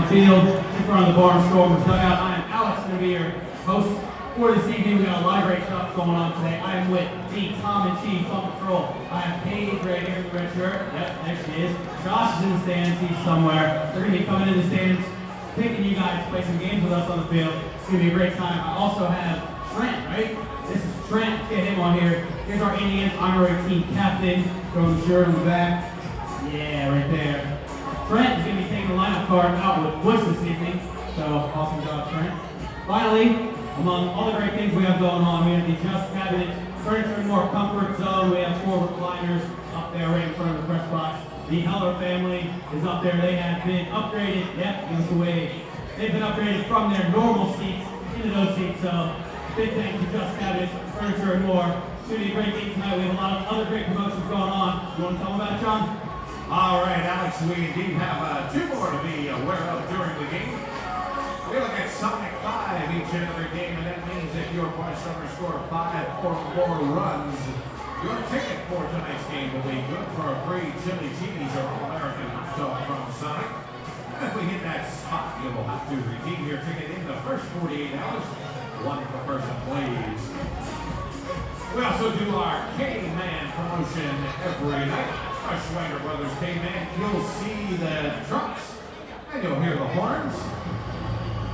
on the field in front of the Barnstormers dugout. I am Alex, going to be your host for this evening. We got a lot of great stuff going on today. I am with the Tom and Chief on patrol. I have Paige right here in the red shirt. Yep, there she is. Josh is in the stands. He's somewhere. They're going to be coming in the stands, picking you guys to play some games with us on the field. It's going to be a great time. I also have Trent, right? This is Trent. Let's get him on here. Here's our Indians honorary team captain. Throwing the shirt on the back. Yeah, right there. Trent is going to be taking the lineup card out with Bush this evening. So, awesome job, Trent. Finally, among all the great things we have going on, we have the Just Cabinet Furniture and More Comfort Zone. We have 4 recliners up there right in front of the press box. The Heller family is up there. They have been upgraded. Yep, give us a wave. They've been upgraded from their normal seats into those seats. So, big thanks to Just Cabinet Furniture and More. It's going to be a great game tonight. We have a lot of other great promotions going on. You want to tell them about it, John? All right, Alex, we indeed have 2 more to be aware of during the game. We look at Sonic 5 each and every game, and that means if your Barnstormers score 5 or more runs, your ticket for tonight's game will be good for a free chili cheese or all-American hot dog from Sonic. And if we hit that spot, you will have to redeem your ticket in the first 48 hours. 1 per person, please. We also do our K-Man promotion every night. Our Schweiger Brothers K-Man, you'll see the trucks, and you'll hear the horns.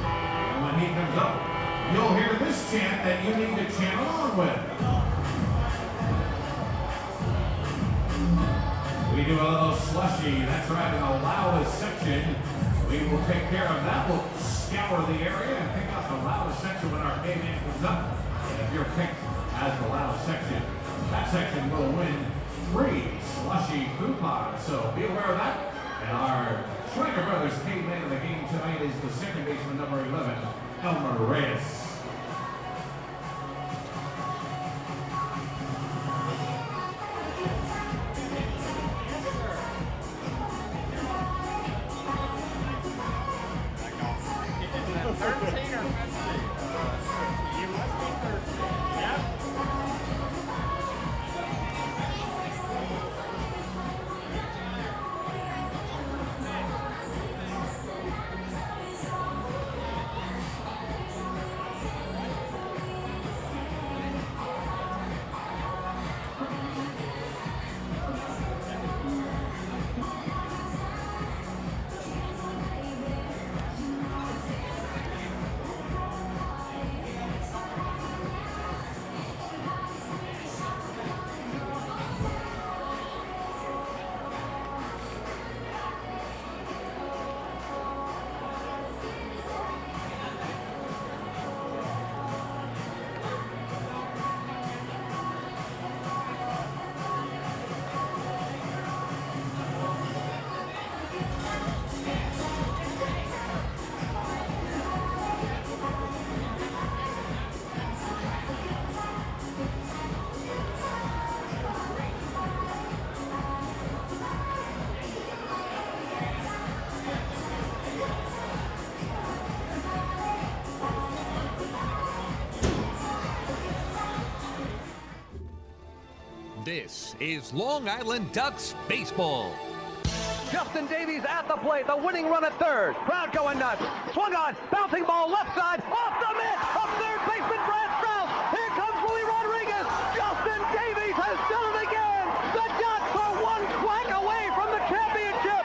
And when he comes up, you'll hear this chant that you need to chant along with. We do a little slushy, that's right, in the loudest section. We will take care of that. We'll scour the area and pick out the loudest section when our K-Man comes up. And if you're picked as the loudest section, that section will win 3 slushy coupons. So be aware of that. And our Schweiger Brothers K-Man of the game tonight is the second baseman, number 11, Elmer Reyes. This is Long Island Ducks baseball. Justin Davies at the plate, the winning run at third. Crowd going nuts. Swung on, bouncing ball left side, off the mitt, up third baseman Brad Strauss. Here comes Willie Rodriguez. Justin Davies has done it again. The Ducks are 1 crack away from the championship.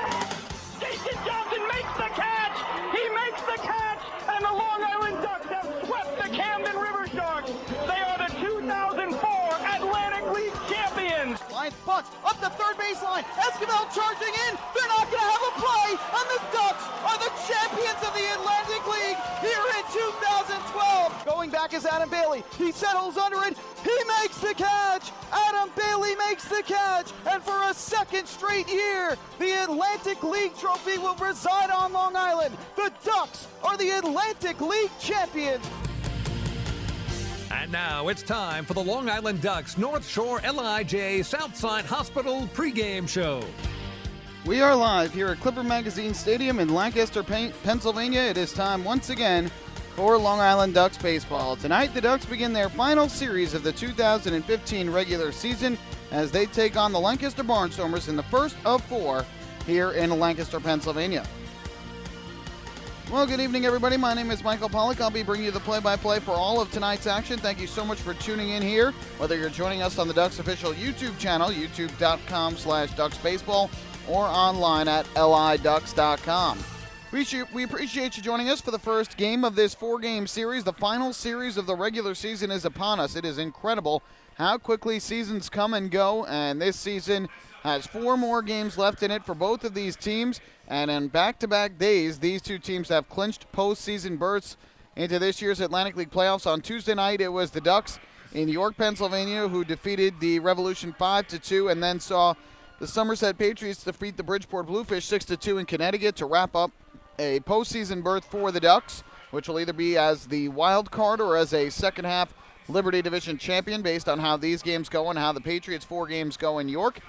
Jason Johnson makes the catch. He makes the catch, and the Long Island Ducks have swept the Camden River Sharks. They are the 2004 Atlantic League champions. Line punts up the third baseline. Esquivel charging in. They're not going to have a play, and the Ducks are the champions of the Atlantic League here in 2012. Going back is Adam Bailey. He settles under it. He makes the catch. Adam Bailey makes the catch. And for a second straight year, the Atlantic League trophy will reside on Long Island. The Ducks are the Atlantic League champions. And now it's time for the Long Island Ducks North Shore LIJ Southside Hospital pregame show. We are live here at Clipper Magazine Stadium in Lancaster, Pennsylvania. It is time once again for Long Island Ducks baseball. Tonight, the Ducks begin their final series of the 2015 regular season as they take on the Lancaster Barnstormers in the first of 4 here in Lancaster, Pennsylvania. Well, good evening, everybody. My name is Michael Pollock. I'll be bringing you the play-by-play for all of tonight's action. Thank you so much for tuning in here, whether you're joining us on the Ducks official YouTube channel, youtube.com/DucksBaseball, or online at liducks.com. We appreciate you joining us for the first game of this four-game series. The final series of the regular season is upon us. It is incredible how quickly seasons come and go, and this season has 4 more games left in it for both of these teams. And in back-to-back days, these two teams have clinched postseason berths into this year's Atlantic League playoffs. On Tuesday night, it was the Ducks in York, Pennsylvania, who defeated the Revolution 5-2, and then saw the Somerset Patriots defeat the Bridgeport Bluefish 6-2 in Connecticut to wrap up a postseason berth for the Ducks, which will either be as the wild card or as a second-half Liberty Division champion based on how these games go and how the Patriots' 4 games go in York.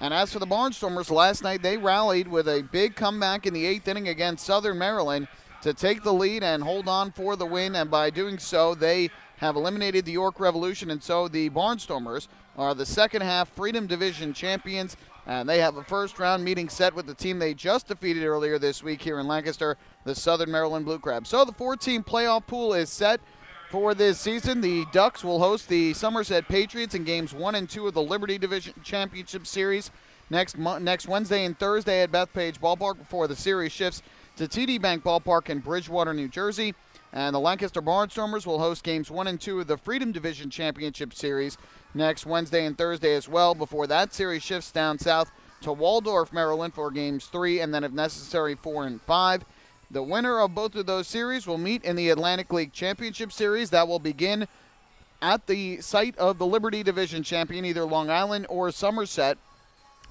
And as for the Barnstormers, last night they rallied with a big comeback in the 8th inning against Southern Maryland to take the lead and hold on for the win, and by doing so, they have eliminated the York Revolution, and so the Barnstormers are the second-half Freedom Division champions, and they have a first-round meeting set with the team they just defeated earlier this week here in Lancaster, the Southern Maryland Blue Crabs. So the 4-team playoff pool is set for this season. The Ducks will host the Somerset Patriots in games 1 and 2 of the Liberty Division Championship Series next Wednesday and Thursday at Bethpage Ballpark before the series shifts to TD Bank Ballpark in Bridgewater, New Jersey. And the Lancaster Barnstormers will host games 1 and 2 of the Freedom Division Championship Series next Wednesday and Thursday as well before that series shifts down south to Waldorf, Maryland for games 3 and then if necessary 4 and 5. The winner of both of those series will meet in the Atlantic League Championship Series. That will begin at the site of the Liberty Division champion, either Long Island or Somerset,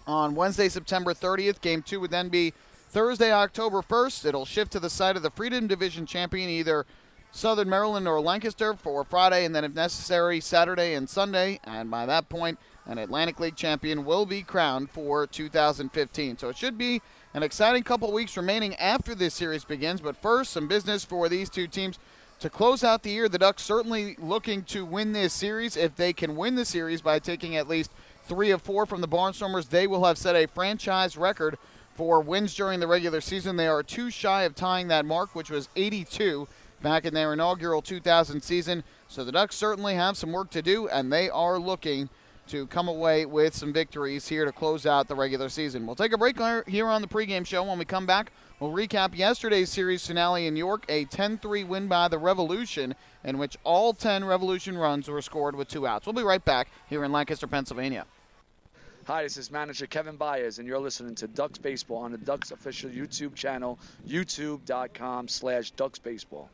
on Wednesday, September 30th. Game 2 would then be Thursday, October 1st. It'll shift to the site of the Freedom Division champion, either Southern Maryland or Lancaster, for Friday, and then if necessary, Saturday and Sunday. And by that point, an Atlantic League champion will be crowned for 2015. So it should be an exciting couple weeks remaining after this series begins. But first, some business for these two teams to close out the year. The Ducks certainly looking to win this series. If they can win the series by taking at least 3 of 4 from the Barnstormers, they will have set a franchise record for wins during the regular season. They are 2 shy of tying that mark, which was 82 back in their inaugural 2000 season. So the Ducks certainly have some work to do, and they are looking to come away with some victories here to close out the regular season. We'll take a break here on the pregame show. When we come back, we'll recap yesterday's series finale in York, a 10-3 win by the Revolution, in which all 10 Revolution runs were scored with 2 outs. We'll be right back here in Lancaster, Pennsylvania. Hi, this is manager Kevin Byers, and you're listening to Ducks Baseball on the Ducks official YouTube channel, youtube.com/DucksBaseball.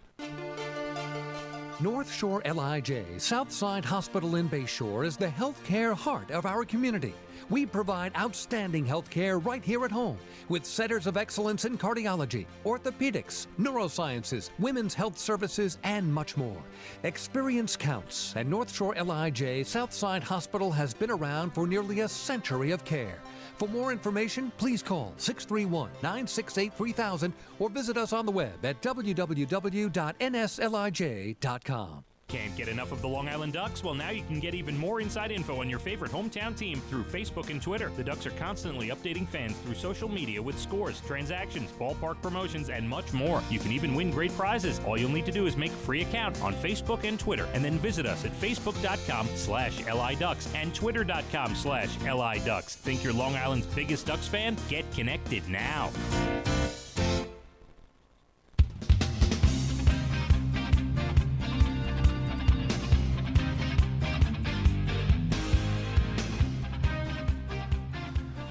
North Shore LIJ Southside Hospital in Bayshore is the healthcare heart of our community. We provide outstanding healthcare right here at home with centers of excellence in cardiology, orthopedics, neurosciences, women's health services, and much more. Experience counts, and North Shore LIJ Southside Hospital has been around for nearly a century of care. For more information, please call 631-968-3000 or visit us on the web at www.nslij.com. Can't get enough of the Long Island Ducks? Well, now you can get even more inside info on your favorite hometown team through Facebook and Twitter. The Ducks are constantly updating fans through social media with scores, transactions, ballpark promotions, and much more. You can even win great prizes. All you'll need to do is make a free account on Facebook and Twitter, and then visit us at facebook.com/LIDucks and twitter.com/LIDucks. Think you're Long Island's biggest Ducks fan? Get connected now.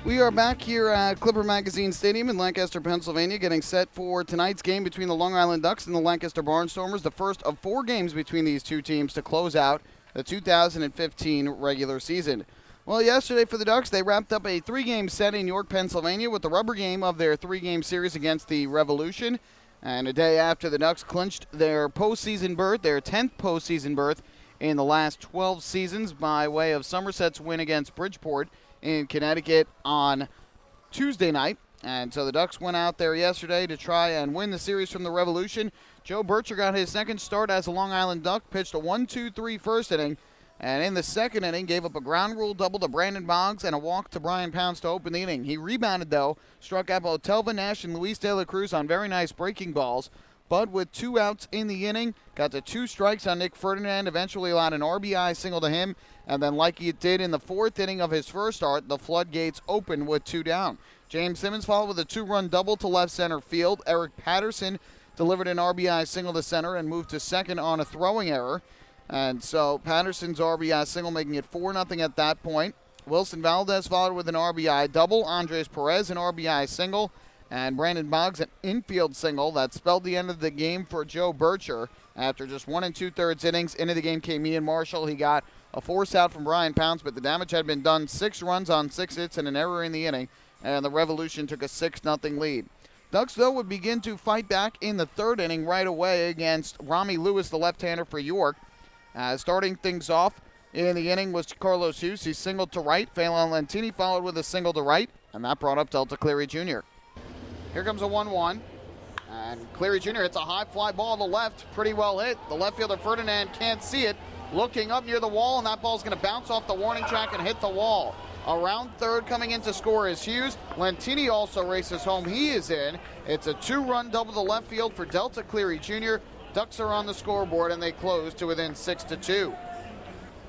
We are back here at Clipper Magazine Stadium in Lancaster, Pennsylvania, getting set for tonight's game between the Long Island Ducks and the Lancaster Barnstormers, the first of 4 games between these two teams to close out the 2015 regular season. Well, yesterday for the Ducks, they wrapped up a 3-game set in York, Pennsylvania with the rubber game of their 3-game series against the Revolution. And a day after the Ducks clinched their postseason berth, their 10th postseason berth in the last 12 seasons by way of Somerset's win against Bridgeport in Connecticut on Tuesday night. And so the Ducks went out there yesterday to try and win the series from the Revolution. Joe Bircher got his second start as a Long Island Duck, pitched a 1-2-3 first inning, and in the second inning gave up a ground rule double to Brandon Boggs and a walk to Brian Pounce to open the inning. He rebounded, though, struck out both Telvin Nash and Luis De La Cruz on very nice breaking balls, Bud with 2 outs in the inning. Got to 2 strikes on Nick Ferdinand, eventually allowed an RBI single to him. And then like he did in the 4th inning of his first start, the floodgates opened with 2 down. James Simmons followed with a 2-run double to left center field. Eric Patterson delivered an RBI single to center and moved to second on a throwing error. And so Patterson's RBI single making it 4-0 at that point. Wilson Valdez followed with an RBI double. Andres Perez an RBI single. And Brandon Boggs an infield single that spelled the end of the game for Joe Bircher. After just 1 2/3 innings into the game came Ian Marshall. He got a force out from Brian Pounce, but the damage had been done. 6 runs on 6 hits and an error in the inning. And the Revolution took a 6-0 lead. Ducks, though, would begin to fight back in the 3rd inning right away against Rami Lewis, the left-hander for York. Starting things off in the inning was Carlos Hughes. He singled to right. Phelan Lentini followed with a single to right, and that brought up Delta Cleary Jr. Here comes a 1-1, and Cleary Jr. hits a high fly ball to the left. Pretty well hit. The left fielder, Ferdinand, can't see it. Looking up near the wall, and that ball's going to bounce off the warning track and hit the wall. Around third, coming in to score is Hughes. Lentini also races home. He is in. It's a 2-run double to left field for Delta Cleary Jr. Ducks are on the scoreboard, and they close to within 6-2.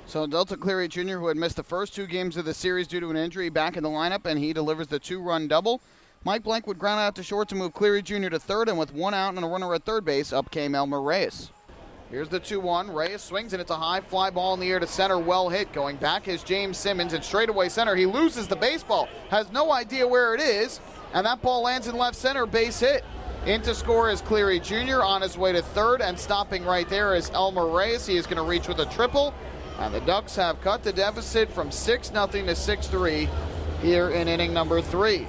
So Delta Cleary Jr., who had missed the first 2 games of the series due to an injury, back in the lineup, and he delivers the 2-run double. Mike Blank would ground out to short to move Cleary Jr. to third, and with 1 out and a runner at third base, up came Elmer Reyes. Here's the 2-1. Reyes swings, and it's a high fly ball in the air to center. Well hit. Going back is James Simmons, and straightaway center. He loses the baseball. Has no idea where it is, and that ball lands in left center. Base hit. In to score is Cleary Jr. on his way to third, and stopping right there is Elmer Reyes. He is going to reach with a triple, and the Ducks have cut the deficit from 6-0 to 6-3 here in inning number 3.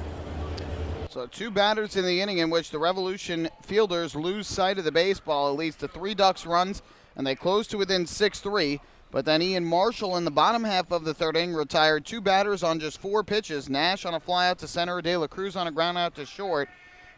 So 2 batters in the inning in which the Revolution fielders lose sight of the baseball. It leads to 3 Ducks runs, and they close to within 6-3. But then Ian Marshall in the bottom half of the 3rd inning retired 2 batters on just 4 pitches. Nash on a fly out to center, De La Cruz on a ground out to short.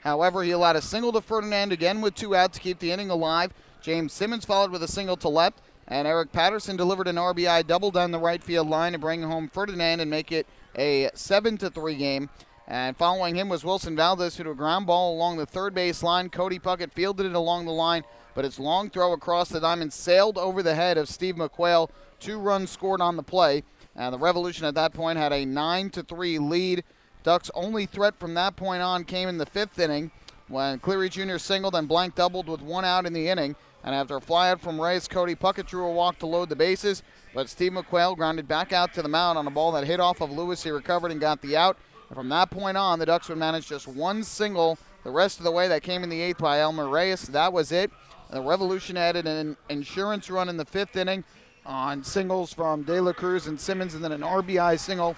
However, he allowed a single to Ferdinand again with 2 outs to keep the inning alive. James Simmons followed with a single to left, and Eric Patterson delivered an RBI double down the right field line to bring home Ferdinand and make it a 7-3 game. And following him was Wilson Valdez, who hit a ground ball along the third base line. Cody Puckett fielded it along the line, but its long throw across the diamond sailed over the head of Steve McQuail. 2 runs scored on the play, and the Revolution at that point had a 9-3 lead. Ducks' only threat from that point on came in the 5th inning when Cleary Jr. singled and Blank doubled with 1 out in the inning. And after a flyout from Reyes, Cody Puckett drew a walk to load the bases, but Steve McQuail grounded back out to the mound on a ball that hit off of Lewis. He recovered and got the out. And from that point on, the Ducks would manage just 1 single the rest of the way. That came in the 8th by Elmer Reyes. That was it. And the Revolution added an insurance run in the 5th inning on singles from De La Cruz and Simmons, and then an RBI single,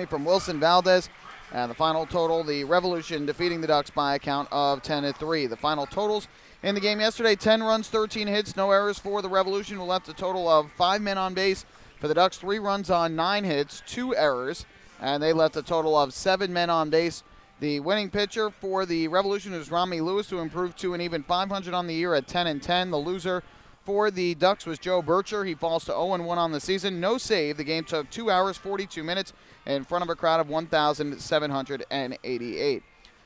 from Wilson Valdez. And the final total, the Revolution defeating the Ducks by a count of 10-3. The final totals in the game yesterday: 10 runs, 13 hits, no errors for the Revolution, who left a total of 5 men on base. For the Ducks, 3 runs on 9 hits, 2 errors, and they left a total of 7 men on base. The winning pitcher for the Revolution is Rami Lewis, who improved to an even .500 on the year at 10-10. The loser for the Ducks was Joe Bircher. He falls to 0-1 on the season. No save. The game took 2 hours, 42 minutes in front of a crowd of 1,788.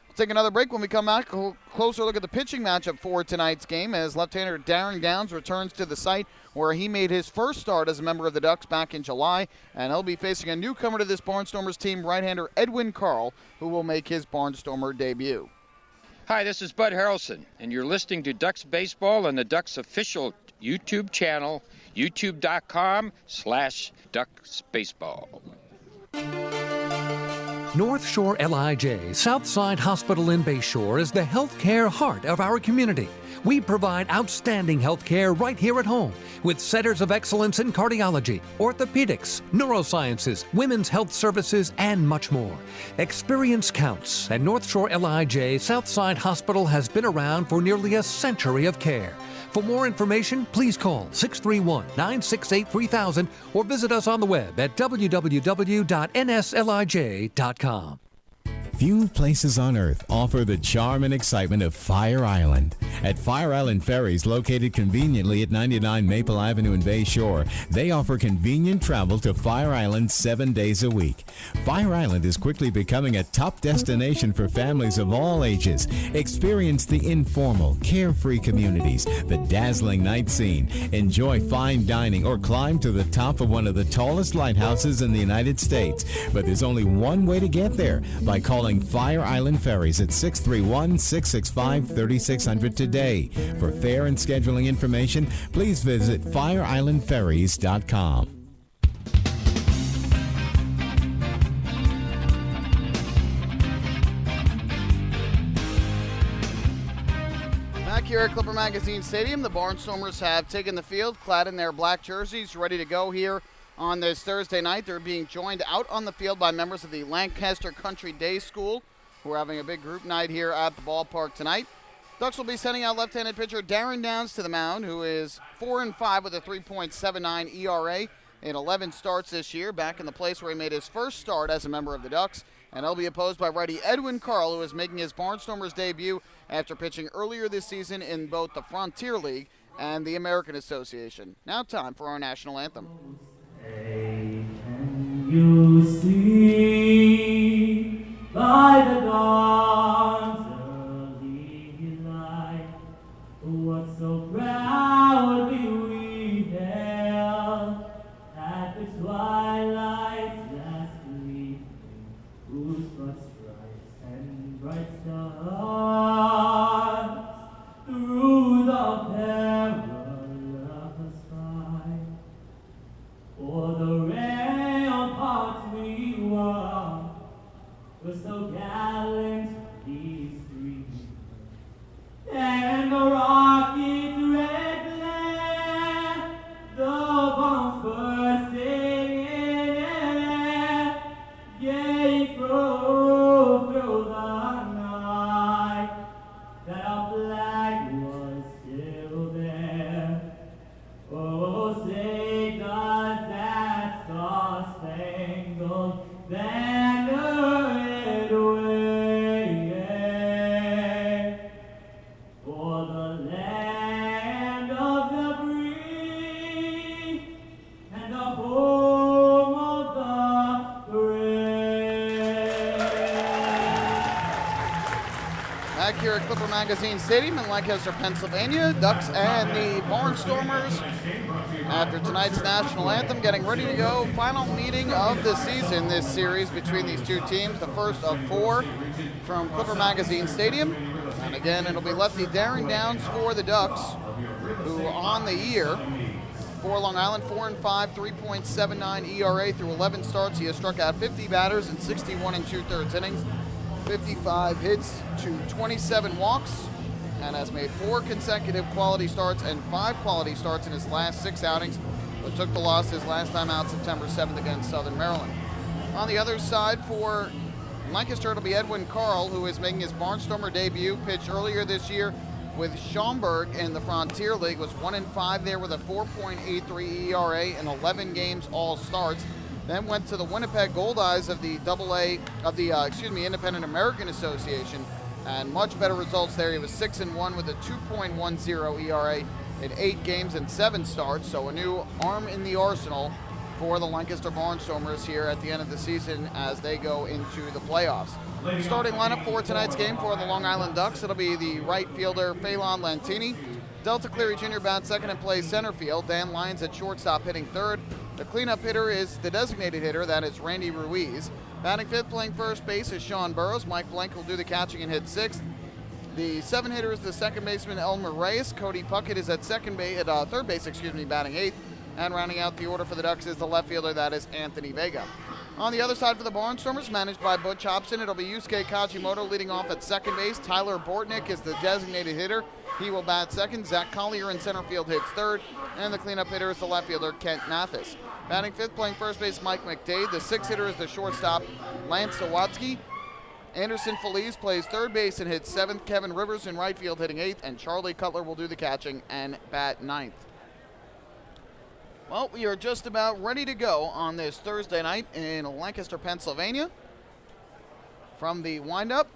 We'll take another break. When we come back, a closer look at the pitching matchup for tonight's game as left-hander Darren Downs returns to the site where he made his first start as a member of the Ducks back in July, and he'll be facing a newcomer to this Barnstormers team, right-hander Edwin Carl, who will make his Barnstormer debut. Hi, this is Bud Harrelson, and you're listening to Ducks Baseball on the Ducks official YouTube channel, youtube.com/DucksBaseball. North Shore LIJ Southside Hospital in Bayshore is the healthcare heart of our community. We provide outstanding healthcare right here at home with centers of excellence in cardiology, orthopedics, neurosciences, women's health services, and much more. Experience counts, and North Shore LIJ Southside Hospital has been around for nearly a century of care. For more information, please call 631-968-3000 or visit us on the web at www.nslij.com. Few places on earth offer the charm and excitement of Fire Island. At Fire Island Ferries, located conveniently at 99 Maple Avenue in Bay Shore, they offer convenient travel to Fire Island 7 days a week. Fire Island is quickly becoming a top destination for families of all ages. Experience the informal, carefree communities, the dazzling night scene, enjoy fine dining, or climb to the top of one of the tallest lighthouses in the United States. But there's only one way to get there, by calling Fire Island Ferries at 631-665-3600 today. For fare and scheduling information, please visit fireislandferries.com. Back here at Clipper Magazine Stadium, the Barnstormers have taken the field, clad in their black jerseys, ready to go here on this Thursday night. They're being joined out on the field by members of the Lancaster Country Day School, who are having a big group night here at the ballpark tonight. Ducks will be sending out left-handed pitcher Darren Downs to the mound, who is 4-5 with a 3.79 ERA in 11 starts this year, back in the place where he made his first start as a member of the Ducks. And he'll be opposed by righty Edwin Carl, who is making his Barnstormers debut after pitching earlier this season in both the Frontier League and the American Association. Now time for our national anthem. Hey, can you see by the dawn's early light what so proudly we hailed at the twilight's last gleam, whose broad stripes and bright stars through the perilous fight? For the ramparts we were so gallantly streaming, and the rocket's red glare, the bombs bursting in air, gave proof through the night that our flag was still there. Oh, say does that star-spangled banner yet wave for the land of the free and the home of the brave? Back here at Clipper Magazine Stadium in Lancaster, Pennsylvania, Ducks and the Barnstormers, after tonight's national anthem, getting ready to go. Final meeting of the season, this series between these two teams, the first of 4 from Clipper Magazine Stadium. And again, it'll be lefty Darren Downs for the Ducks, who on the year for Long Island, 4-5, 3.79 ERA through 11 starts. He has struck out 50 batters in 61 2/3 innings, 55 hits to 27 walks, and has made 4 consecutive quality starts and 5 quality starts in his last 6 outings, but took the loss his last time out September 7th against Southern Maryland. On the other side for Lancaster, it'll be Edwin Carl, who is making his Barnstormer debut. Pitched earlier this year with Schaumburg in the Frontier League, was 1-5 there with a 4.83 ERA in 11 games, all starts. Then went to the Winnipeg Goldeyes of the Independent American Association, and much better results there. He was 6-1 with a 2.10 ERA in 8 games and 7 starts. So a new arm in the arsenal for the Lancaster Barnstormers here at the end of the season as they go into the playoffs. Starting lineup for tonight's game for the Long Island Ducks, it'll be the right fielder Phelan Lantini. Delta Cleary Jr. bats second and plays center field. Dan Lyons at shortstop hitting third. The cleanup hitter is the designated hitter, that is Randy Ruiz. Batting fifth, playing first base is Sean Burrows. Mike Blank will do the catching and hit sixth. The 7 hitter is the second baseman Elmer Reyes. Cody Puckett is at third base, batting eighth. And rounding out the order for the Ducks is the left fielder, that is Anthony Vega. On the other side for the Barnstormers, managed by Butch Hobson, it'll be Yusuke Kajimoto leading off at second base. Tyler Bortnick is the designated hitter. He will bat second. Zach Collier in center field hits third. And the cleanup hitter is the left fielder, Kent Mathis. Batting fifth, playing first base, Mike McDade. The sixth hitter is the shortstop, Lance Sawatsky. Anderson Feliz plays third base and hits seventh. Kevin Rivers in right field hitting eighth. And Charlie Cutler will do the catching and bat ninth. Well, we are just about ready to go on this Thursday night in Lancaster, Pennsylvania. From the windup,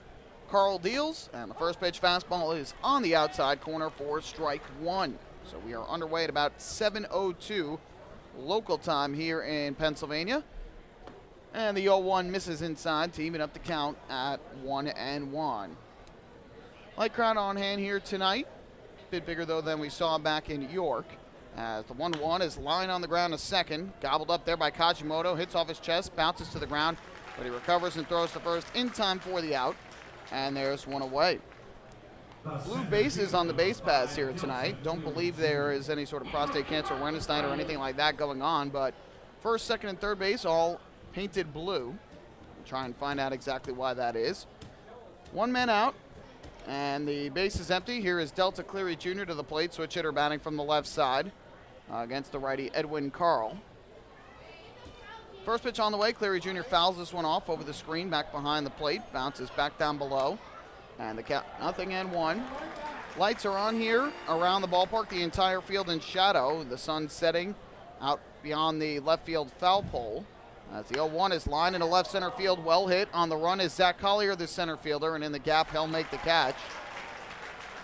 Carl deals, and the first pitch fastball is on the outside corner for strike one. So we are underway at about 7:02 local time here in Pennsylvania. And the 0-1 misses inside to even up the count at 1-1. Light crowd on hand here tonight. A bit bigger, though, than we saw back in York. As the 1-1 is lying on the ground a second. Gobbled up there by Kajimoto. Hits off his chest, bounces to the ground. But he recovers and throws to first in time for the out. And there's one away. Blue bases on the base paths here tonight. Don't believe there is any sort of prostate cancer awareness night or anything like that going on. But first, second, and third base all painted blue. We'll try and find out exactly why that is. One man out, and the base is empty. Here is Delta Cleary Jr. to the plate, switch hitter batting from the left side against the righty Edwin Carl. First pitch on the way. Cleary Jr. fouls this one off over the screen, back behind the plate, bounces back down below, and the count 0-1. Lights are on here around the ballpark, the entire field in shadow. The sun setting out beyond the left field foul pole. As the 0-1 is lined into left center field, well hit. On the run is Zach Collier, the center fielder, and in the gap, he'll make the catch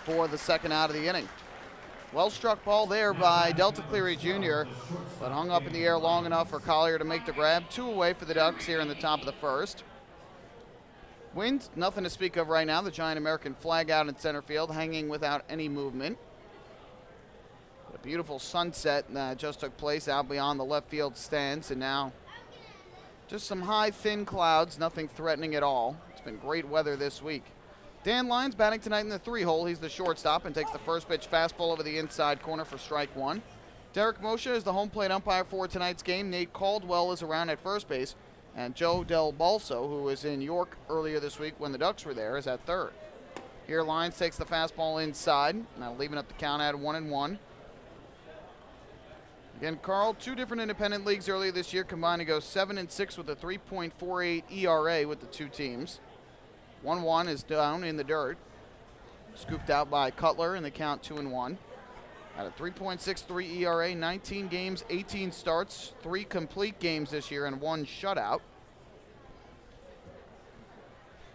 for the second out of the inning. Well struck ball there by Delta Cleary Jr., but hung up in the air long enough for Collier to make the grab. 2 away for the Ducks here in the top of the first. Wind, nothing to speak of right now. The giant American flag out in center field, hanging without any movement. A beautiful sunset that just took place out beyond the left field stands, and now just some high, thin clouds, nothing threatening at all. It's been great weather this week. Dan Lyons batting tonight in the 3-hole. He's the shortstop and takes the first pitch fastball over the inside corner for strike one. Derek Moshe is the home plate umpire for tonight's game. Nate Caldwell is around at first base. And Joe Del Balso, who was in York earlier this week when the Ducks were there, is at third. Here Lyons takes the fastball inside, now leaving up the count at 1-1. Again, Carl, 2 different independent leagues earlier this year, combined to go 7-6 with a 3.48 ERA with the 2 teams. 1-1 is down in the dirt. Scooped out by Cutler in the count 2-1. At a 3.63 ERA, 19 games, 18 starts, 3 complete games this year, and 1 shutout.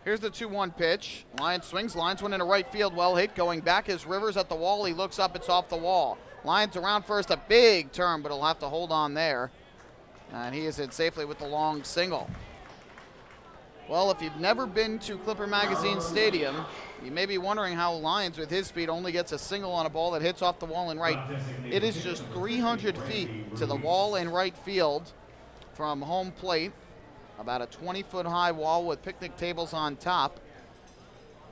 Here's the 2-1 pitch. Lyons swings. Lyons one into right field. Well hit. Going back is Rivers at the wall. He looks up. It's off the wall. Lyons around first. A big turn, but he'll have to hold on there. And he is in safely with the long single. Well, if you've never been to Clipper Magazine Stadium, you may be wondering how Lyons, with his speed, only gets a single on a ball that hits off the wall in right. It is just 300 feet to the wall in right field from home plate. About a 20-foot high wall with picnic tables on top.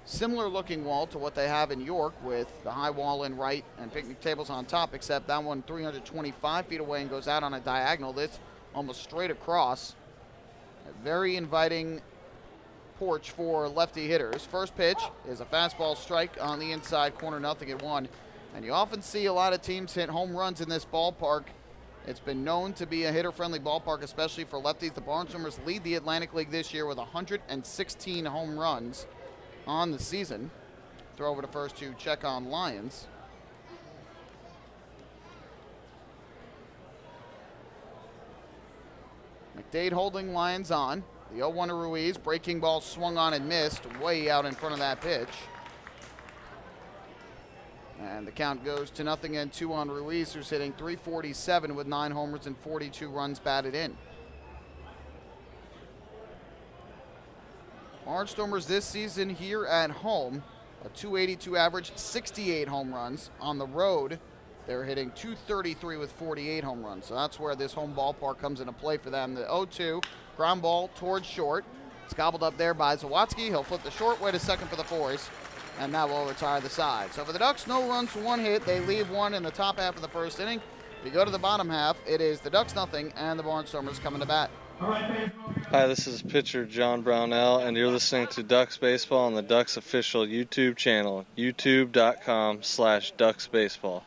Similar looking wall to what they have in York with the high wall in right and picnic tables on top, except that one 325 feet away and goes out on a diagonal. This almost straight across. A very inviting porch for lefty hitters. First pitch is a fastball strike on the inside corner, 0-1. And you often see a lot of teams hit home runs in this ballpark. It's been known to be a hitter-friendly ballpark, especially for lefties. The Barnstormers lead the Atlantic League this year with 116 home runs on the season. Throw over to first to check on Lyons. McDade holding Lyons on. The 0-1 to Ruiz. Breaking ball swung on and missed. Way out in front of that pitch. And the count goes to 0-2 on Ruiz, who's hitting .347 with 9 homers and 42 runs batted in. Barnstormers this season here at home, a .282 average, 68 home runs. On the road, they're hitting .233 with 48 home runs. So that's where this home ballpark comes into play for them. The 0-2, ground ball towards short. It's gobbled up there by Zawatsky. He'll flip the short way to second for the Fours, and that will retire the side. So for the Ducks, no runs for 1 hit. They leave 1 in the top half of the first inning. If you go to the bottom half, it is the Ducks 0 and the Barnstormers coming to bat. Hi, this is pitcher John Brownell, and you're listening to Ducks Baseball on the Ducks official YouTube channel, youtube.com/DucksBaseball.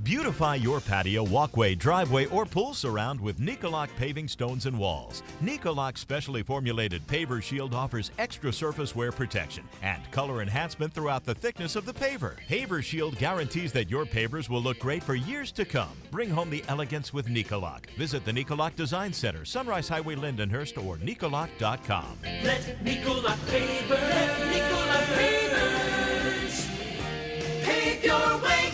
Beautify your patio, walkway, driveway, or pool surround with Nicoloc paving stones and walls. Nicoloc's specially formulated Paver Shield offers extra surface wear protection and color enhancement throughout the thickness of the paver. Paver Shield guarantees that your pavers will look great for years to come. Bring home the elegance with Nicoloc. Visit the Nicoloc Design Center, Sunrise Highway, Lindenhurst, or Nicoloc.com. Let Nicoloc Paver, let Nicoloc Pavers pave your way.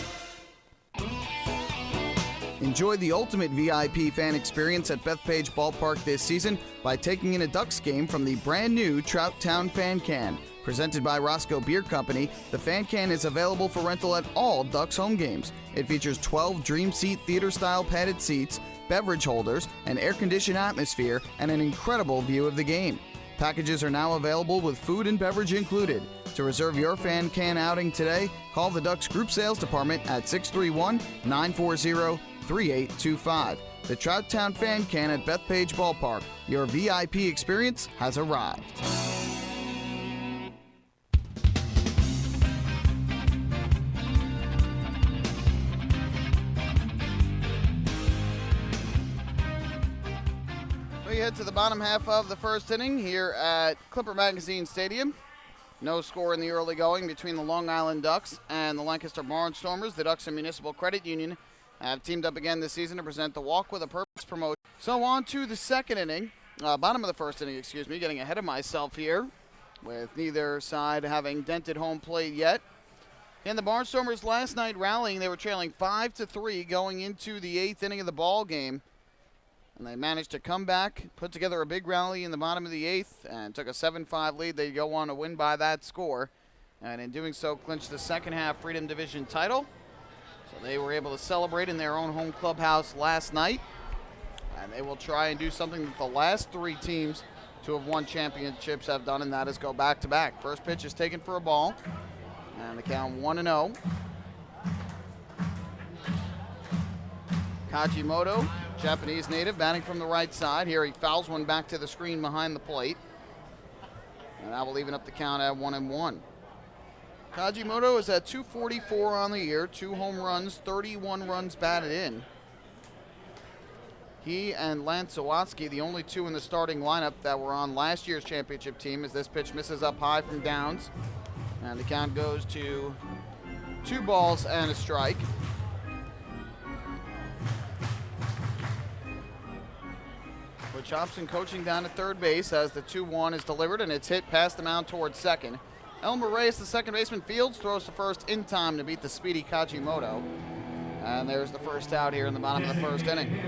Enjoy the ultimate VIP fan experience at Bethpage Ballpark this season by taking in a Ducks game from the brand new Trout Town Fan Can. Presented by Roscoe Beer Company, the Fan Can is available for rental at all Ducks home games. It features 12 Dream Seat theater-style padded seats, beverage holders, an air-conditioned atmosphere, and an incredible view of the game. Packages are now available with food and beverage included. To reserve your Fan Can outing today, call the Ducks Group Sales Department at 631-940-3825. The Trout Town Fan Can at Bethpage Ballpark. Your VIP experience has arrived. We head to the bottom half of the first inning here at Clipper Magazine Stadium. No score in the early going between the Long Island Ducks and the Lancaster Barnstormers. The Ducks and Municipal Credit Union have teamed up again this season to present the Walk with a Purpose promotion. So on to the second inning, bottom of the first inning, getting ahead of myself here with neither side having dented home plate yet. And the Barnstormers last night rallying, they were trailing 5-3 going into the eighth inning of the ball game. And they managed to come back, put together a big rally in the bottom of the eighth, and took a 7-5 lead. They go on to win by that score, and in doing so, clinched the second half Freedom Division title. So they were able to celebrate in their own home clubhouse last night, and they will try and do something that the last three teams to have won championships have done, and that is go back-to-back. First pitch is taken for a ball, and the count 1-0. Kajimoto, Japanese native, batting from the right side. Here he fouls one back to the screen behind the plate. And that will even up the count at 1-1. Kajimoto is at 244 on the year, 2 home runs, 31 runs batted in. He and Lance Zawatsky, the only two in the starting lineup that were on last year's championship team, as this pitch misses up high from Downs. And the count goes to 2 balls and a strike. Butch Hobson coaching down at third base as the 2-1 is delivered, and it's hit past the mound towards second. Elmer Reyes, the second baseman, fields, throws to first in time to beat the speedy Kajimoto. And there's the first out here in the bottom of the first inning.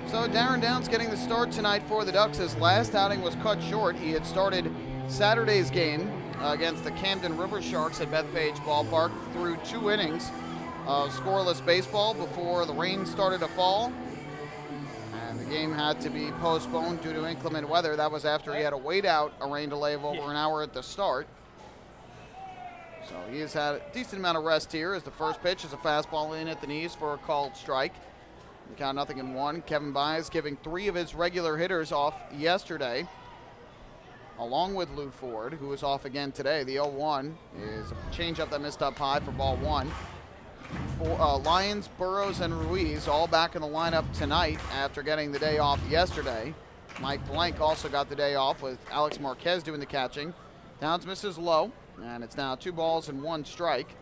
So Darren Downs getting the start tonight for the Ducks. His last outing was cut short. He had started Saturday's game against the Camden River Sharks at Bethpage Ballpark through 2 innings of scoreless baseball before the rain started to fall. The game had to be postponed due to inclement weather. That was after he had to wait out a rain delay of over an hour at the start. So he has had a decent amount of rest here as the first pitch is a fastball in at the knees for a called strike. The count 0-1. Kevin Baez giving 3 of his regular hitters off yesterday, along with Lou Ford, who is off again today. The 0-1 is a changeup that missed up high for ball 1. Lyons, Burrows, and Ruiz all back in the lineup tonight after getting the day off yesterday. Mike Blank also got the day off with Alex Marquez doing the catching. Downs misses low, and it's now 2 balls and 1 strike.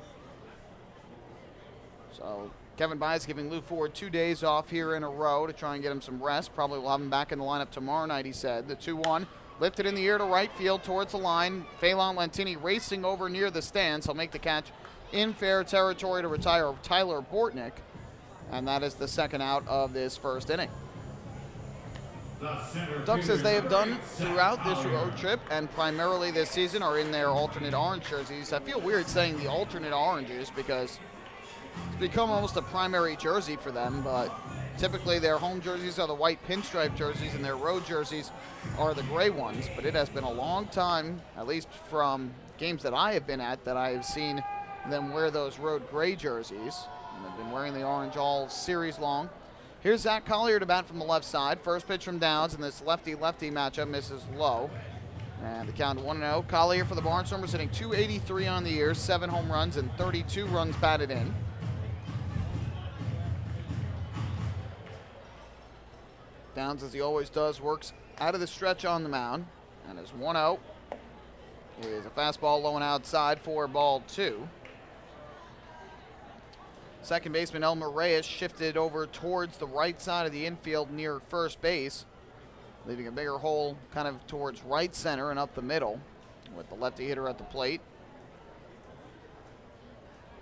So Kevin Baez giving Lou Ford 2 days off here in a row to try and get him some rest. Probably will have him back in the lineup tomorrow night, he said. The 2-1 lifted in the air to right field towards the line. Phelan Lantini racing over near the stands. He'll make the catch in fair territory to retire Tyler Bortnick, and that is the second out of this first inning. Ducks, as they have done throughout this road trip and primarily this season, are in their alternate orange jerseys. I feel weird saying the alternate oranges because it's become almost a primary jersey for them, but typically their home jerseys are the white pinstripe jerseys and their road jerseys are the gray ones. But it has been a long time, at least from games that I have been at, that I have seen them wear those road gray jerseys. And they've been wearing the orange all series long. Here's Zach Collier to bat from the left side. First pitch from Downs, and this lefty-lefty matchup misses low. And the count 1-0. Collier for the Barnstormers hitting .283 on the year, 7 home runs and 32 runs batted in. Downs, as he always does, works out of the stretch on the mound. And his 1-0 is a fastball low and outside for ball 2. Second baseman Elmer Reyes shifted over towards the right side of the infield near first base, leaving a bigger hole kind of towards right center and up the middle with the lefty hitter at the plate.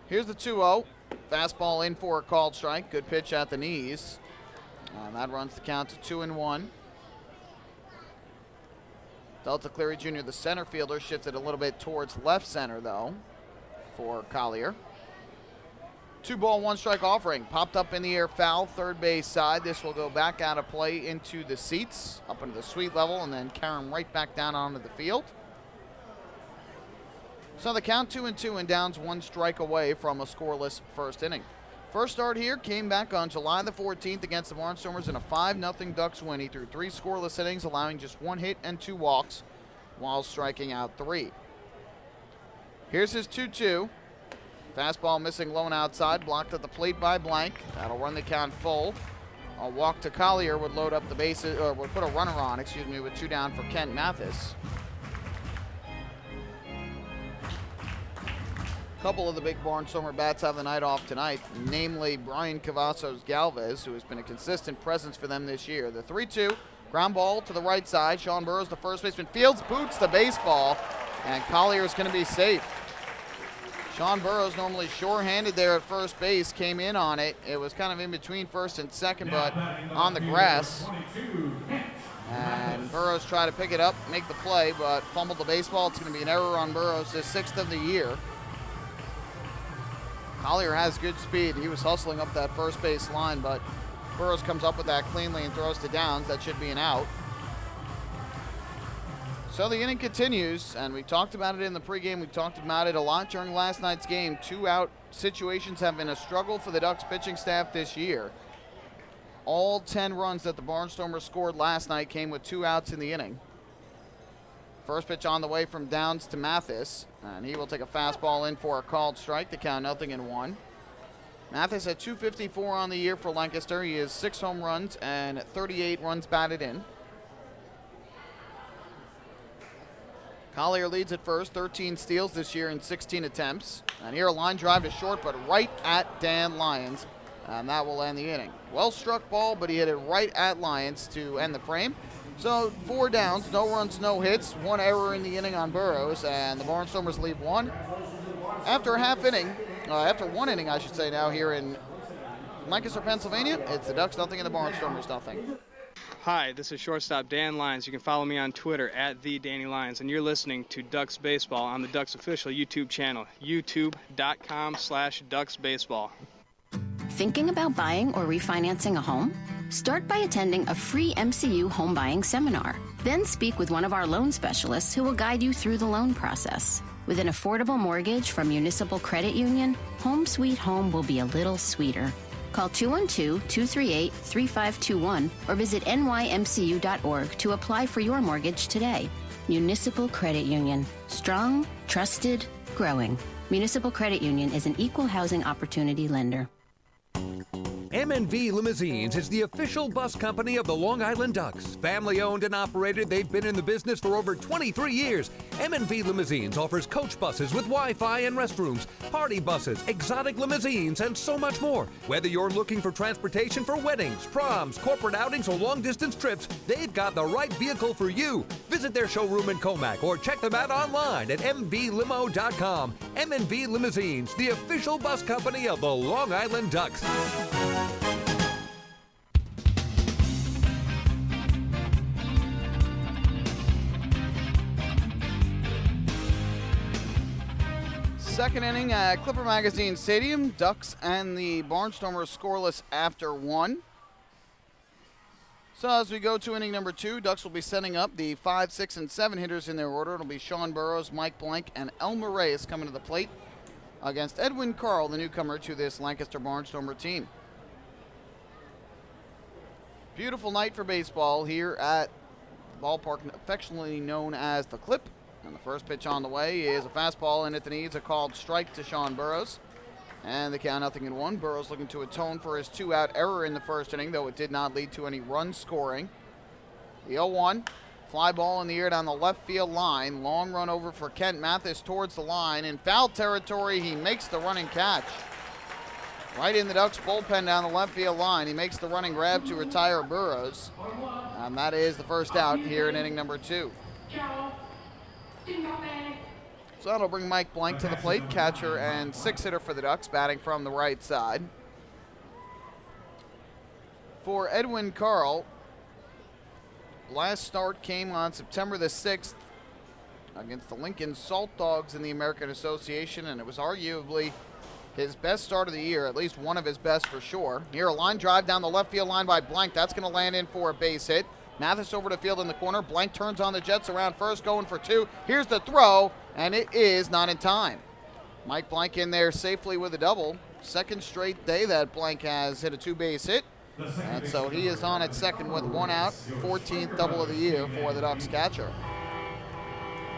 Here's the 2-0. Fastball in for a called strike. Good pitch at the knees. And that runs the count to 2-1. Delta Cleary Jr., the center fielder, shifted a little bit towards left center, though, for Collier. 2-ball, 1-strike offering. Popped up in the air, foul, third base side. This will go back out of play into the seats, up into the suite level, and then carry him right back down onto the field. So the count 2-2, and Downs 1 strike away from a scoreless first inning. First start here came back on July the 14th against the Barnstormers in a 5-0 Ducks win. He threw 3 scoreless innings, allowing just 1 hit and 2 walks while striking out 3. Here's his 2-2. Fastball missing low and outside, blocked at the plate by Blank. That'll run the count full. A walk to Collier would load up the bases, or would put a runner on, with 2 down for Kent Mathis. Couple of the big Barnstormer bats have the night off tonight, namely Brian Cavazos Galvez, who has been a consistent presence for them this year. The 3-2, ground ball to the right side. Sean Burrows, the first baseman, fields, boots the baseball, and Collier is going to be safe. Sean Burrows, normally sure-handed there at first base, came in on it. It was kind of in between first and second, but on the grass. And Burrows tried to pick it up, make the play, but fumbled the baseball. It's going to be an error on Burrows, his 6th of the year. Collier has good speed. He was hustling up that first base line, but Burrows comes up with that cleanly and throws to Downs. That should be an out. So the inning continues, and we talked about it in the pregame. We talked about it a lot during last night's game. 2-out situations have been a struggle for the Ducks pitching staff this year. All 10 runs that the Barnstormers scored last night came with 2 outs in the inning. First pitch on the way from Downs to Mathis, and he will take a fastball in for a called strike. The count 0-1. Mathis at .254 on the year for Lancaster. He has 6 home runs and 38 runs batted in. Collier leads at first, 13 steals this year in 16 attempts. And here a line drive to short, but right at Dan Lyons, and that will end the inning. Well struck ball, but he hit it right at Lyons to end the frame. So 4 downs, no runs, no hits, 1 error in the inning on Burrows, and the Barnstormers leave 1. After after 1 inning, I should say now, here in Lancaster, Pennsylvania, it's the Ducks nothing and the Barnstormers nothing. Hi, this is shortstop Dan Lyons. You can follow me on Twitter at @TheDannyLyons, and you're listening to Ducks Baseball on the Ducks official YouTube channel, youtube.com/DucksBaseball. Thinking about buying or refinancing a home? Start by attending a free MCU home buying seminar. Then speak with one of our loan specialists who will guide you through the loan process. With an affordable mortgage from Municipal Credit Union, Home Sweet Home will be a little sweeter. Call 212-238-3521 or visit nymcu.org to apply for your mortgage today. Municipal Credit Union. Strong, trusted, growing. Municipal Credit Union is an equal housing opportunity lender. M&V Limousines is the official bus company of the Long Island Ducks. Family owned and operated, they've been in the business for over 23 years. M&V Limousines offers coach buses with Wi-Fi and restrooms, party buses, exotic limousines, and so much more. Whether you're looking for transportation for weddings, proms, corporate outings, or long-distance trips, they've got the right vehicle for you. Visit their showroom in Comac or check them out online at mvlimo.com. M&V Limousines, the official bus company of the Long Island Ducks. Second inning at Clipper Magazine Stadium. Ducks and the Barnstormers scoreless after 1. So as we go to inning number 2, Ducks will be setting up the 5, 6, and 7 hitters in their order. It'll be Sean Burrows, Mike Blank, and Elmer Reyes coming to the plate against Edwin Carl, the newcomer to this Lancaster Barnstormer team. Beautiful night for baseball here at ballpark affectionately known as the Clip. And the first pitch on the way is a fastball in at the knees, a called strike to Sean Burrows. And the count 0-1. Burrows looking to atone for his 2-out error in the first inning, though it did not lead to any run scoring. The 0-1, fly ball in the air down the left field line. Long run over for Kent Mathis towards the line. In foul territory, he makes the running catch. Right in the Ducks bullpen down the left field line. He makes the running grab to retire Burrows. And that is the first out here in inning number 2. So that'll bring Mike Blank to the plate, catcher and 6-hitter for the Ducks, batting from the right side. For Edwin Carl, last start came on September the 6th against the Lincoln Salt Dogs in the American Association, and it was arguably his best start of the year, at least one of his best for sure. Here, a line drive down the left field line by Blank. That's going to land in for a base hit. Mathis over to field in the corner. Blank turns on the Jets around first, going for 2. Here's the throw, and it is not in time. Mike Blank in there safely with a double. Second straight day that Blank has hit a 2-base hit. And so he is on at second with 1 out. 14th double of the year for the Ducks catcher.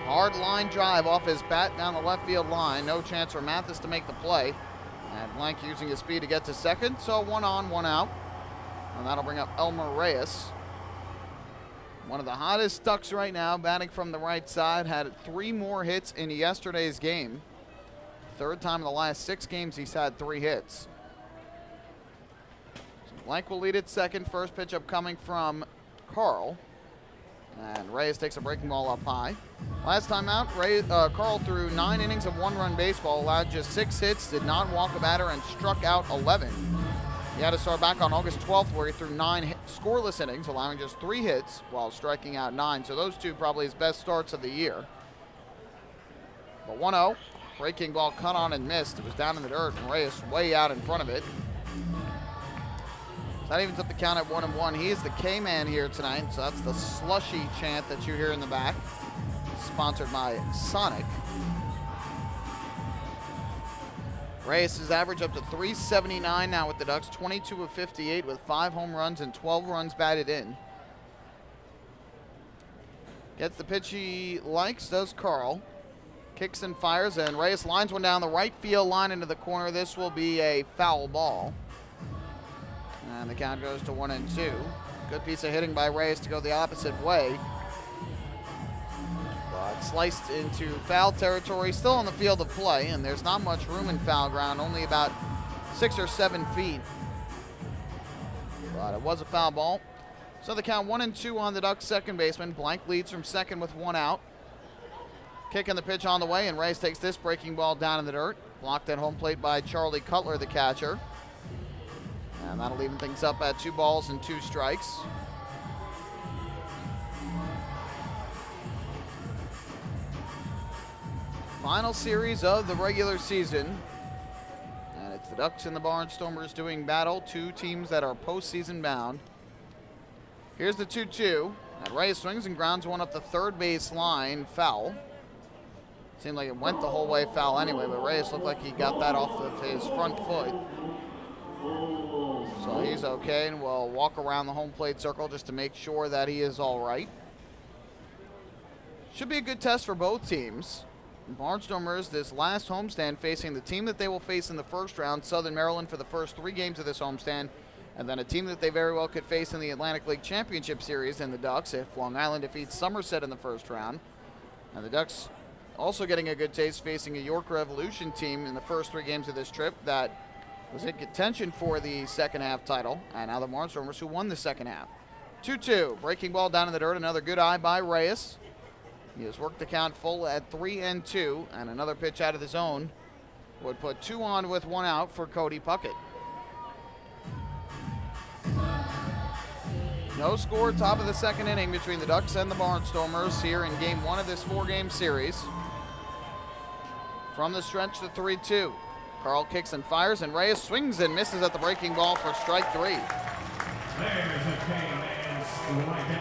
Hard line drive off his bat down the left field line. No chance for Mathis to make the play. And Blank using his speed to get to second. So 1 on, 1 out. And that'll bring up Elmer Reyes. One of the hottest Ducks right now, batting from the right side. Had 3 more hits in yesterday's game. Third time in the last 6 games he's had 3 hits. So Blank will lead at second. First pitch up coming from Carl. And Reyes takes a breaking ball up high. Last time out, Carl threw 9 innings of 1-run baseball, allowed just 6 hits, did not walk a batter, and struck out 11. He had to start back on August 12th where he threw 9 scoreless innings, allowing just 3 hits while striking out 9. So those 2 probably his best starts of the year. But 1-0, breaking ball cut on and missed. It was down in the dirt, and Reyes way out in front of it. That evens up the count at 1-1. He is the K-Man here tonight, so that's the slushy chant that you hear in the back. Sponsored by Sonic. Reyes is average up to .379 now with the Ducks, 22 of 58 with 5 home runs and 12 runs batted in. Gets the pitch he likes, does Carl. Kicks and fires, and Reyes lines one down the right field line into the corner. This will be a foul ball. And the count goes to 1-2. Good piece of hitting by Reyes to go the opposite way. But sliced into foul territory, still on the field of play, and there's not much room in foul ground, only about 6 or 7 feet. But it was a foul ball. So the count 1-2 on the Ducks second baseman. Blank leads from second with 1 out. Kicking the pitch on the way, and Reyes takes this breaking ball down in the dirt. Blocked at home plate by Charlie Cutler, the catcher. And that'll even things up at 2 balls and 2 strikes. Final series of the regular season. And it's the Ducks and the Barnstormers doing battle. 2 teams that are postseason bound. Here's the 2-2. And Reyes swings and grounds one up the third base line. Foul. Seemed like it went the whole way foul anyway, but Reyes looked like he got that off of his front foot. So he's okay, and we'll walk around the home plate circle just to make sure that he is all right. Should be a good test for both teams. Barnstormers, this last homestand, facing the team that they will face in the first round, Southern Maryland, for the first 3 games of this homestand, and then a team that they very well could face in the Atlantic League Championship Series in the Ducks if Long Island defeats Somerset in the first round. And the Ducks also getting a good taste facing a York Revolution team in the first 3 games of this trip that was in contention for the second half title, and now the Barnstormers who won the second half. 2-2, breaking ball down in the dirt, another good eye by Reyes. He has worked the count full at 3-2, and another pitch out of the zone would put 2 on with 1 out for Cody Puckett. No score, top of the second inning between the Ducks and the Barnstormers here in game 1 of this 4-game series. From the stretch, the 3-2. Carl kicks and fires, and Reyes swings and misses at the breaking ball for strike 3.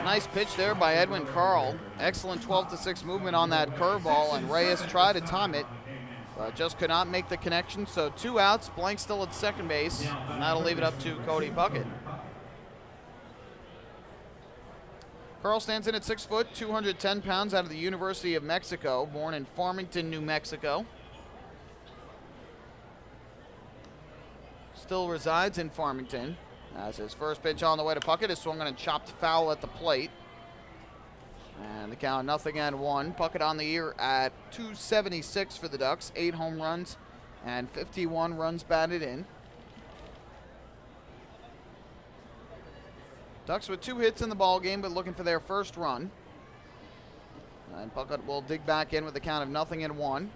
Nice pitch there by Edwin Carl. Excellent 12-6 movement on that curveball, and Reyes tried to time it, but just could not make the connection. So 2 outs, Blank still at second base, and that'll leave it up to Cody Puckett. Carl stands in at 6 foot, 210 pounds, out of the University of Mexico, born in Farmington, New Mexico. Still resides in Farmington. As his first pitch on the way to Puckett is swung on a chopped foul at the plate. And the count 0-1. Puckett on the year at 276 for the Ducks, 8 home runs and 51 runs batted in. Ducks with 2 hits in the ball game, but looking for their first run. And Puckett will dig back in with the count of 0-1.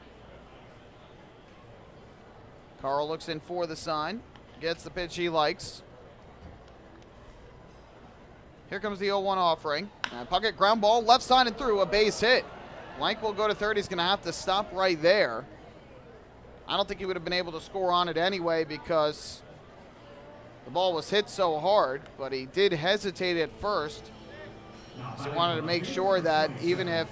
Carl looks in for the sign, gets the pitch he likes. Here comes the 0-1 offering. And Puckett ground ball, left side and through, a base hit. Blank will go to third. He's going to have to stop right there. I don't think he would have been able to score on it anyway because the ball was hit so hard, but he did hesitate at first. So he wanted to make sure that even if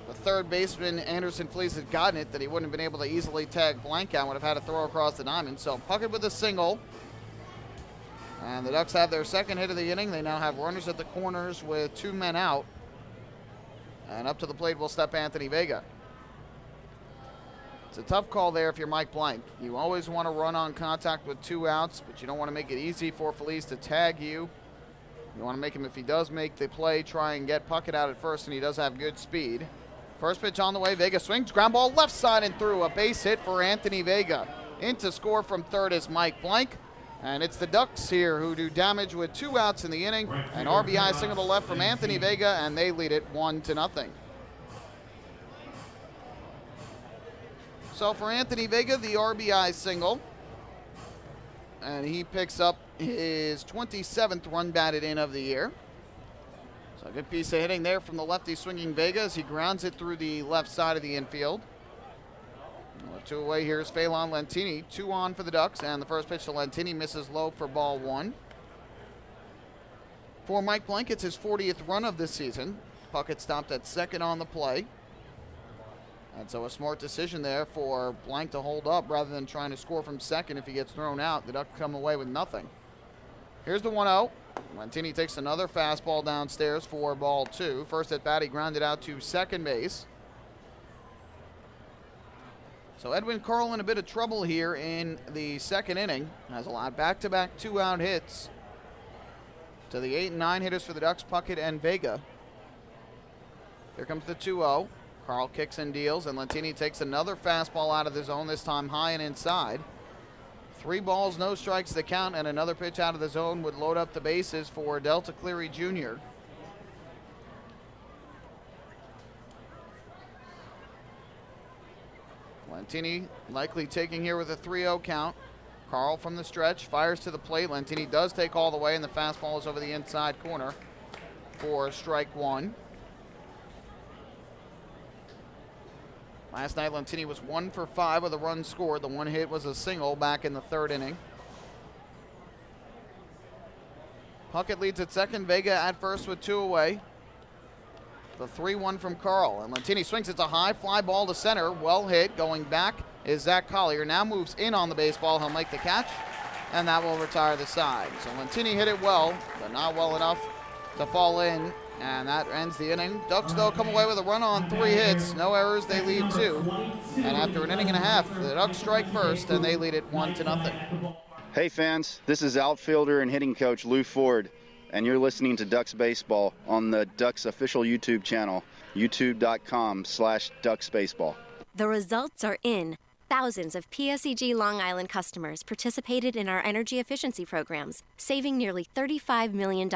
the third baseman, Anderson Fleece, had gotten it, that he wouldn't have been able to easily tag Blank out, would have had to throw across the diamond. So Puckett with a single. And the Ducks have their second hit of the inning. They now have runners at the corners with 2 men out. And up to the plate will step Anthony Vega. It's a tough call there if you're Mike Blank. You always want to run on contact with 2 outs, but you don't want to make it easy for Felice to tag you. You want to make him, if he does make the play, try and get Puckett out at first, and he does have good speed. First pitch on the way, Vega swings, ground ball left side and through. A base hit for Anthony Vega. In to score from third is Mike Blank. And it's the Ducks here who do damage with 2 outs in the inning. An RBI single to left from Anthony Vega, and they lead it 1-0. So for Anthony Vega, the RBI single. And he picks up his 27th run batted in of the year. So a good piece of hitting there from the lefty swinging Vega as he grounds it through the left side of the infield. 2 away, here's Phelan Lentini. 2 on for the Ducks, and the first pitch to Lentini misses low for ball 1. For Mike Blank, it's his 40th run of this season. Puckett stopped at second on the play. And so a smart decision there for Blank to hold up rather than trying to score from second. If he gets thrown out, the Ducks come away with nothing. Here's the 1-0. Lentini takes another fastball downstairs for ball 2. First at bat, he grounded out to second base. So Edwin Carl in a bit of trouble here in the second inning. Has allowed back-to-back 2-out hits to the 8 and 9 hitters for the Ducks, Puckett and Vega. Here comes the 2-0. Carl kicks and deals, and Lentini takes another fastball out of the zone, this time high and inside. 3 balls, no strikes the count, and another pitch out of the zone would load up the bases for Delta Cleary Jr. Lentini likely taking here with a 3-0 count. Carl from the stretch fires to the plate. Lentini does take all the way, and the fastball is over the inside corner for strike 1. Last night, Lentini was 1 for 5 with a run scored. The 1 hit was a single back in the 3rd inning. Puckett leads at second. Vega at first with 2 away. The 3-1 from Carl, and Lentini swings. It's a high fly ball to center. Well hit. Going back is Zach Collier. Now moves in on the baseball. He'll make the catch, and that will retire the side. So Lentini hit it well, but not well enough to fall in, and that ends the inning. Ducks, though, come away with a run on 3 hits. No errors. They lead 2. And after an inning and a half, the Ducks strike first, and they lead it 1-0. Hey, fans. This is outfielder and hitting coach Lou Ford, and you're listening to Ducks Baseball on the Ducks official YouTube channel, youtube.com/DucksBaseball. The results are in. Thousands of PSEG Long Island customers participated in our energy efficiency programs, saving nearly $35 million.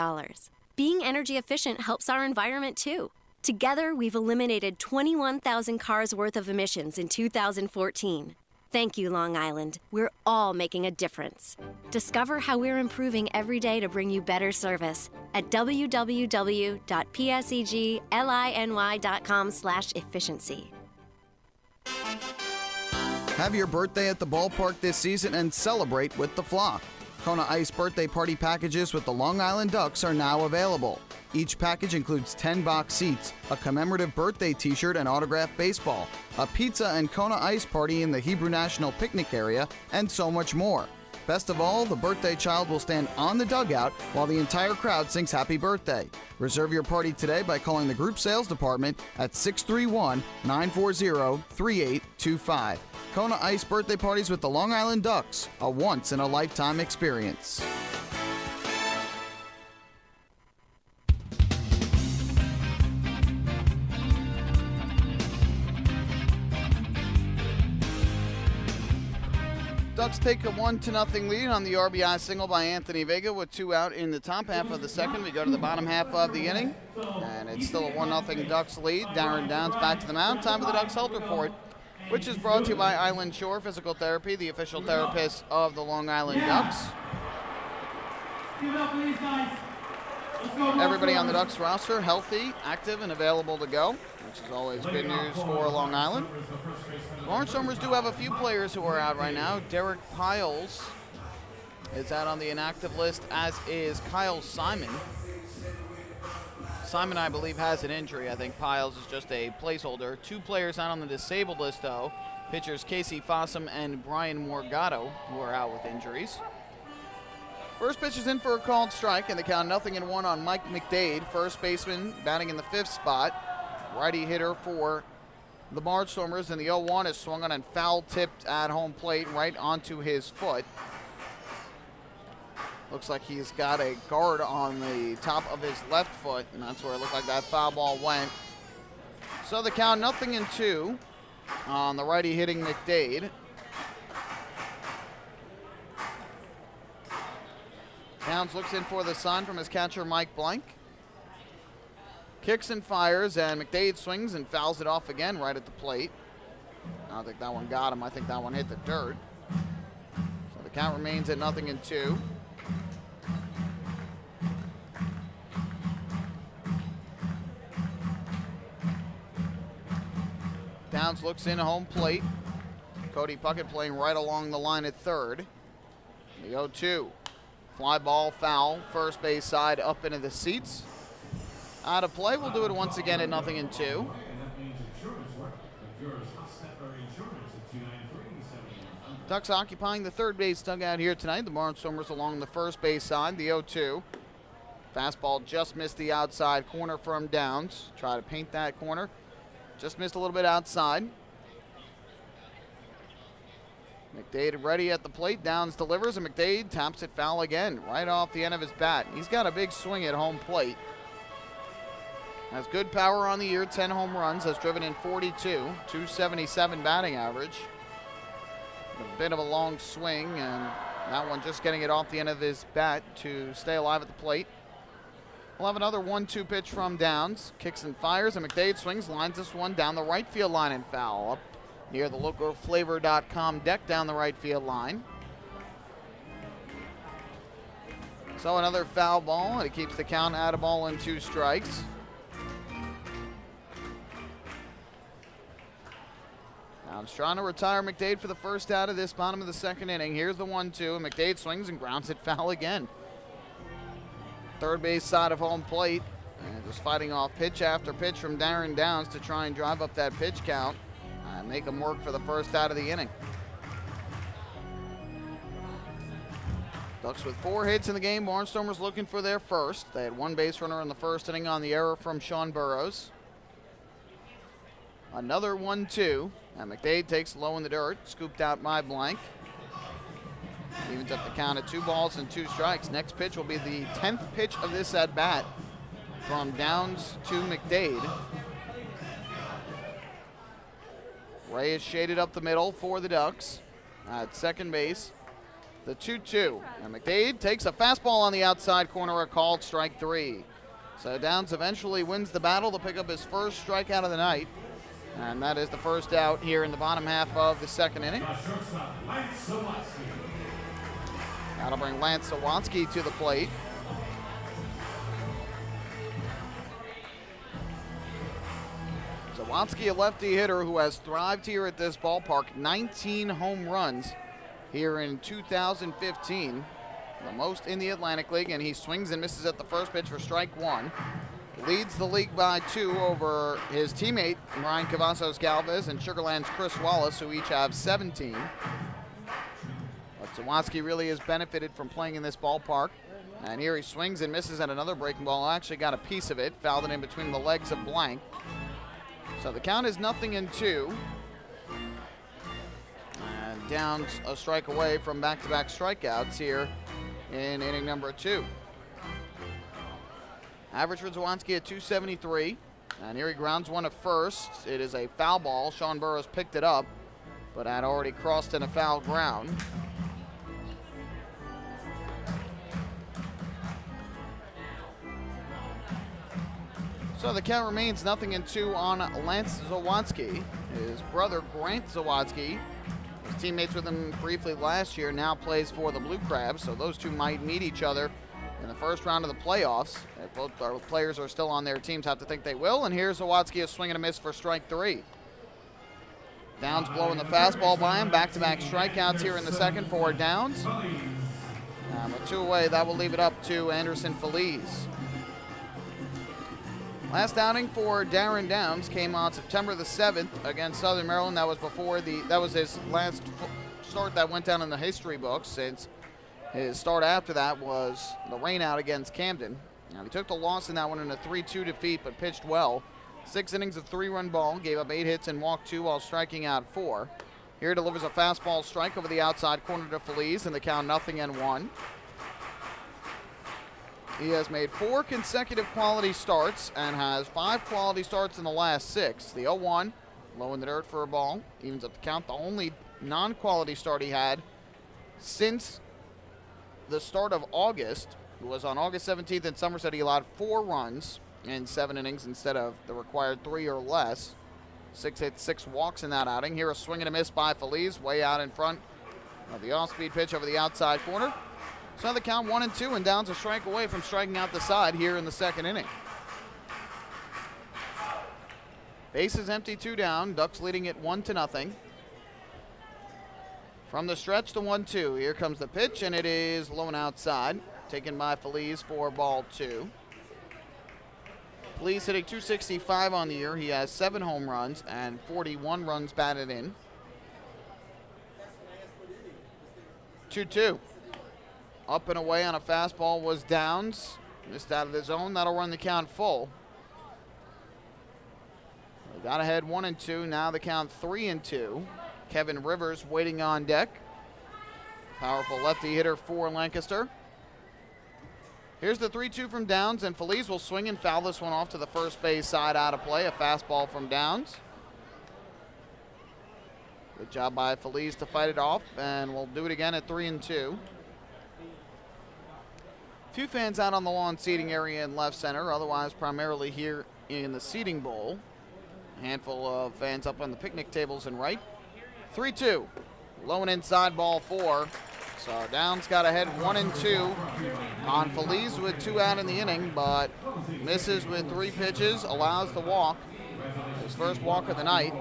Being energy efficient helps our environment, too. Together, we've eliminated 21,000 cars worth of emissions in 2014. Thank you, Long Island. We're all making a difference. Discover how we're improving every day to bring you better service at www.pseglyny.com/efficiency. Have your birthday at the ballpark this season and celebrate with the Flock. Kona Ice birthday party packages with the Long Island Ducks are now available. Each package includes 10 box seats, a commemorative birthday t-shirt and autographed baseball, a pizza and Kona Ice party in the Hebrew National Picnic area, and so much more. Best of all, the birthday child will stand on the dugout while the entire crowd sings happy birthday. Reserve your party today by calling the group sales department at 631-940-3825. Kona Ice birthday parties with the Long Island Ducks, a once-in-a-lifetime experience. Ducks take a 1-0 lead on the RBI single by Anthony Vega with 2 out in the top half of the second. We go to the bottom half of the inning, and it's still a 1-0 Ducks lead. Darren Downs back to the mound. Time for the Ducks Health Report, which is brought to you by Island Shore Physical Therapy, the official therapist of the Long Island Ducks. Everybody on the Ducks roster healthy, active, and available to go, which is always good news for Long Island. Barnstormers do have a few players who are out right now. Derek Piles is out on the inactive list, as is Kyle Simon. Simon, I believe, has an injury. I think Piles is just a placeholder. 2 players out on the disabled list, though. Pitchers Casey Fossum and Brian Morgado, who are out with injuries. First pitch is in for a called strike, and the count 0-1 on Mike McDade, first baseman, batting in the 5th spot. Righty hitter for the Barnstormers, and the 0-1 is swung on and foul-tipped at home plate right onto his foot. Looks like he's got a guard on the top of his left foot, and that's where it looked like that foul ball went. So the count 0-2 on the righty hitting McDade. Downs looks in for the sign from his catcher, Mike Blank. Kicks and fires, and McDade swings and fouls it off again right at the plate. I don't think that one got him. I think that one hit the dirt. So the count remains at 0-2. Downs looks in home plate. Cody Puckett playing right along the line at third. The 0-2. Fly ball, foul, first base side up into the seats. Out of play, we'll do it once again at 0-2. Ducks occupying the third base dugout here tonight. The Barnstormers along the first base side, the 0-2. Fastball just missed the outside corner from Downs. Try to paint that corner. Just missed a little bit outside. McDade ready at the plate. Downs delivers, and McDade taps it foul again, right off the end of his bat. He's got a big swing at home plate. Has good power on the year, 10 home runs, has driven in 42, 277 batting average. A bit of a long swing, and that one just getting it off the end of his bat to stay alive at the plate. We'll have another 1-2 pitch from Downs. Kicks and fires, and McDade swings, lines this one down the right field line and foul. Up near the localflavor.com deck down the right field line. So another foul ball, and it keeps the count at a ball and 2 strikes. Downs trying to retire McDade for the first out of this bottom of the second inning. Here's the 1-2, and McDade swings and grounds it foul again. Third base side of home plate, and just fighting off pitch after pitch from Darren Downs to try and drive up that pitch count and make him work for the first out of the inning. Ducks with 4 hits in the game. Barnstormers looking for their first. They had 1 base runner in the first inning on the error from Sean Burrows. Another 1-2, and McDade takes low in the dirt, scooped out by Blank. Evens up the count at 2 balls and 2 strikes. Next pitch will be the 10th pitch of this at bat from Downs to McDade. Ray is shaded up the middle for the Ducks at second base. The 2-2, and McDade takes a fastball on the outside corner, a called strike 3. So Downs eventually wins the battle to pick up his first strikeout of the night. And that is the first out here in the bottom half of the second inning. That'll bring Lance Sawatsky to the plate. Sawatsky, a lefty hitter who has thrived here at this ballpark. 19 home runs here in 2015, the most in the Atlantic League, and he swings and misses at the first pitch for strike 1. Leads the league by 2 over his teammate, Ryan Cavazos Galvez, and Sugarland's Chris Wallace, who each have 17. A But Zawadski really has benefited from playing in this ballpark. And here he swings and misses at another breaking ball. Actually got a piece of it, fouled it in between the legs of Blank. So the count is 0-2. And Downs a strike away from back-to-back strikeouts here in inning number 2. Average for Zawadski at 273. And here he grounds one to first. It is a foul ball. Sean Burrows picked it up, but had already crossed in a foul ground. So the count remains 0-2 on Lance Zawadski. His brother, Grant Zawadski, was teammates with him briefly last year, now plays for the Blue Crabs, so those two might meet each other in the first round of the playoffs. If both our players are still on their teams, have to think they will, and here's Zawadski a swing and a miss for strike 3. Downs blowing the fastball by him, back-to-back strikeouts here in the second for Downs. With 2 away, that will leave it up to Anderson Feliz. Last outing for Darren Downs came on September the 7th against Southern Maryland. That was his last start that went down in the history books, since his start after that was the rainout against Camden. Now, he took the loss in that one in a 3-2 defeat, but pitched well. 6 innings of 3-run ball, gave up 8 hits and walked 2 while striking out 4. Here delivers a fastball strike over the outside corner to Feliz, and the count 0-1. He has made 4 consecutive quality starts and has 5 quality starts in the last 6. The 0-1, low in the dirt for a ball, evens up the count. The only non-quality start he had since the start of August was on August 17th in Somerset. He allowed 4 runs in 7 innings instead of the required 3 or less. 6 hits, 6 walks in that outing. Here a swing and a miss by Feliz, way out in front of the off-speed pitch over the outside corner. So the count 1-2, and Downs a strike away from striking out the side here in the second inning. Bases empty, 2 down. Ducks leading it 1-0. From the stretch to 1-2. Here comes the pitch, and it is low and outside. Taken by Feliz for ball 2. Feliz hitting .265 on the year. He has 7 home runs and 41 runs batted in. 2-2. Up and away on a fastball was Downs. Missed out of the zone. That'll run the count full. They got ahead 1-2. Now the count 3-2. Kevin Rivers waiting on deck. Powerful lefty hitter for Lancaster. Here's the 3-2 from Downs, and Feliz will swing and foul this one off to the first base side out of play. A fastball from Downs. Good job by Feliz to fight it off, and we'll do it again at 3-2. Few fans out on the lawn seating area in left center, otherwise primarily here in the seating bowl. A handful of fans up on the picnic tables in right. 3-2. Low and inside, ball 4. So Downs got ahead 1-2 on Feliz with 2 out in the inning, but misses with 3 pitches, allows the walk. His first walk of the night.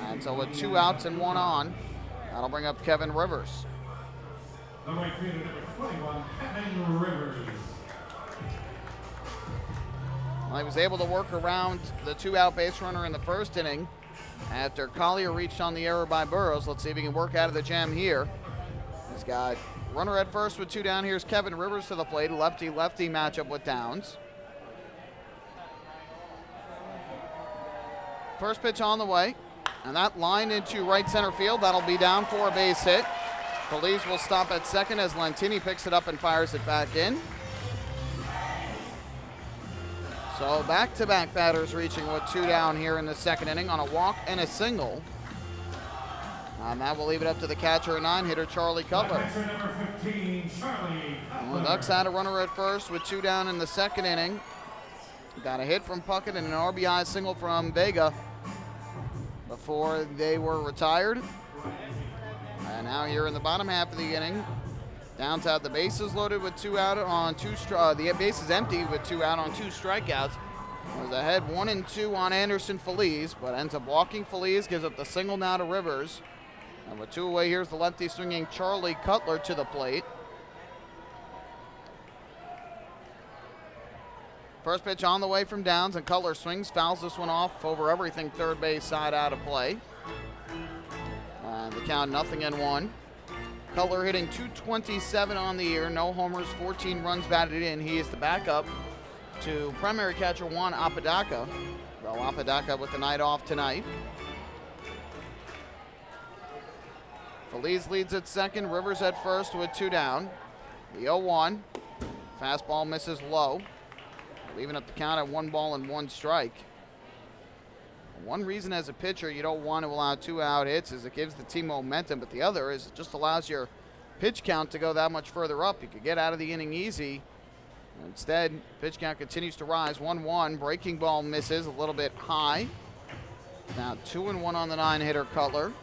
And so with 2 outs and 1 on, that'll bring up Kevin Rivers. The right fielder, number 21, Kevin Rivers. Well, he was able to work around the 2-out base runner in the first inning after Collier reached on the error by Burrows. Let's see if he can work out of the jam here. He's got runner at first with 2 down. Here's Kevin Rivers to the plate. Lefty-lefty matchup with Downs. First pitch on the way, and that line into right center field. That'll be down for a base hit. Feliz will stop at second as Lantini picks it up and fires it back in. So back-to-back batters reaching with 2 down here in the second inning on a walk and a single. And that will leave it up to the catcher at 9, hitter Charlie Cutler. Catcher number 15, Charlie Cutler. The Ducks had a runner at first with 2 down in the second inning. Got a hit from Puckett and an RBI single from Vega before they were retired. And now here in the bottom half of the inning, Downs had the bases loaded with 2 out on 2 the bases empty with 2 out on 2 strikeouts. Was ahead 1-2 on Anderson Feliz, but ends up walking Feliz, gives up the single now to Rivers. And with 2 away, here's the lefty swinging Charlie Cutler to the plate. First pitch on the way from Downs, and Cutler swings, fouls this one off over everything third base side out of play. And the count 0-1. Cutler hitting .227 on the year, no homers, 14 runs batted in. He is the backup to primary catcher Juan Apodaca. Well, Apodaca with the night off tonight. Feliz leads at second, Rivers at first with 2 down. The 0-1. Fastball misses low, leaving up the count at 1 ball and 1 strike. One reason as a pitcher you don't want to allow 2 out hits is it gives the team momentum, but the other is it just allows your pitch count to go that much further up. You could get out of the inning easy. Instead, pitch count continues to rise. 1-1, breaking ball misses a little bit high. Now 2-1 on the 9-hitter Cutler.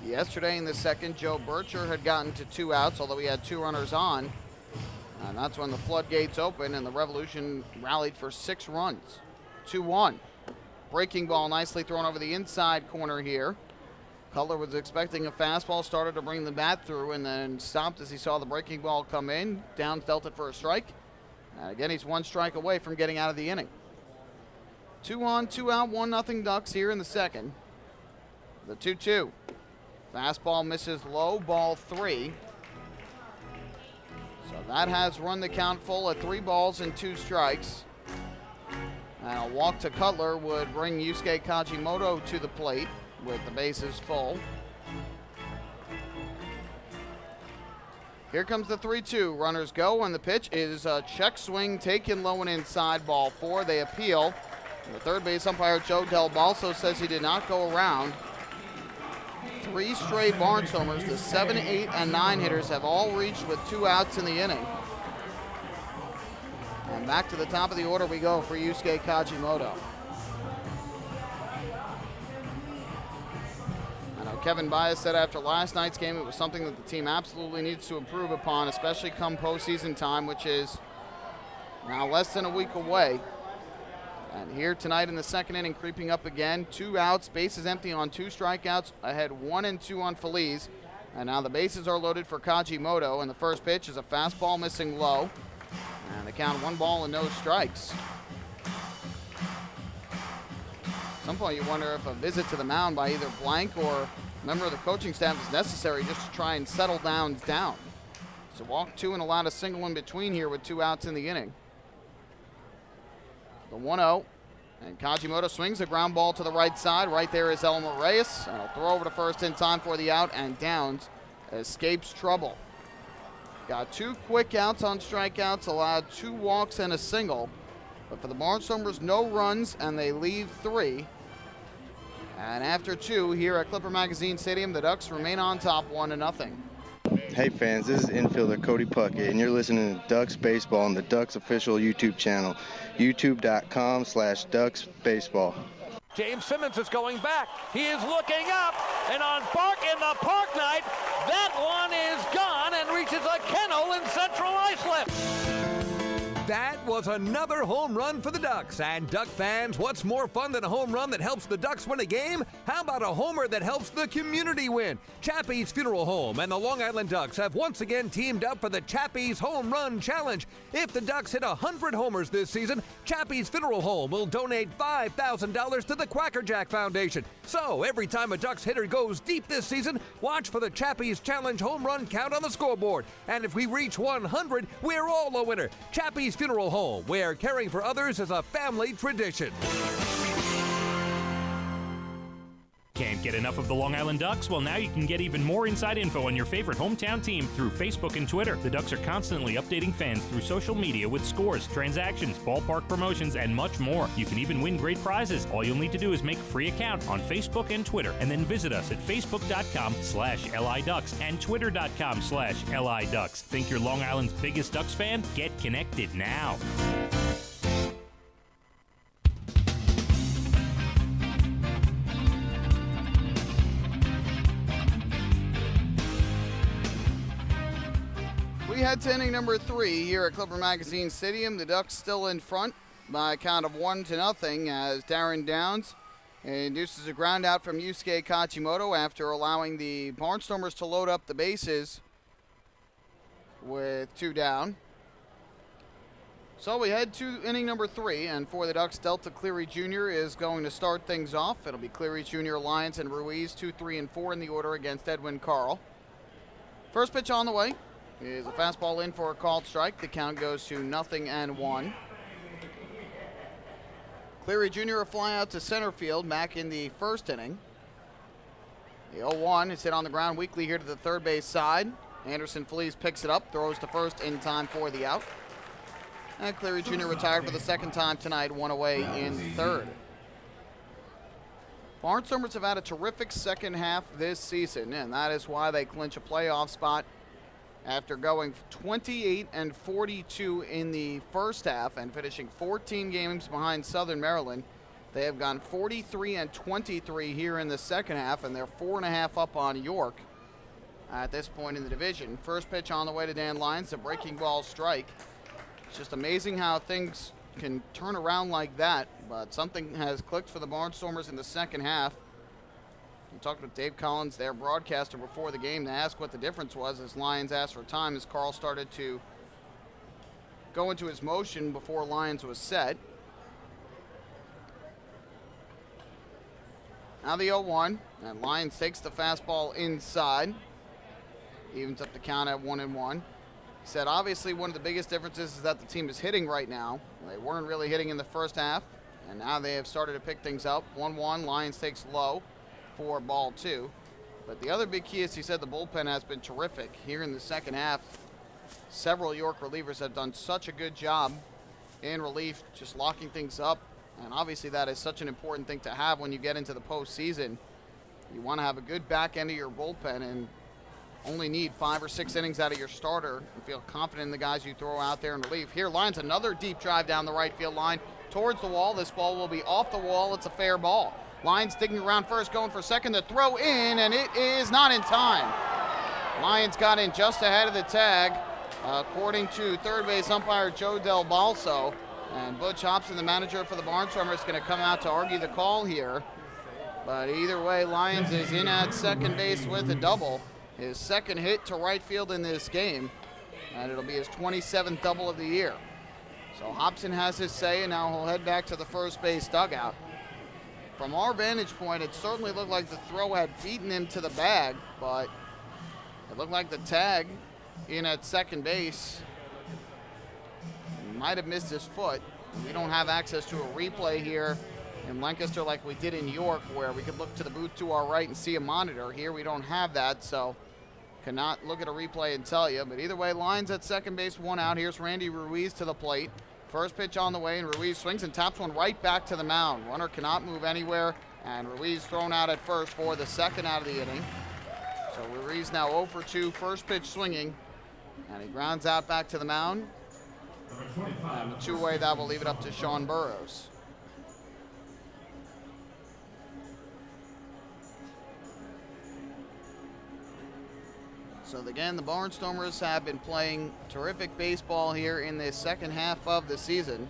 Yesterday in the second, Joe Bircher had gotten to 2 outs, although he had 2 runners on. And that's when the floodgates opened and the Revolution rallied for 6 runs. 2-1. Breaking ball nicely thrown over the inside corner here. Cutler was expecting a fastball, started to bring the bat through, and then stopped as he saw the breaking ball come in. Downs dealt it for a strike. And again, he's 1 strike away from getting out of the inning. 2 on, 2 out, 1-0 Ducks here in the second. The 2-2. Fastball misses low, ball 3. So that has run the count full at 3 balls and 2 strikes. And a walk to Cutler would bring Yusuke Kajimoto to the plate with the bases full. Here comes the 3-2. Runners go, and the pitch is a check swing taken low and inside, ball 4. They appeal. The third base umpire, Joe Del Balso, says he did not go around. 3 straight Barnstormers, the 7, 8, and 9 hitters have all reached with 2 outs in the inning. And back to the top of the order we go for Yusuke Kajimoto. I know Kevin Baez said after last night's game it was something that the team absolutely needs to improve upon, especially come postseason time, which is now less than a week away. And here tonight in the second inning, creeping up again, 2 outs, bases empty on 2 strikeouts, ahead 1 and 2 on Feliz. And now the bases are loaded for Kajimoto, and the first pitch is a fastball missing low. And the count 1 ball and no strikes. At some point you wonder if a visit to the mound by either Blank or a member of the coaching staff is necessary just to try and settle Downs down. So walk 2 and allowed a single in between here with 2 outs in the inning. The 1-0, and Kajimoto swings a ground ball to the right side. Right there is Elmer Reyes, and he'll throw over to first in time for the out, and Downs escapes trouble. Got 2 quick outs on strikeouts, allowed 2 walks and a single. But for the Barnstormers, no runs, and they leave 3. And after 2 here at Clipper Magazine Stadium, the Ducks remain on top 1-0. Hey fans, this is infielder Cody Puckett, and you're listening to Ducks Baseball on the Ducks official YouTube channel, youtube.com/DucksBaseball. James Simmons is going back. He is looking up, and on Park in the Park Night, that one is gone and reaches a kennel in Central Islip. That was another home run for the Ducks. And Duck fans, what's more fun than a home run that helps the Ducks win a game? How about a homer that helps the community win? Chappie's Funeral Home and the Long Island Ducks have once again teamed up for the Chappie's Home Run Challenge. If the Ducks hit 100 homers this season, Chappie's Funeral Home will donate $5,000 to the Quackerjack Foundation. So every time a Ducks hitter goes deep this season, watch for the Chappie's Challenge home run count on the scoreboard. And if we reach 100, we're all a winner. Chappie's Funeral Home, where caring for others is a family tradition. Can't get enough of the Long Island Ducks? Well, now you can get even more inside info on your favorite hometown team through Facebook and Twitter. The Ducks are constantly updating fans through social media with scores, transactions, ballpark promotions, and much more. You can even win great prizes. All you'll need to do is make a free account on Facebook and Twitter, and then visit us at facebook.com/LIDucks and twitter.com/LIDucks. Think you're Long Island's biggest Ducks fan? Get connected now. We head to inning number 3 here at Clipper Magazine Stadium. The Ducks still in front by a count of 1-0 as Darren Downs induces a ground out from Yusuke Kajimoto after allowing the Barnstormers to load up the bases with 2 down. So we head to inning number 3, and for the Ducks, Delta Cleary Jr. is going to start things off. It'll be Cleary Jr., Lyons, and Ruiz, 2, 3, and 4 in the order against Edwin Carl. First pitch on the way is a fastball in for a called strike. The count goes to 0-1. Cleary Jr. a fly out to center field back in the first inning. The 0-1 is hit on the ground weakly here to the third base side. Anderson Feliz picks it up, throws to first in time for the out. And Cleary Jr. retired for the second time tonight, one away in third. Barnstormers have had a terrific second half this season, and that is why they clinch a playoff spot after going 28-42 in the first half and finishing 14 games behind Southern Maryland. They have gone 43-23 here in the second half, and they're 4.5 up on York at this point in the division. First pitch on the way to Dan Lyons, a breaking ball strike. It's just amazing how things can turn around like that, but something has clicked for the Barnstormers in the second half. We talked with Dave Collins, their broadcaster, before the game to ask what the difference was as Lyons asked for time as Carl started to go into his motion before Lyons was set. Now the 0-1, and Lyons takes the fastball inside. Evens up the count at 1-1. He said obviously one of the biggest differences is that the team is hitting right now. They weren't really hitting in the first half, and now they have started to pick things up. 1-1, Lyons takes low for ball 2. But the other big key is he said the bullpen has been terrific here in the second half. Several York relievers have done such a good job in relief, just locking things up. And obviously that is such an important thing to have when you get into the postseason. You want to have a good back end of your bullpen and only need 5 or 6 innings out of your starter and feel confident in the guys you throw out there in relief. Here, Lyons, another deep drive down the right field line towards the wall. This ball will be off the wall. It's a fair ball. Lyons digging around first, going for second. The throw in, and it is not in time. Lyons got in just ahead of the tag, according to third base umpire Joe Del Balso. And Butch Hobson, the manager for the Barnstormers, is going to come out to argue the call here. But either way, Lyons is in at second base with a double. His second hit to right field in this game, and it'll be his 27th double of the year. So Hobson has his say, and now he'll head back to the first base dugout. From our vantage point, it certainly looked like the throw had beaten him to the bag, but it looked like the tag in at second base might have missed his foot. We don't have access to a replay here in Lancaster like we did in York, where we could look to the booth to our right and see a monitor. Here we don't have that, so cannot look at a replay and tell you. But either way, Lyons at second base, 1 out. Here's Randy Ruiz to the plate. First pitch on the way, and Ruiz swings and taps one right back to the mound. Runner cannot move anywhere, and Ruiz thrown out at first for the second out of the inning. So Ruiz now 0 for 2, first pitch swinging, and he grounds out back to the mound. And the two-way, that will leave it up to Sean Burrows. So again, the Barnstormers have been playing terrific baseball here in the second half of the season.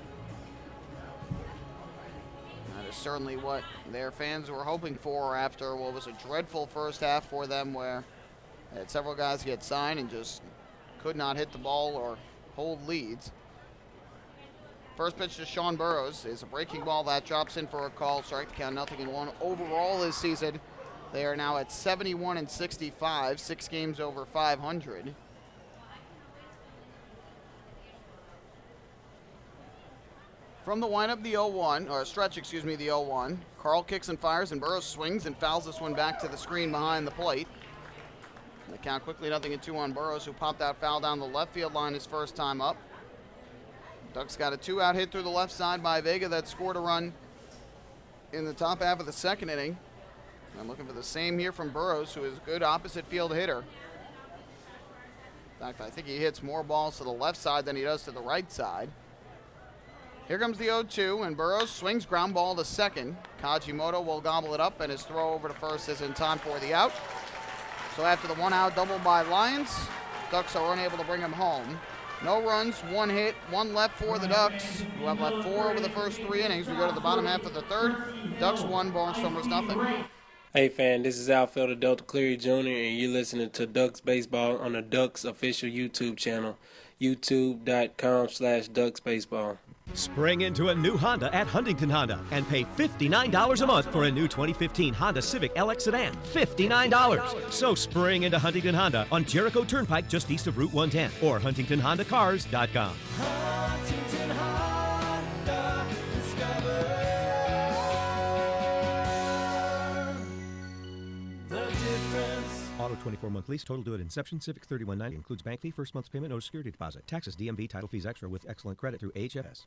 That is certainly what their fans were hoping for after what was a dreadful first half for them, where they had several guys get signed and just could not hit the ball or hold leads. First pitch to Sean Burrows is a breaking ball that drops in for a call. Strike, count 0-1. Overall this season, they are now at 71-65, 6 games over 500. From the windup, the 0-1, or stretch, excuse me, the 0-1. Carl kicks and fires, and Burrows swings and fouls this one back to the screen behind the plate. The count quickly 0-2 on Burrows, who popped that foul down the left field line his first time up. Ducks got a 2-out hit through the left side by Vega that scored a run in the top half of the second inning. I'm looking for the same here from Burrows, who is a good opposite field hitter. In fact, I think he hits more balls to the left side than he does to the right side. Here comes the 0-2, and Burrows swings ground ball to second. Kajimoto will gobble it up, and his throw over to first is in time for the out. So after the 1-out double by Lyons, Ducks are unable to bring him home. No runs, 1 hit, 1 left for the Ducks, who have left 4 over the first 3 innings. We go to the bottom half of the third. Ducks 1, Barnstormers nothing. Hey fan, this is outfielder Delta Cleary Jr. and you're listening to Ducks Baseball on the Ducks official YouTube channel. youtube.com/ducksbaseball. Spring into a new Honda at Huntington Honda and pay $59 a month for a new 2015 Honda Civic LX sedan. $59. So spring into Huntington Honda on Jericho Turnpike just east of Route 110 or huntingtonhondacars.com. Huntington Honda, discover the difference. Auto 24-month lease, total due at inception. Civic $31.90 includes bank fee, first month's payment, no security deposit. Taxes, DMV, title fees extra with excellent credit through HFS.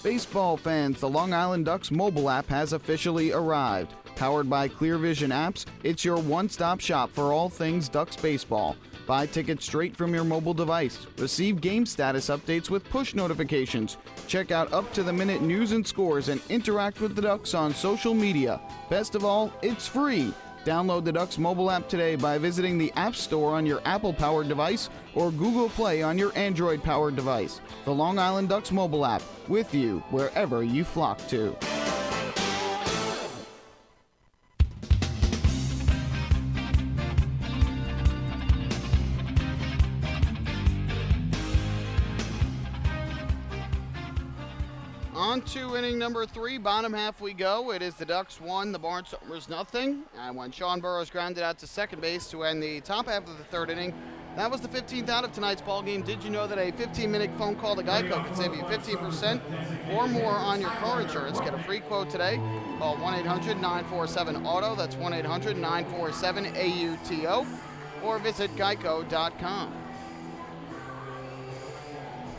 Baseball fans, the Long Island Ducks mobile app has officially arrived. Powered by Clear Vision Apps, it's your one-stop shop for all things Ducks baseball. Buy tickets straight from your mobile device. Receive game status updates with push notifications. Check out up-to-the-minute news and scores and interact with the Ducks on social media. Best of all, it's free. Download the Ducks mobile app today by visiting the App Store on your Apple-powered device or Google Play on your Android-powered device. The Long Island Ducks mobile app, with you wherever you flock to. On to inning number 3, bottom half we go. It is the Ducks 1, the Barnstormers nothing. And when Sean Burrows grounded out to second base to end the top half of the third inning, that was the 15th out of tonight's ball game. Did you know that a 15-minute phone call to Geico could save you 15% or more on your car insurance? Get a free quote today. Call 1-800-947-AUTO. That's 1-800-947-AUTO. Or visit geico.com.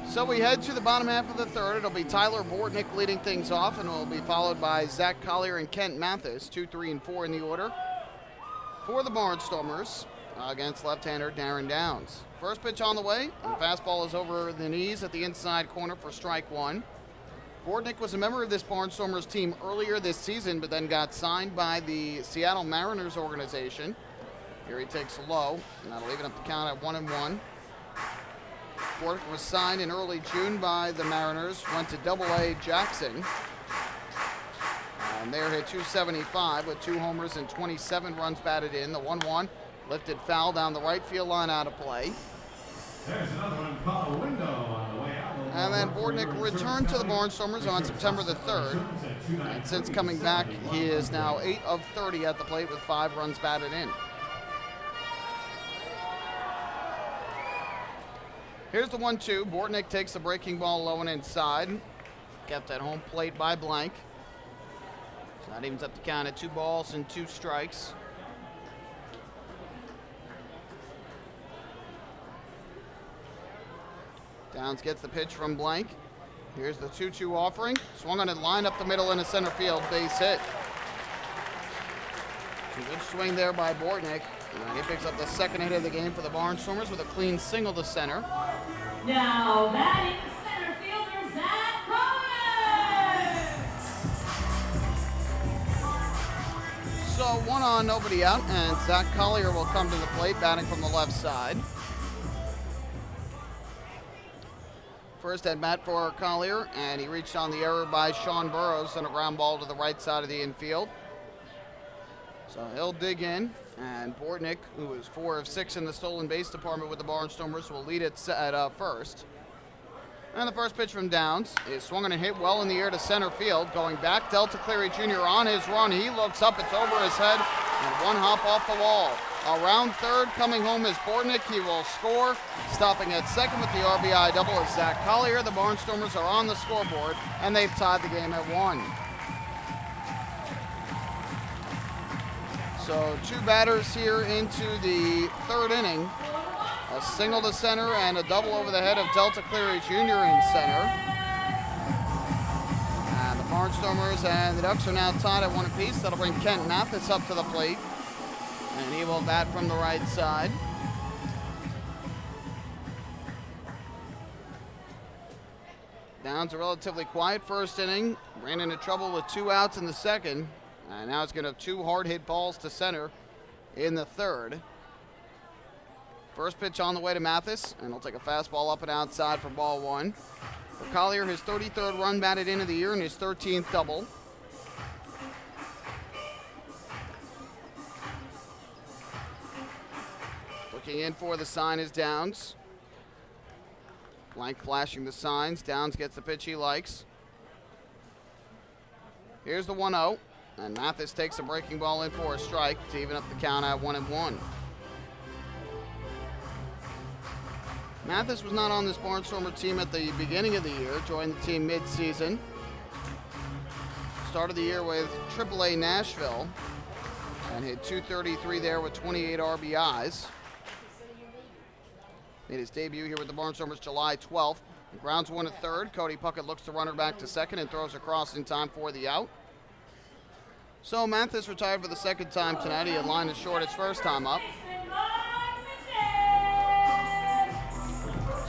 So we head to the bottom half of the third. It'll be Tyler Bortnick leading things off, and will be followed by Zach Collier and Kent Mathis, 2, 3, and 4 in the order for the Barnstormers against left-hander Darren Downs. First pitch on the way, and the fastball is over the knees at the inside corner for strike one. Bortnick was a member of this Barnstormers team earlier this season, but then got signed by the Seattle Mariners organization. Here he takes low, and that'll even up the count at 1-1. Bortnick was signed in early June by the Mariners, went to Double-A Jackson. And there hit .275 with 2 homers and 27 runs batted in. The 1-1 lifted foul down the right field line out of play. There's another one caught a window on the way out. And then Bortnick returned to the Barnstormers on September the 3rd. And since coming back, he is now 8 of 30 at the plate with 5 runs batted in. Here's the 1-2. Bortnick takes the breaking ball low and inside. Kept at home plate by Blank. So that evens up the count at 2 balls and 2 strikes. Downs gets the pitch from Blank. Here's the 2-2 offering. Swung on it, line up the middle into center field, base hit. A good swing there by Bortnick. And he picks up the second hit of the game for the Barnstormers with a clean single to center. Now batting center fielder Zach Collier. So 1 on, nobody out, and Zach Collier will come to the plate, batting from the left side. First at bat for Collier, and he reached on the error by Sean Burrows on a ground ball to the right side of the infield. So he'll dig in, and Bortnick, who is 4 of 6 in the stolen base department with the Barnstormers, will lead it at first. And the first pitch from Downs is swung and a hit well in the air to center field. Going back, Delta Cleary Jr. on his run. He looks up, it's over his head, and 1 hop off the wall. Around third, coming home is Bortnick. He will score. Stopping at second with the RBI double is Zach Collier. The Barnstormers are on the scoreboard, and they've tied the game at 1. So 2 batters here into the third inning. A single to center and a double over the head of Delta Cleary Jr. in center. And the Barnstormers and the Ducks are now tied at 1 apiece. That'll bring Kent Mathis up to the plate. And he will bat from the right side. Downs a relatively quiet first inning. Ran into trouble with 2 outs in the second. And now it's going to have 2 hard hit balls to center in the third. First pitch on the way to Mathis, and he'll take a fastball up and outside for ball 1. For Collier, his 33rd run batted in of the year and his 13th double. Looking in for the sign is Downs. Blank flashing the signs. Downs gets the pitch he likes. Here's the 1-0. And Mathis takes a breaking ball in for a strike to even up the count at 1-1. Mathis was not on this Barnstormer team at the beginning of the year, joined the team mid-season. Started the year with AAA Nashville and hit .233 there with 28 RBIs. Made his debut here with the Barnstormers July 12th. Grounds one at third. Cody Puckett looks the runner back to second and throws across in time for the out. So Mathis retired for the second time tonight. He had lined as short his first time up.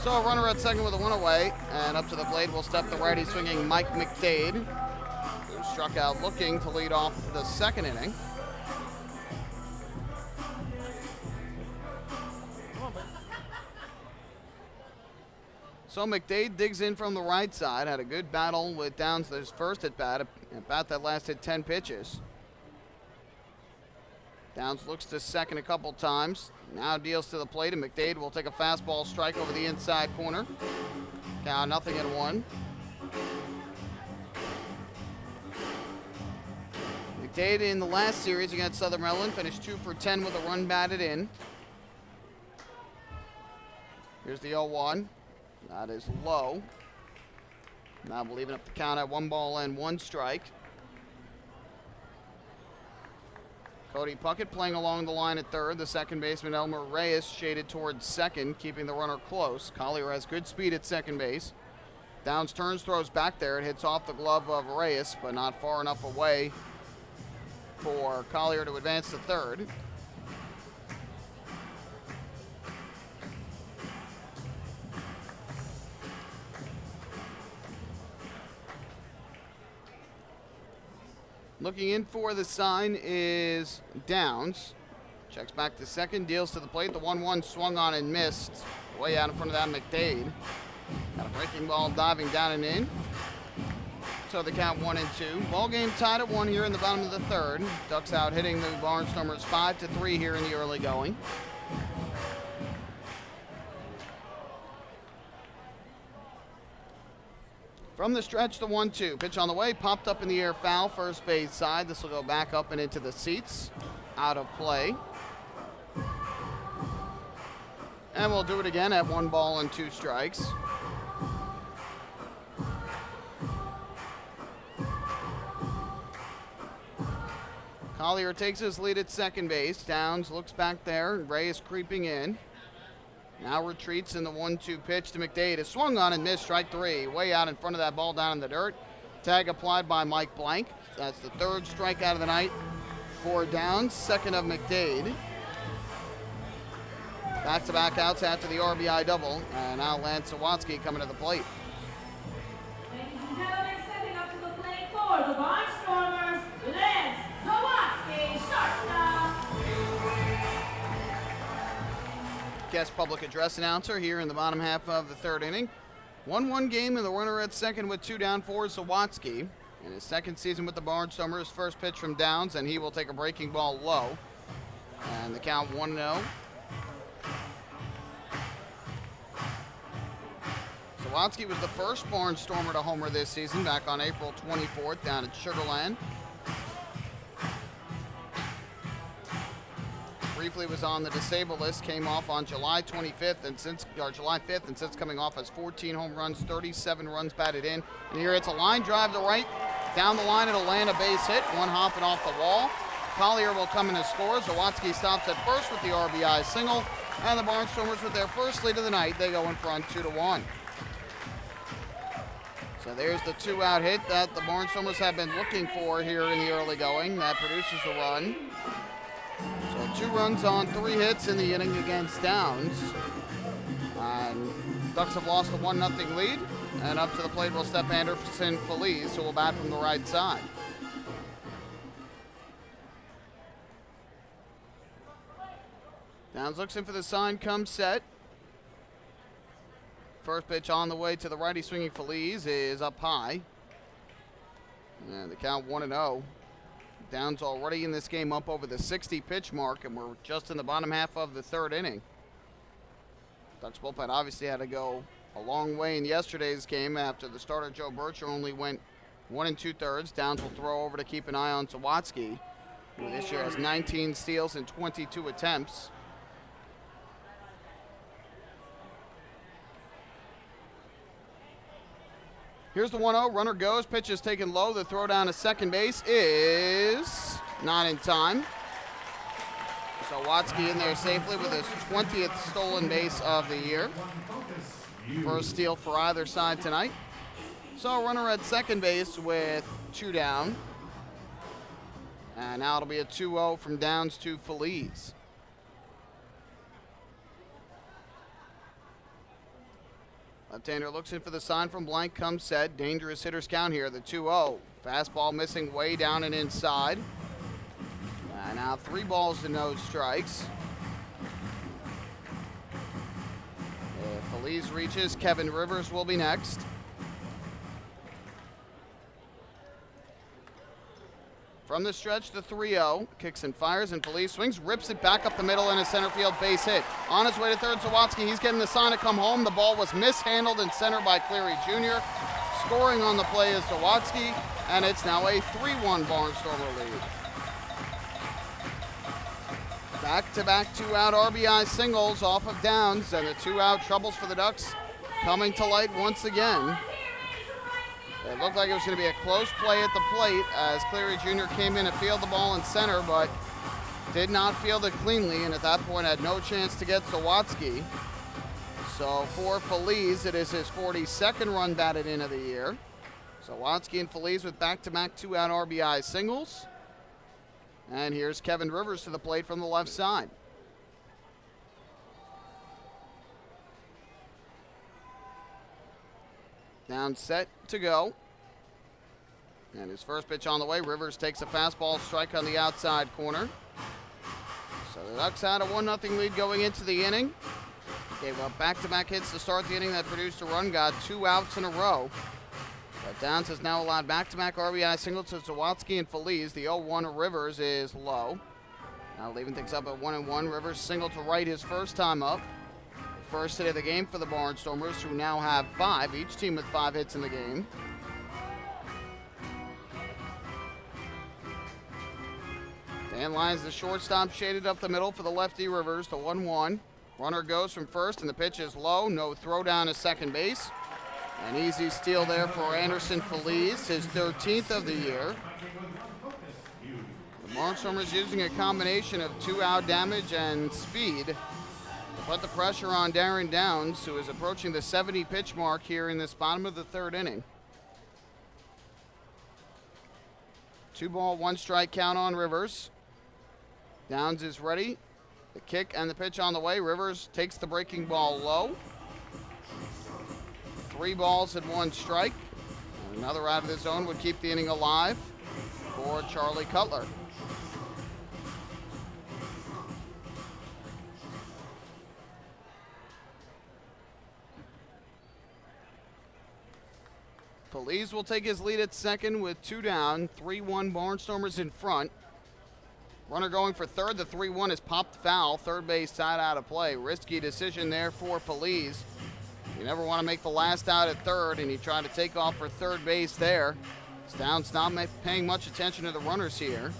So a runner at second with a one away, and up to the plate will step the righty swinging Mike McDade, who struck out looking to lead off the second inning. So McDade digs in from the right side, had a good battle with Downs his first at bat that lasted 10 pitches. Downs looks to second a couple times, now deals to the plate, and McDade will take a fastball strike over the inside corner. Count 0-1. McDade in the last series against Southern Maryland finished 2 for 10 with a run batted in. Here's the 0-1. That is low. Now we'll even up the count at 1-1 strike. Cody Puckett playing along the line at third. The second baseman Elmer Reyes shaded towards second, keeping the runner close. Collier has good speed at second base. Downs turns, throws back there. It hits off the glove of Reyes, but not far enough away for Collier to advance to third. Looking in for the sign is Downs. Checks back to second, deals to the plate. The 1-1 swung on and missed. Way out in front of that McDade. Got a breaking ball diving down and in. So the count 1-2. Ball game tied at 1 here in the bottom of the third. Ducks out hitting the Barnstormers 5-3 here in the early going. From the stretch, the 1-2. Pitch on the way, popped up in the air, foul, first base side. This will go back up and into the seats. Out of play. And we'll do it again at 1-2 strikes. Collier takes his lead at second base. Downs looks back there. Ray is creeping in. Now retreats in the 1-2 pitch to McDade. Is swung on and missed, strike 3. Way out in front of that ball down in the dirt. Tag applied by Mike Blank. That's the third strikeout of the night for Downs, second of McDade. Back-to-back outs after the RBI double. And now Lance Sawatsky coming to the plate. Ladies and gentlemen, stepping up to the plate for the Barnstormers, Lance Sawatsky, shortstop. Guest public address announcer here in the bottom half of the third inning. 1-1 game and the runner at second with 2 down for Sawatsky. In his second season with the Barnstormers, first pitch from Downs, and he will take a breaking ball low. And the count 1-0. Sawatsky was the first Barnstormer to homer this season back on April 24th down at Sugar Land. Briefly was on the disabled list, came off on July 5th, and since coming off has 14 home runs, 37 runs batted in. And here it's a line drive to right, down the line, it'll land a base hit, one hopping off the wall. Collier will come in and score. Sawatsky stops at first with the RBI single, and the Barnstormers with their first lead of the night, they go in front 2-1. So there's the 2-out hit that the Barnstormers have been looking for here in the early going. That produces the run. So 2 runs on 3 hits in the inning against Downs. And Ducks have lost a 1-0 lead. And up to the plate will step Anderson Feliz, who will bat from the right side. Downs looks in for the sign, comes set. First pitch on the way to the righty swinging Feliz is up high. And the count 1-0. Downs already in this game up over the 60 pitch mark, and we're just in the bottom half of the third inning. Ducks bullpen obviously had to go a long way in yesterday's game after the starter Joe Bircher only went 1 2/3. Downs will throw over to keep an eye on Sawatsky, who this year has 19 steals and 22 attempts. Here's the 1-0. Runner goes. Pitch is taken low. The throw down to second base is not in time. So Watsky in there safely with his 20th stolen base of the year. First steal for either side tonight. So runner at second base with 2 down. And now it'll be a 2-0 from Downs to Feliz. Left-hander looks in for the sign from blank, comes set. Dangerous hitters count here, the 2-0. Fastball missing way down and inside. And now 3 balls to no strikes. If Feliz reaches, Kevin Rivers will be next. From the stretch, the 3-0. Kicks and fires, and Feliz swings, rips it back up the middle, and a center field base hit. On his way to third, Sawatsky, he's getting the sign to come home. The ball was mishandled in center by Cleary Jr. Scoring on the play is Sawatsky, and it's now a 3-1 Barnstormer lead. Back-to-back 2-out RBI singles off of Downs, and the 2-out troubles for the Ducks coming to light once again. It looked like it was going to be a close play at the plate as Cleary Jr. came in to field the ball in center, but did not field it cleanly, and at that point had no chance to get Sawatsky. So for Feliz, it is his 42nd run batted in of the year. Sawatsky and Feliz with back-to-back 2-out RBI singles. And here's Kevin Rivers to the plate from the left side. Down set to go. And his first pitch on the way. Rivers takes a fastball strike on the outside corner. So the Ducks had a 1-0 lead going into the inning. Gave up back-to-back hits to start the inning that produced a run. Got 2 outs in a row. But Downs has now allowed back-to-back RBI singles to Sawatsky and Feliz. The 0-1 of Rivers is low. Now leaving things up at 1-1. Rivers singled to right his first time up. First hit of the game for the Barnstormers, who now have 5, each team with 5 hits in the game. Dan Lyons, the shortstop, shaded up the middle for the lefty Rivers to 1-1. Runner goes from first, and the pitch is low. No throw down to second base. An easy steal there for Anderson Feliz, his 13th of the year. The Barnstormers using a combination of 2-out damage and speed to put the pressure on Darren Downs, who is approaching the 70 pitch mark here in this bottom of the 3rd inning. 2-ball, 1-strike count on Rivers. Downs is ready. The kick and the pitch on the way. Rivers takes the breaking ball low. 3 balls and 1 strike. And another out of the zone would keep the inning alive for Charlie Cutler. Feliz will take his lead at second with 2 down. 3-1 Barnstormers in front. Runner going for third. The 3-1 is popped foul. Third base side out of play. Risky decision there for Feliz. You never want to make the last out at third, and he tried to take off for third base there. Downs not paying much attention to the runners here.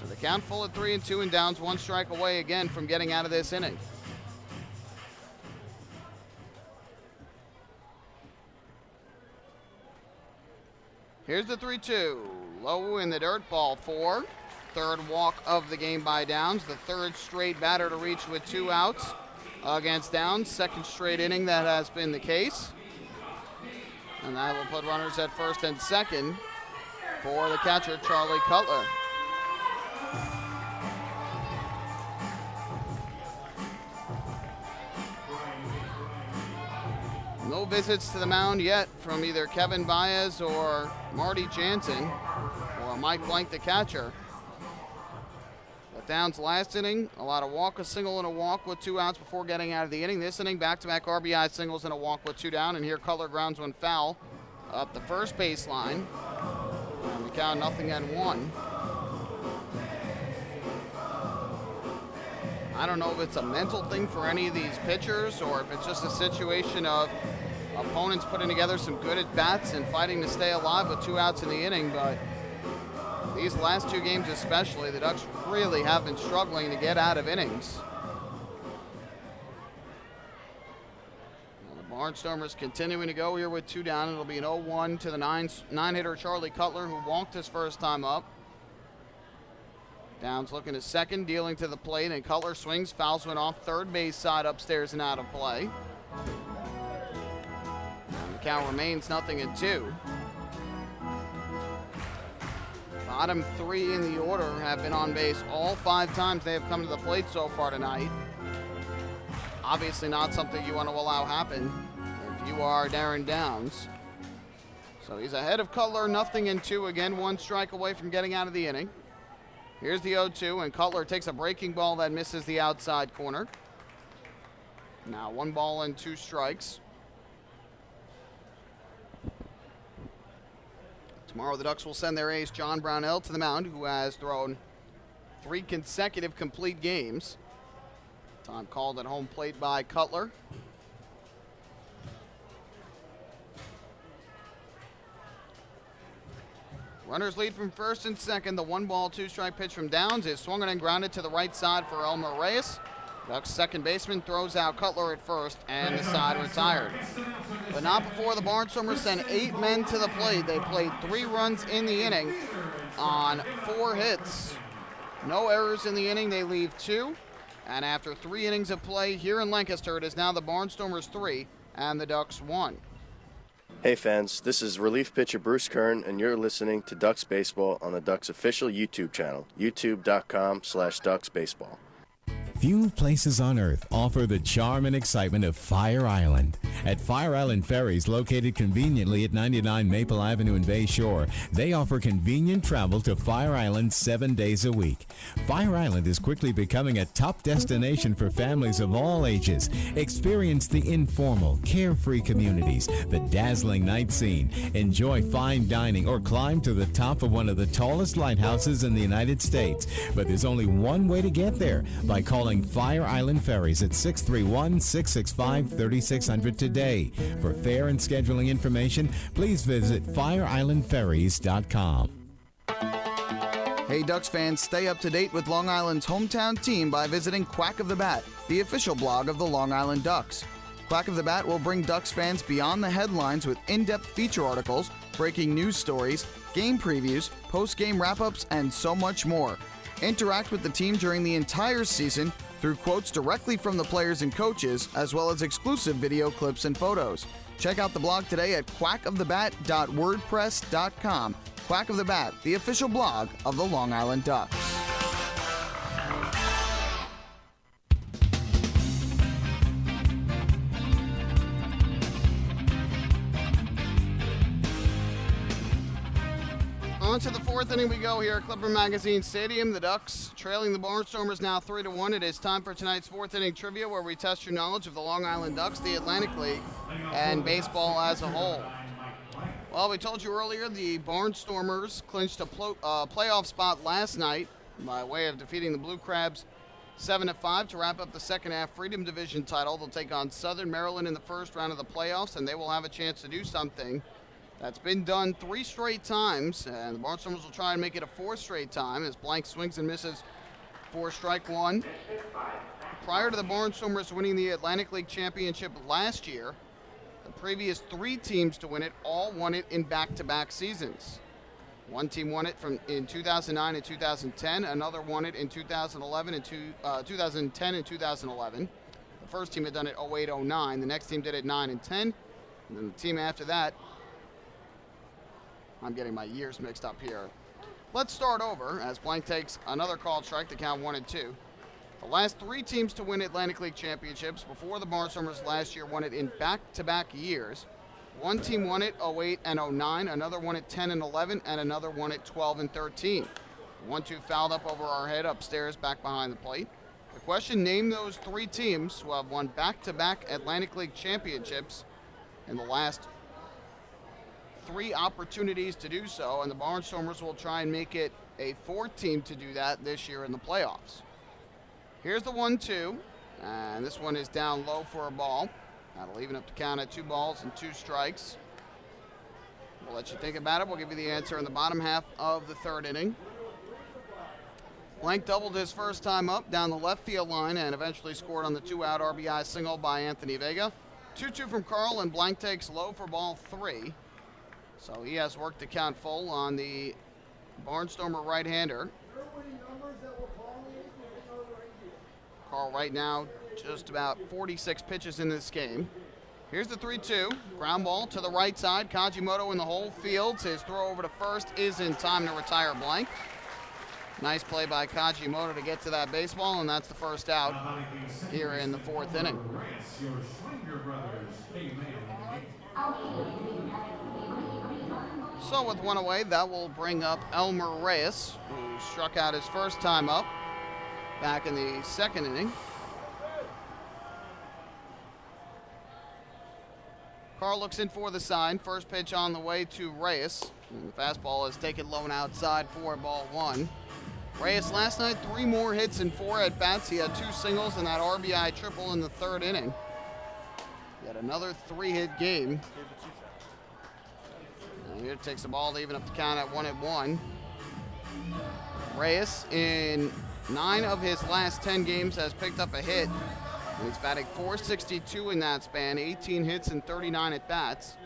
So the count full at 3-2, and Downs 1 strike away again from getting out of this inning. Here's the 3-2. Low in the dirt, ball 4. Third walk of the game by Downs. The 3rd straight batter to reach with 2 outs against Downs. 2nd straight inning that has been the case. And that will put runners at first and second for the catcher, Charlie Cutler. No visits to the mound yet from either Kevin Baez or Marty Jansen or Mike Blank, the catcher. But Downs last inning, a single and a walk with 2 outs before getting out of the inning. This inning, back-to-back RBI singles and a walk with 2 down. And here Cutler grounds one foul up the first baseline. And we count 0-1. I don't know if it's a mental thing for any of these pitchers or if it's just a situation of opponents putting together some good at-bats and fighting to stay alive with 2 outs in the inning, but these last 2 games especially, the Ducks really have been struggling to get out of innings. The Barnstormers continuing to go here with 2 down. It'll be an 0-1 to the 9-hitter Charlie Cutler, who walked his first time up. Downs looking at second, dealing to the plate, and Cutler swings, fouls one off third base side, upstairs and out of play. And the count remains 0-2. Bottom 3 in the order have been on base all 5 times they have come to the plate so far tonight. Obviously not something you want to allow happen if you are Darren Downs. So he's ahead of Cutler, 0-2 again, 1 strike away from getting out of the inning. Here's the 0-2, and Cutler takes a breaking ball that misses the outside corner. Now 1 ball and 2 strikes. Tomorrow the Ducks will send their ace John Brownell to the mound, who has thrown 3 consecutive complete games. Time called at home plate by Cutler. Runners lead from first and second. The 1 ball, 2 strike pitch from Downs is swung and grounded to the right side for Elmer Reyes. Ducks second baseman throws out Cutler at first, and the side retired. But not before the Barnstormers sent 8 men to the plate. They played 3 runs in the inning on 4 hits. No errors in the inning. They leave 2. And after 3 innings of play here in Lancaster, it is now the Barnstormers 3 and the Ducks 1. Hey fans, this is relief pitcher Bruce Kern, and you're listening to Ducks Baseball on the Ducks official YouTube channel, youtube.com/DucksBaseball. Few places on earth offer the charm and excitement of Fire Island. At Fire Island Ferries, located conveniently at 99 Maple Avenue in Bay Shore, they offer convenient travel to Fire Island 7 days a week. Fire Island is quickly becoming a top destination for families of all ages. Experience the informal, carefree communities, the dazzling night scene, enjoy fine dining, or climb to the top of one of the tallest lighthouses in the United States. But there's only one way to get there, by calling Fire Island Ferries at 631-665-3600 today. For fare and scheduling information, please visit fireislandferries.com. Hey Ducks fans, stay up to date with Long Island's hometown team by visiting Quack of the Bat, the official blog of the Long Island Ducks. Quack of the Bat will bring Ducks fans beyond the headlines with in-depth feature articles, breaking news stories, game previews, post-game wrap-ups, and so much more. Interact with the team during the entire season through quotes directly from the players and coaches, as well as exclusive video clips and photos. Check out the blog today at quackofthebat.wordpress.com. Quack of the Bat, the official blog of the Long Island Ducks. On to the 4th inning we go here at Clipper Magazine Stadium. The Ducks trailing the Barnstormers now 3-1. It is time for tonight's 4th inning trivia, where we test your knowledge of the Long Island Ducks, the Atlantic League, and baseball as a whole. Well, we told you earlier the Barnstormers clinched a playoff spot last night by way of defeating the Blue Crabs 7-5 to wrap up the second half Freedom Division title. They'll take on Southern Maryland in the first round of the playoffs, and they will have a chance to do something that's been done 3 straight times, and the Barnstormers will try and make it a 4th straight time as Blank swings and misses for strike 1. Prior to the Barnstormers winning the Atlantic League Championship last year, the previous 3 teams to win it all won it in back-to-back seasons. One team won it in 2009 and 2010, another won it in 2011 and 2010 and 2011. The first team had done it 08-09, the next team did it 9 and 10, and then the team after that, I'm getting my years mixed up here. Let's start over as Blank takes another called strike to count 1-2. The last 3 teams to win Atlantic League championships before the Barnstormers last year won it in back-to-back years. One team won it 08 and 09, another won it 10 and 11, and another won it 12 and 13. 1-2 fouled up over our head upstairs back behind the plate. The question, name those 3 teams who have won back-to-back Atlantic League championships in the last 3 opportunities to do so, and the Barnstormers will try and make it a 4th team to do that this year in the playoffs. Here's the 1-2, and this one is down low for a ball. That'll even up the count at 2 balls and 2 strikes. We'll let you think about it. We'll give you the answer in the bottom half of the 3rd inning. Blank doubled his first time up down the left field line and eventually scored on the 2-out RBI single by Anthony Vega. 2-2 from Carl, and Blank takes low for ball 3. So he has worked the count full on the Barnstormer right-hander. Carl right now just about 46 pitches in this game. Here's the 3-2. Ground ball to the right side. Kajimoto in the whole field. His throw over to first is in time to retire Blank. Nice play by Kajimoto to get to that baseball, and that's the first out here in the 4th inning. So with 1 away, that will bring up Elmer Reyes, who struck out his first time up back in the 2nd inning. Carl looks in for the sign. First pitch on the way to Reyes. And the fastball is taken low and outside for ball 1. Reyes last night 3 more hits and 4 at-bats. He had 2 singles and that RBI triple in the 3rd inning. He had another 3-hit game. And here takes the ball to even up the count at 1-1. Reyes in 9 of his last 10 games has picked up a hit. And he's batting .462 in that span, 18 hits and 39 at-bats.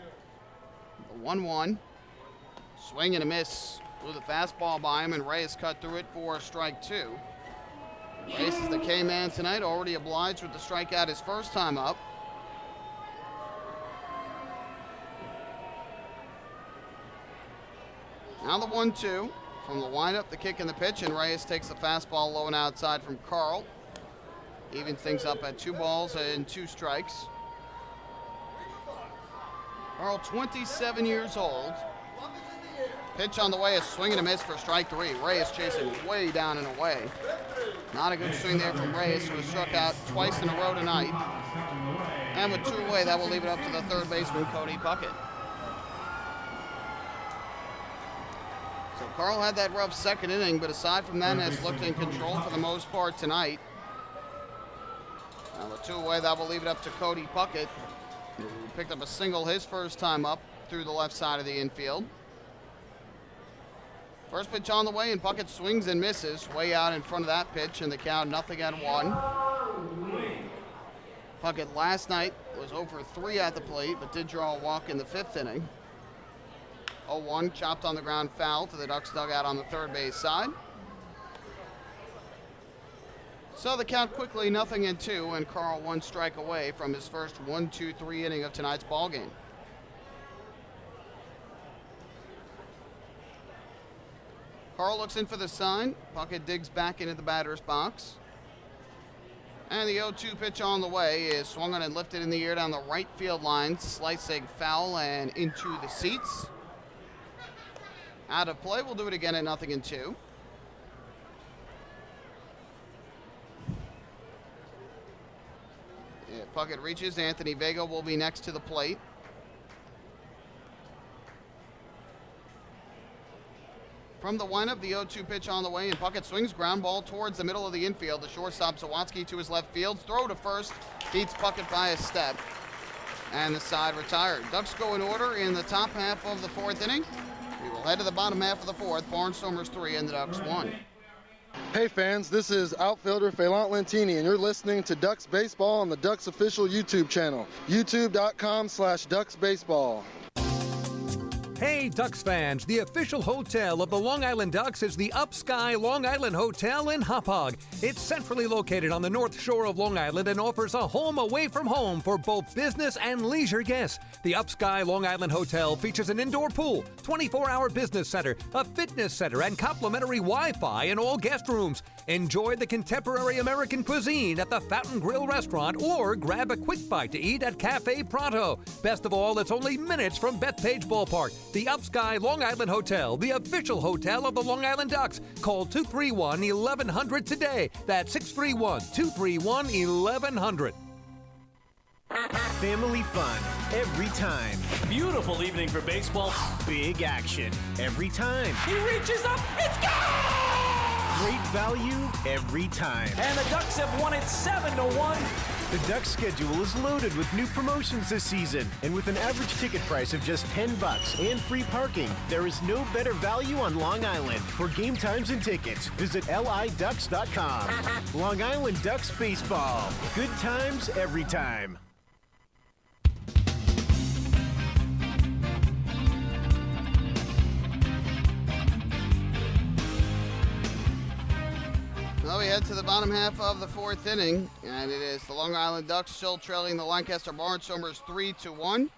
The 1-1. Swing and a miss. Blew the fastball by him, and Reyes cut through it for strike 2. Reyes is the K-man tonight, already obliged with the strikeout his first time up. Now the 1-2. From the windup, the kick and the pitch, and Reyes takes the fastball low and outside from Carl. Evens things up at 2 balls and 2 strikes. Carl, 27 years old. Pitch on the way, a swing and a miss for strike 3. Reyes chasing way down and away. Not a good swing there from Reyes, who was struck out twice in a row tonight. And with 2 away, that will leave it up to the 3rd baseman, Cody Puckett. So Carl had that rough 2nd inning, but aside from that, has looked in control for the most part tonight. Now with 2 away, that will leave it up to Cody Puckett, who picked up a single his first time up through the left side of the infield. First pitch on the way, and Puckett swings and misses way out in front of that pitch, and the count 0-1. Puckett last night was 0 for 3 at the plate, but did draw a walk in the 5th inning. 0-1, chopped on the ground foul to the Ducks dugout on the 3rd base side. So the count quickly 0-2, and Carl 1 strike away from his first 1-2-3 inning of tonight's ballgame. Carl looks in for the sign. Puckett digs back into the batter's box. And the 0-2 pitch on the way is swung on and lifted in the air down the right field line, slicing foul and into the seats. Out of play, we'll do it again at 0-2. Yeah, Puckett reaches. Anthony Vega will be next to the plate. From the windup, the 0-2 pitch on the way, and Puckett swings ground ball towards the middle of the infield. The shortstop, Zawatsky, to his left field. Throw to first. Beats Puckett by a step. And the side retired. Ducks go in order in the top half of the 4th inning. We will head to the bottom half of the 4th. Barnstormers 3 and the Ducks 1. Hey fans, this is outfielder Phelant Lentini, and you're listening to Ducks Baseball on the Ducks official YouTube channel, youtube.com/DucksBaseball. Hey Ducks fans, the official hotel of the Long Island Ducks is the Upsky Long Island Hotel in Hauppauge. It's centrally located on the north shore of Long Island and offers a home away from home for both business and leisure guests. The Upsky Long Island Hotel features an indoor pool, 24-hour business center, a fitness center, and complimentary Wi-Fi in all guest rooms. Enjoy the contemporary American cuisine at the Fountain Grill restaurant or grab a quick bite to eat at Cafe Pronto. Best of all, it's only minutes from Bethpage Ballpark. The Upsky Long Island Hotel, the official hotel of the Long Island Ducks. Call 231-1100 today. That's 631-231-1100. Family fun every time. Beautiful evening for baseball. Big action every time. He reaches up, it's gone! Great value every time. And the Ducks have won it 7-1. The Ducks schedule is loaded with new promotions this season, and with an average ticket price of just $10 and free parking, there is no better value on Long Island. For game times and tickets, visit liducks.com. Long Island Ducks baseball. Good times every time. Well, we head to the bottom half of the fourth inning, and it is the Long Island Ducks still trailing the Lancaster Barnstormers 3-1.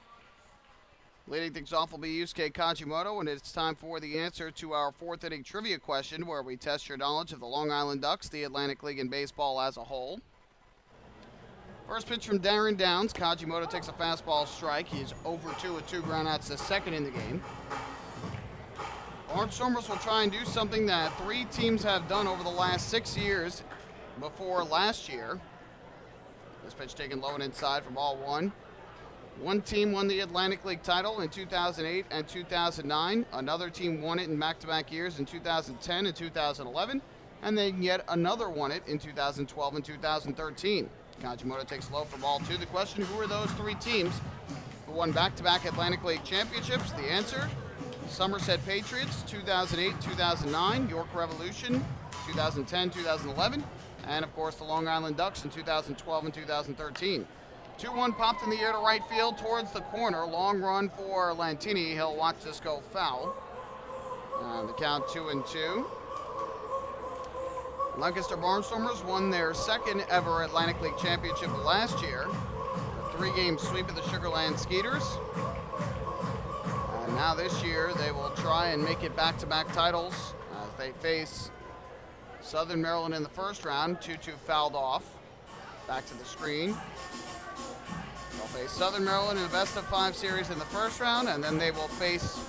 Leading things off will be Yusuke Kajimoto, and it's time for the answer to our fourth inning trivia question, where we test your knowledge of the Long Island Ducks, the Atlantic League, and baseball as a whole. First pitch from Darren Downs. Kajimoto takes a fastball strike. He's over 2 with 2 groundouts, the second in the game. Barnstormers will try and do something that 3 teams have done over the last 6 years before last year. This pitch taken low and inside for ball 1. One team won the Atlantic League title in 2008 and 2009. Another team won it in back-to-back years in 2010 and 2011. And then yet another won it in 2012 and 2013. Kajimoto takes low for ball 2. The question, who are those 3 teams who won back-to-back Atlantic League championships? The answer, Somerset Patriots, 2008-2009, York Revolution, 2010-2011, and of course the Long Island Ducks in 2012 and 2013. 2-1 popped in the air to right field towards the corner. Long run for Lantini. He'll watch this go foul. The count 2-2. Lancaster Barnstormers won their second ever Atlantic League championship last year. A 3-game sweep of the Sugarland Skeeters. Now this year they will try and make it back-to-back titles as they face Southern Maryland in the first round. 2-2 fouled off. Back to the screen. They'll face Southern Maryland in a best-of-5 series in the first round, and then they will face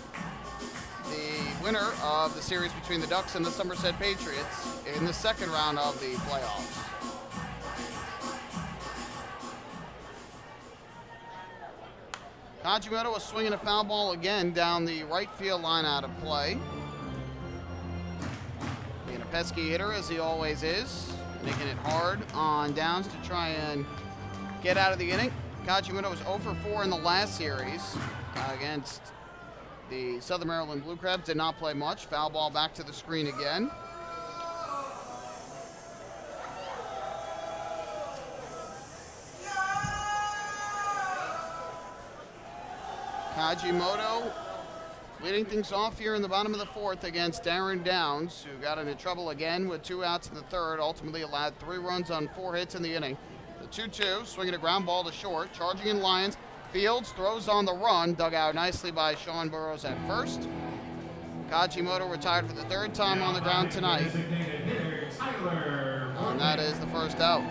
the winner of the series between the Ducks and the Somerset Patriots in the second round of the playoffs. Kajimoto was swinging a foul ball again down the right field line out of play. Being a pesky hitter as he always is, making it hard on Downs to try and get out of the inning. Kajimoto was 0 for 4 in the last series against the Southern Maryland Blue Crabs. Did not play much. Foul ball back to the screen again. Kajimoto leading things off here in the bottom of the fourth against Darren Downs, who got into trouble again with 2 outs in the third, ultimately allowed 3 runs on 4 hits in the inning. The 2-2, swinging a ground ball to short, charging in Lions. Fields throws on the run, dug out nicely by Sean Burrows at first. Kajimoto retired for the 3rd time on the ground tonight. And that is the first out.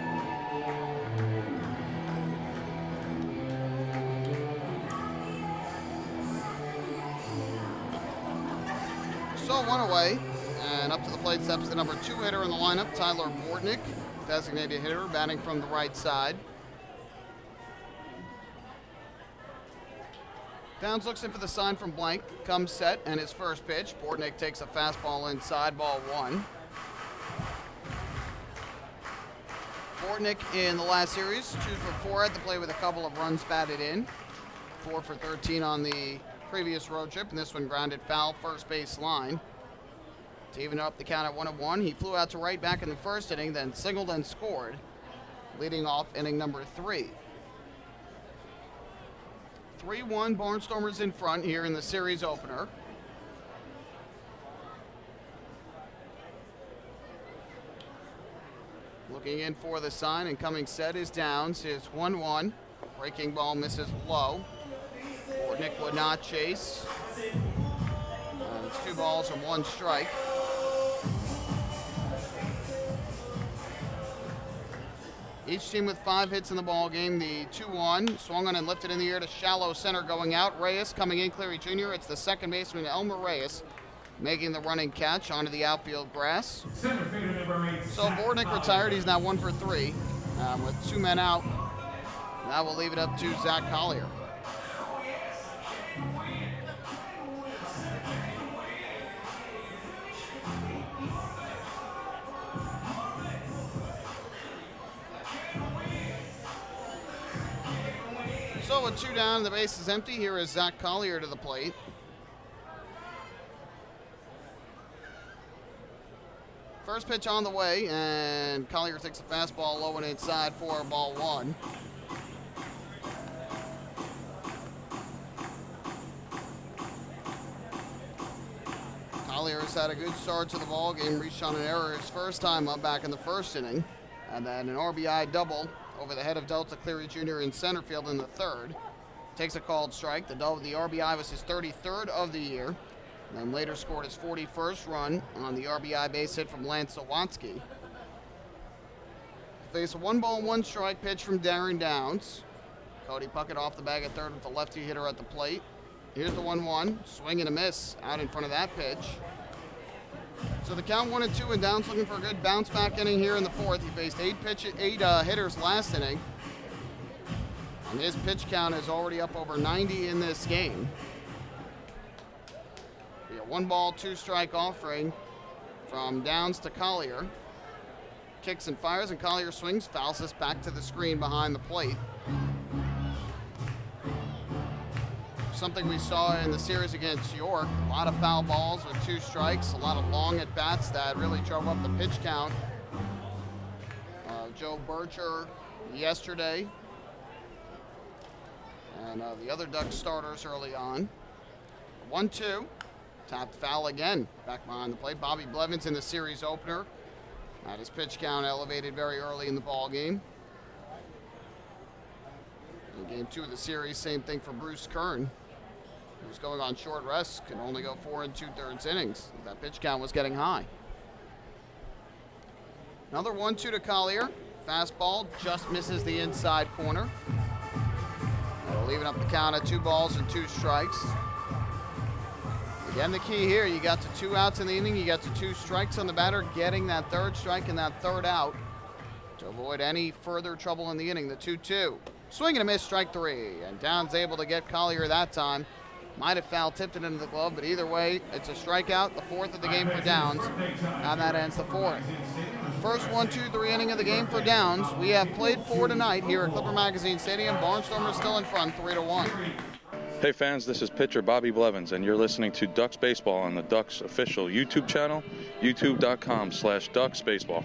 So 1 away, and up to the plate steps the number 2 hitter in the lineup, Tyler Bortnick, designated hitter, batting from the right side. Downs looks in for the sign from Blank, comes set, and his first pitch. Bortnick takes a fastball inside, ball 1. Bortnick in the last series, 2 for 4 at the plate with a couple of runs batted in. 4 for 13 on the previous road trip, and this one grounded foul first base line. To even up the count at 1-1, he flew out to right back in the first inning, then singled and scored, leading off inning number 3. 3-1 Barnstormers in front here in the series opener. Looking in for the sign and coming set is Downs. His 1-1. Breaking ball misses low. Bortnick would not chase. It's 2 balls and 1 strike. Each team with 5 hits in the ball game. The 2-1 swung on and lifted in the air to shallow center going out. Reyes coming in, Cleary Jr. It's the second baseman, Elmer Reyes, making the running catch onto the outfield grass. So Bortnick retired. He's now 1 for 3 with 2 men out. That will leave it up to Zach Collier. So with 2 down, the base is empty. Here is Zach Collier to the plate. First pitch on the way, and Collier takes a fastball low and inside for ball 1. Collier has had a good start to the ball game, reached on an error his first time up back in the first inning, and then an RBI double over the head of Delta Cleary Jr. in center field in the third. Takes a called strike. The RBI was his 33rd of the year. Then later scored his 41st run on the RBI base hit from Lance Sawatsky. Face a 1-1 pitch from Darren Downs. Cody Puckett off the bag at third with the lefty hitter at the plate. Here's the 1-1, swing and a miss out in front of that pitch. So the count 1-2, and Downs looking for a good bounce back inning here in the fourth. He faced 8 hitters last inning, and his pitch count is already up over 90 in this game. A 1-ball, 2-strike offering from Downs to Collier. Kicks and fires, and Collier swings, fouls this back to the screen behind the plate. Something we saw in the series against York. A lot of foul balls with 2 strikes, a lot of long at-bats that really drove up the pitch count. Joe Bircher yesterday, and the other Ducks starters early on. 1-2. Tapped foul again, back behind the plate. Bobby Blevins in the series opener. Had his pitch count elevated very early in the ball game. In game 2 of the series, same thing for Bruce Kern, who's going on short rest, can only go 4 2/3 innings. That pitch count was getting high. Another 1-2 to Collier. Fastball just misses the inside corner. That'll even up the count at 2 balls and 2 strikes. Again, the key here, you got to 2 outs in the inning, you got to 2 strikes on the batter, getting that 3rd strike and that 3rd out to avoid any further trouble in the inning. The 2-2. Swing and a miss, strike 3. And Downs able to get Collier that time. Might have foul tipped it into the glove, but either way, it's a strikeout, the 4th of the game for Downs, and that ends the 4th. First 1-2-3 inning of the game for Downs. We have played 4 tonight here at Clipper Magazine Stadium. Barnstormers still in front, 3-1. Hey fans, this is pitcher Bobby Blevins, and you're listening to Ducks Baseball on the Ducks official YouTube channel, youtube.com/DucksBaseball.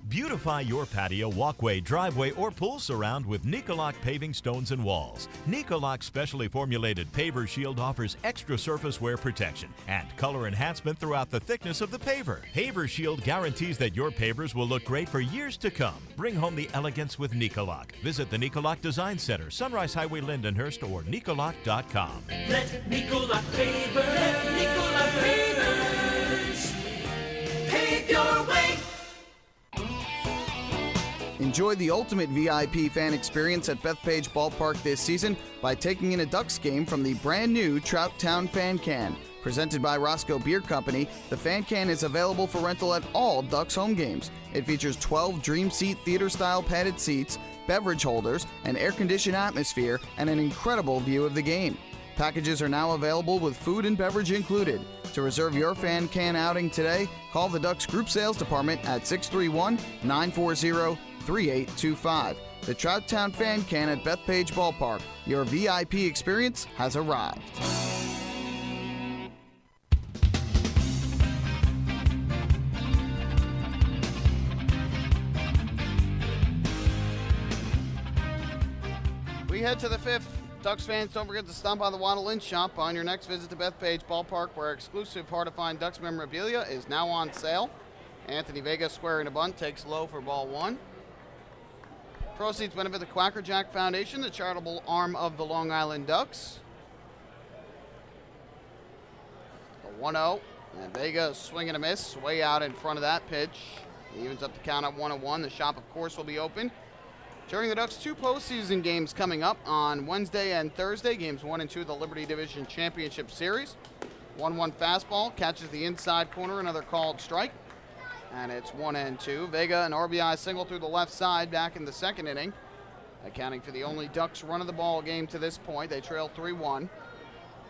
Beautify your patio, walkway, driveway, or pool surround with Nicoloc paving stones and walls. Nicoloc's specially formulated paver shield offers extra surface wear protection and color enhancement throughout the thickness of the paver. Paver shield guarantees that your pavers will look great for years to come. Bring home the elegance with Nicoloc. Visit the Nicoloc Design Center, Sunrise Highway, Lindenhurst, or Nicoloc.com. Let Nicoloc Pavers, let Nicoloc Pavers pave your way. Enjoy the ultimate VIP fan experience at Bethpage Ballpark this season by taking in a Ducks game from the brand new Trout Town Fan Can. Presented by Roscoe Beer Company, the Fan Can is available for rental at all Ducks home games. It features 12 Dream Seat theater-style padded seats, beverage holders, an air-conditioned atmosphere, and an incredible view of the game. Packages are now available with food and beverage included. To reserve your Fan Can outing today, call the Ducks Group Sales Department at 631-940-3825. The Trout Town Fan Can at Bethpage Ballpark. Your VIP experience has arrived. We head to the 5th. Ducks fans, don't forget to stop by the Waddle Inn shop on your next visit to Bethpage Ballpark, where exclusive hard-to-find Ducks memorabilia is now on sale. Anthony Vega squaring a bunt, takes low for ball 1. Proceeds benefit the Quacker Jack Foundation, the charitable arm of the Long Island Ducks. The 1-0, and Vega swing and a miss, way out in front of that pitch. He evens up the count at 1-1. The shop, of course, will be open during the Ducks' 2 postseason games coming up on Wednesday and Thursday, games 1 and 2 of the Liberty Division Championship Series. 1-1 fastball, catches the inside corner, another called strike, and it's 1-2. Vega, an RBI single through the left side back in the 2nd inning, accounting for the only Ducks run of the ball game to this point. They trail 3-1.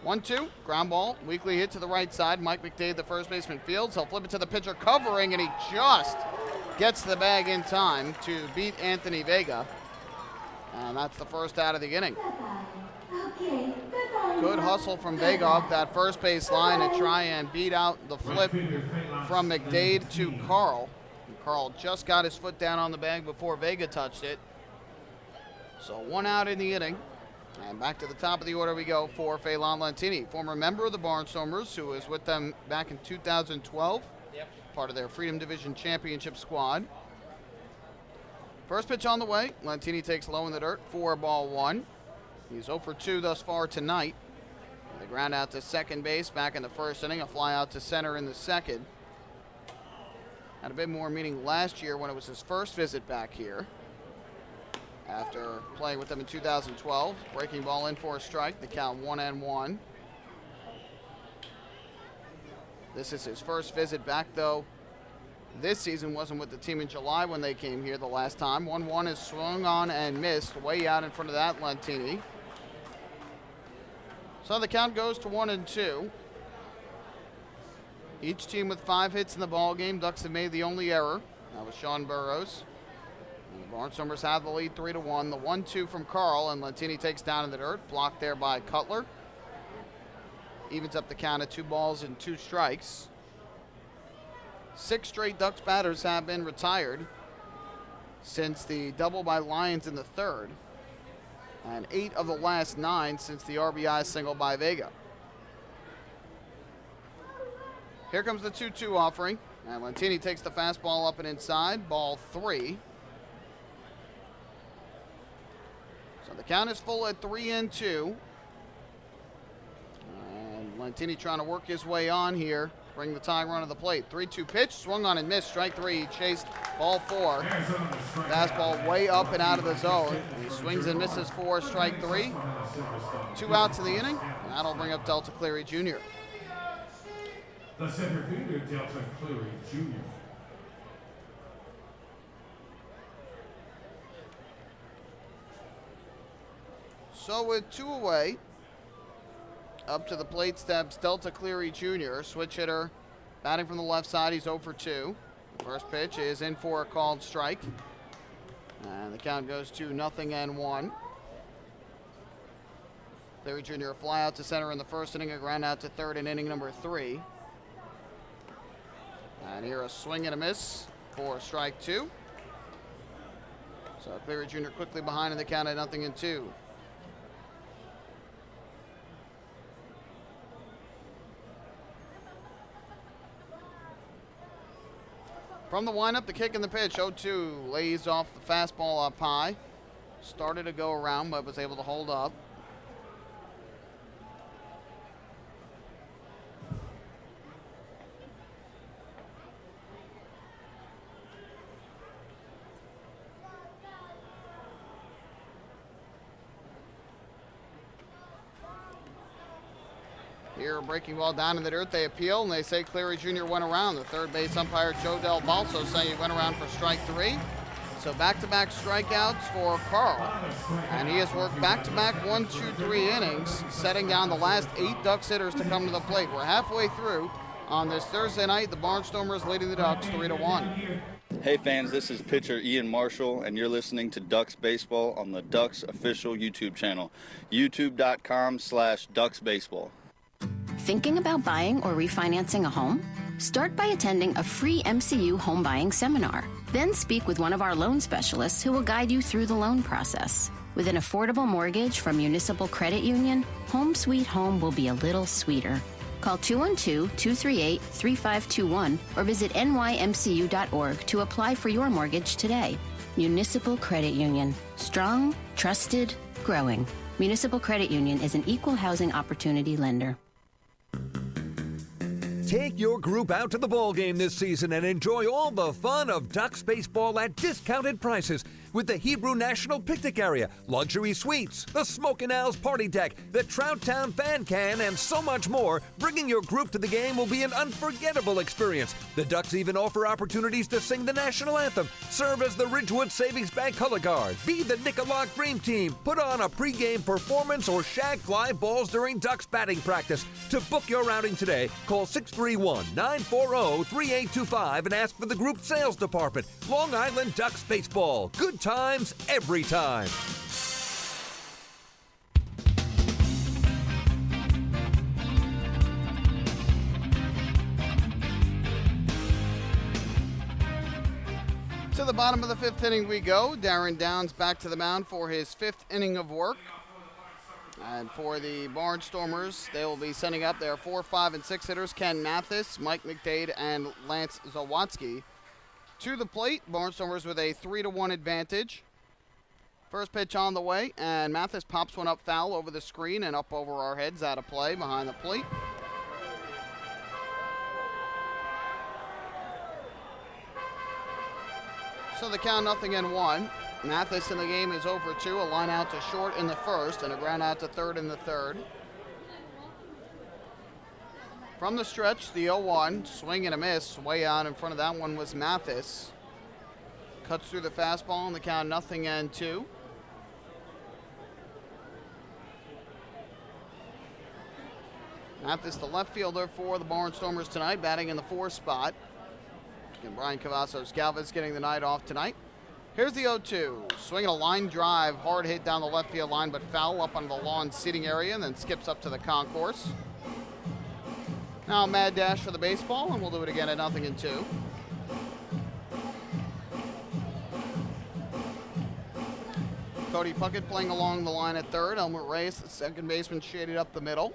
1-2, ground ball, weakly hit to the right side. Mike McDade, the first baseman, fields. He'll flip it to the pitcher covering, and he just gets the bag in time to beat Anthony Vega. And that's the first out of the inning. Good hustle from Vega up that first base line to try and beat out the flip from McDade to Carl. And Carl just got his foot down on the bag before Vega touched it. So 1 out in the inning. And back to the top of the order we go for Phelan Lentini, former member of the Barnstormers, who was with them back in 2012, part of their Freedom Division Championship squad. First pitch on the way. Lentini takes low in the dirt, 4-1. He's 0 for 2 thus far tonight. The ground out to second base back in the first inning, a fly out to center in the second. Had a bit more meaning last year when it was his first visit back here. After playing with them in 2012, breaking ball in for a strike, the count 1-1. This is his first visit back, though. This season wasn't with the team in July when they came here the last time. 1-1 is swung on and missed, way out in front of that Lentini. So the count goes to 1-2. Each team with 5 hits in the ball game. Ducks have made the only error. That was Sean Burrows. And the Barnstormers have the lead 3-1. The 1-2 from Carl, and Lentini takes down in the dirt. Blocked there by Cutler. Evens up the count at 2 balls and 2 strikes. 6 straight Ducks batters have been retired since the double by Lyons in the third. And 8 of the last 9 since the RBI single by Vega. Here comes the 2-2 offering. And Lentini takes the fastball up and inside. Ball 3. So the count is full at 3-2. And Lentini trying to work his way on here. Bring the tying run to the plate. 3-2 pitch. Swung on and missed. Strike 3. Chased. Ball 4. Fastball way up and out of the zone. He swings and misses 4. Strike 3. 2 outs in the inning. And that'll bring up Delta Cleary Jr. The center fielder, Delta Cleary Jr. So with 2 away, up to the plate steps Delta Cleary Jr., switch hitter, batting from the left side. He's 0 for 2. The first pitch is in for a called strike. And the count goes to 0-1. Cleary Jr. a fly out to center in the first inning, a ground out to third in inning number 3. And here a swing and a miss for strike 2. So Cleary Jr. quickly behind in the count at 0-2. From the windup, the kick and the pitch. 0-2 lays off the fastball up high. Started to go around, but was able to hold up. Here, a breaking ball down in the dirt. They appeal, and they say Cleary Jr. went around. The third base umpire, Joe Del Balso, saying he went around for strike 3. So back-to-back strikeouts for Carl. And he has worked back-to-back 1, 2, 3 innings, setting down the last 8 Ducks hitters to come to the plate. We're halfway through on this Thursday night. The Barnstormers leading the Ducks 3-1. Hey fans, this is pitcher Ian Marshall, and you're listening to Ducks Baseball on the Ducks official YouTube channel, youtube.com/DucksBaseball. Thinking about buying or refinancing a home? Start by attending a free MCU home buying seminar. Then speak with one of our loan specialists who will guide you through the loan process. With an affordable mortgage from Municipal Credit Union, Home Sweet Home will be a little sweeter. Call 212-238-3521 or visit nymcu.org to apply for your mortgage today. Municipal Credit Union. Strong, trusted, growing. Municipal Credit Union is an equal housing opportunity lender. Take your group out to the ball game this season and enjoy all the fun of Ducks baseball at discounted prices with the Hebrew National Picnic Area, luxury suites, the Smokin' Owls Party Deck, the Trout Town Fan Can, and so much more. Bringing your group to the game will be an unforgettable experience. The Ducks even offer opportunities to sing the national anthem, serve as the Ridgewood Savings Bank color guard, be the Nicolak Dream Team, put on a pregame performance, or shag fly balls during Ducks batting practice. To book your outing today, call 631-940-3825 and ask for the group sales department. Long Island Ducks Baseball. Good times every time. the bottom of the 5th inning we go. Darren Downs back to the mound for his 5th inning of work. And for the Barnstormers, they will be sending up their 4, 5, and 6 hitters, Ken Mathis, Mike McDade, and Lance Zawatsky. To the plate, Barnstormers with a 3-1 advantage. First pitch on the way, and Mathis pops one up foul over the screen and up over our heads out of play behind the plate. So the count 0-1. Mathis in the game is over 2, a line out to short in the first and a ground out to third in the third. From the stretch, the 0-1, swing and a miss. Way out in front of that one was Mathis. Cuts through the fastball and the count 0-2. Mathis, the left fielder for the Barnstormers tonight, batting in the 4 spot. And Brian Cavazos-Galvez getting the night off tonight. Here's the 0-2. Swinging a line drive, hard hit down the left field line, but foul up on the lawn seating area and then skips up to the concourse. Now a mad dash for the baseball, and we'll do it again at 0-2. Cody Puckett playing along the line at third. Elmer Reyes, the second baseman, shaded up the middle.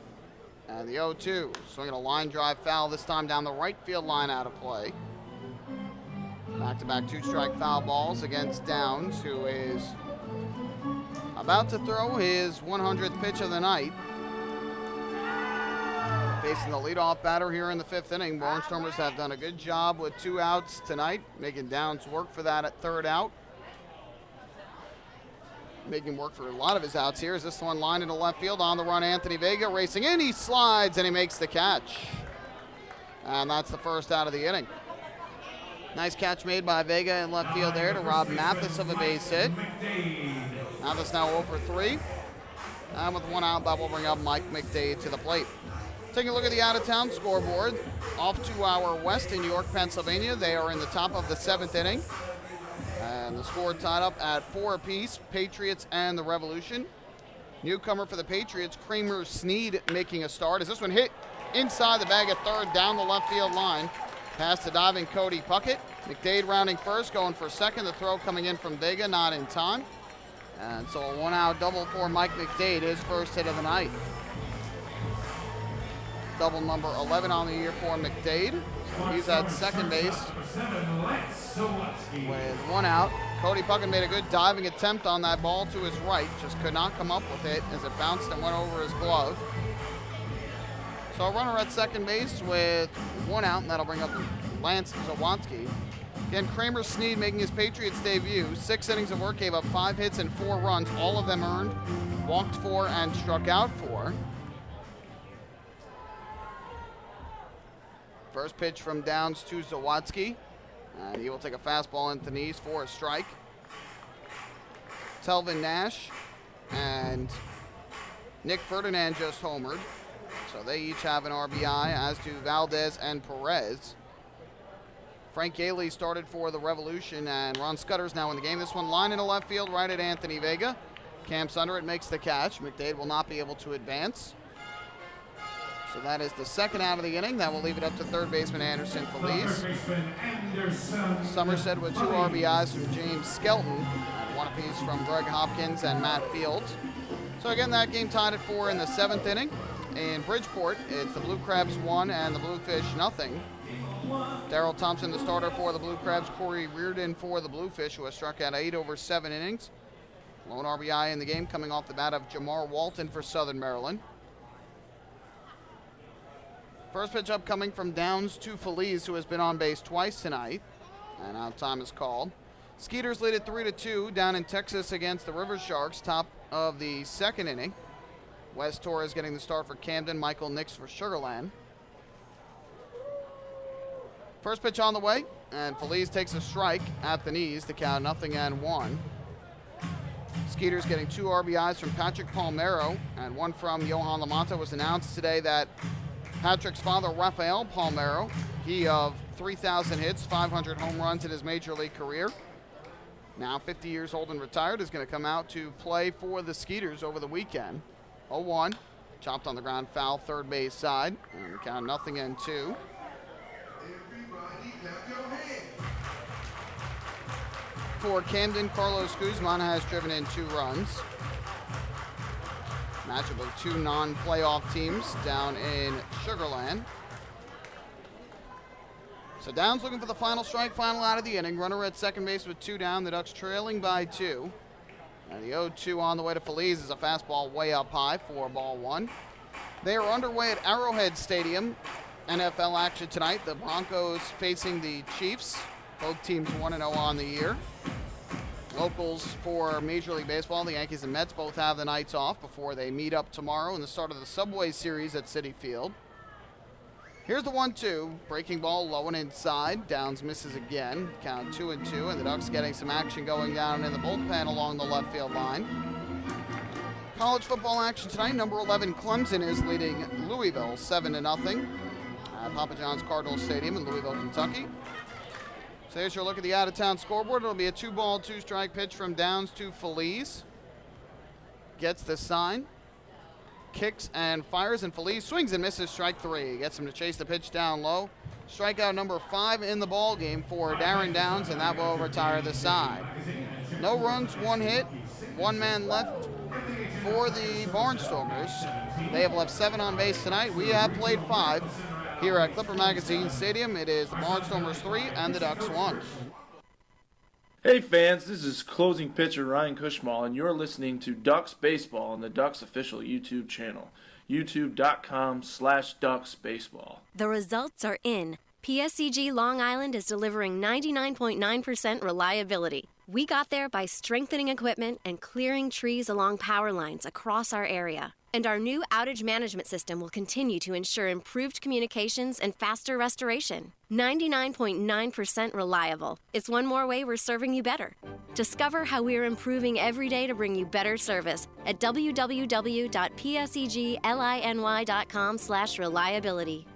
And the 0-2. Swinging a line drive foul, this time down the right field line out of play. Back-to-back 2-strike foul balls against Downs, who is about to throw his 100th pitch of the night. Facing the leadoff batter here in the 5th inning. Barnstormers have done a good job with 2 outs tonight, making Downs work for that at third out. Making work for a lot of his outs here. Is this one lined into left field? On the run, Anthony Vega racing in. He slides and he makes the catch. And that's the first out of the inning. Nice catch made by Vega in left field there to rob Mathis of a base hit. Mathis now 0 for 3. And with 1 out, that will bring up Mike McDade to the plate. Taking a look at the out-of-town scoreboard. Off to our west in York, Pennsylvania. They are in the top of the 7th inning. And the score tied up at 4 apiece, Patriots and the Revolution. Newcomer for the Patriots, Kramer Sneed making a start. As this one hit inside the bag at third, down the left field line. Past the diving Cody Puckett. McDade rounding first, going for second. The throw coming in from Vega, not in time. And so a 1-out double for Mike McDade, his first hit of the night. Double number 11 on the year for McDade. He's at second base with 1 out. Cody Puckett made a good diving attempt on that ball to his right, just could not come up with it as it bounced and went over his glove. So a runner at second base with 1 out, and that'll bring up Lance Zawatsky. Again, Kramer Sneed making his Patriots debut. 6 innings of work, gave up 5 hits and 4 runs, all of them earned. Walked 4 and struck out 4. First pitch from Downs to Zawatsky. And he will take a fastball into the knees for a strike. Telvin Nash and Nick Ferdinand just homered. So they each have an RBI, as do Valdez and Perez. Frank Gailey started for the Revolution, and Ron Scudder's now in the game. This one line into left field, right at Anthony Vega. Cam Sunderett makes the catch. McDade will not be able to advance. So that is the second out of the inning. That will leave it up to third baseman Anderson Feliz. Somerset with 2 RBIs from James Skelton, and 1 apiece from Greg Hopkins and Matt Fields. So again, that game tied at 4 in the 7th inning. In Bridgeport, it's the Blue Crabs 1 and the Bluefish 0. Darrell Thompson, the starter for the Blue Crabs. Corey Reardon for the Bluefish, who has struck out 8 over 7 innings. Lone RBI in the game coming off the bat of Jamar Walton for Southern Maryland. First pitch upcoming from Downs to Feliz, who has been on base twice tonight. And out time is called. Skeeters lead it 3-2 down in Texas against the River Sharks, top of the 2nd inning. Wes Torres getting the start for Camden, Michael Nix for Sugarland. First pitch on the way, and Feliz takes a strike at the knees to count 0-1. Skeeters getting 2 RBIs from Patrick Palmero, and 1 from Johan Lamonta. Was announced today that Patrick's father, Rafael Palmero, he of 3,000 hits, 500 home runs in his major league career, now 50 years old and retired, is going to come out to play for the Skeeters over the weekend. 0-1, chopped on the ground, foul, third base side, and count 0-2. for Camden. Carlos Guzman has driven in 2 runs. Matchup of 2 non-playoff teams down in Sugarland. So Downs looking for the final strike, final out of the inning. Runner at second base with 2 down. The Ducks trailing by 2. And the 0-2 on the way to Feliz is a fastball way up high for ball 1. They are underway at Arrowhead Stadium. NFL action tonight. The Broncos facing the Chiefs. Both teams 1-0 on the year. Locals for Major League Baseball, the Yankees and Mets both have the nights off before they meet up tomorrow in the start of the Subway Series at Citi Field. Here's the 1-2. Breaking ball low and inside. Downs misses again. Count 2-2, and the Ducks getting some action going down in the bullpen along the left field line. College football action tonight. Number 11 Clemson is leading Louisville 7-0 at Papa John's Cardinal Stadium in Louisville, Kentucky. So here's your look at the out-of-town scoreboard. It'll be a 2-ball, 2-strike pitch from Downs to Feliz. Gets the sign. Kicks and fires, and Feliz swings and misses, strike 3. Gets him to chase the pitch down low. Strikeout number 5 in the ball game for Darren Downs, and that will retire the side. No runs, 1 hit, 1 man left for the Barnstormers. They have left 7 on base tonight. We have played 5 here at Clipper Magazine Stadium. It is the Barnstormers 3 and the Ducks 1. Hey fans, this is closing pitcher Ryan Cushmall, and you're listening to Ducks Baseball on the Ducks official YouTube channel, youtube.com/DucksBaseball. The results are in. PSEG Long Island is delivering 99.9% reliability. We got there by strengthening equipment and clearing trees along power lines across our area. And our new outage management system will continue to ensure improved communications and faster restoration. 99.9% reliable. It's one more way we're serving you better. Discover how we're improving every day to bring you better service at www.psegliny.com/reliability.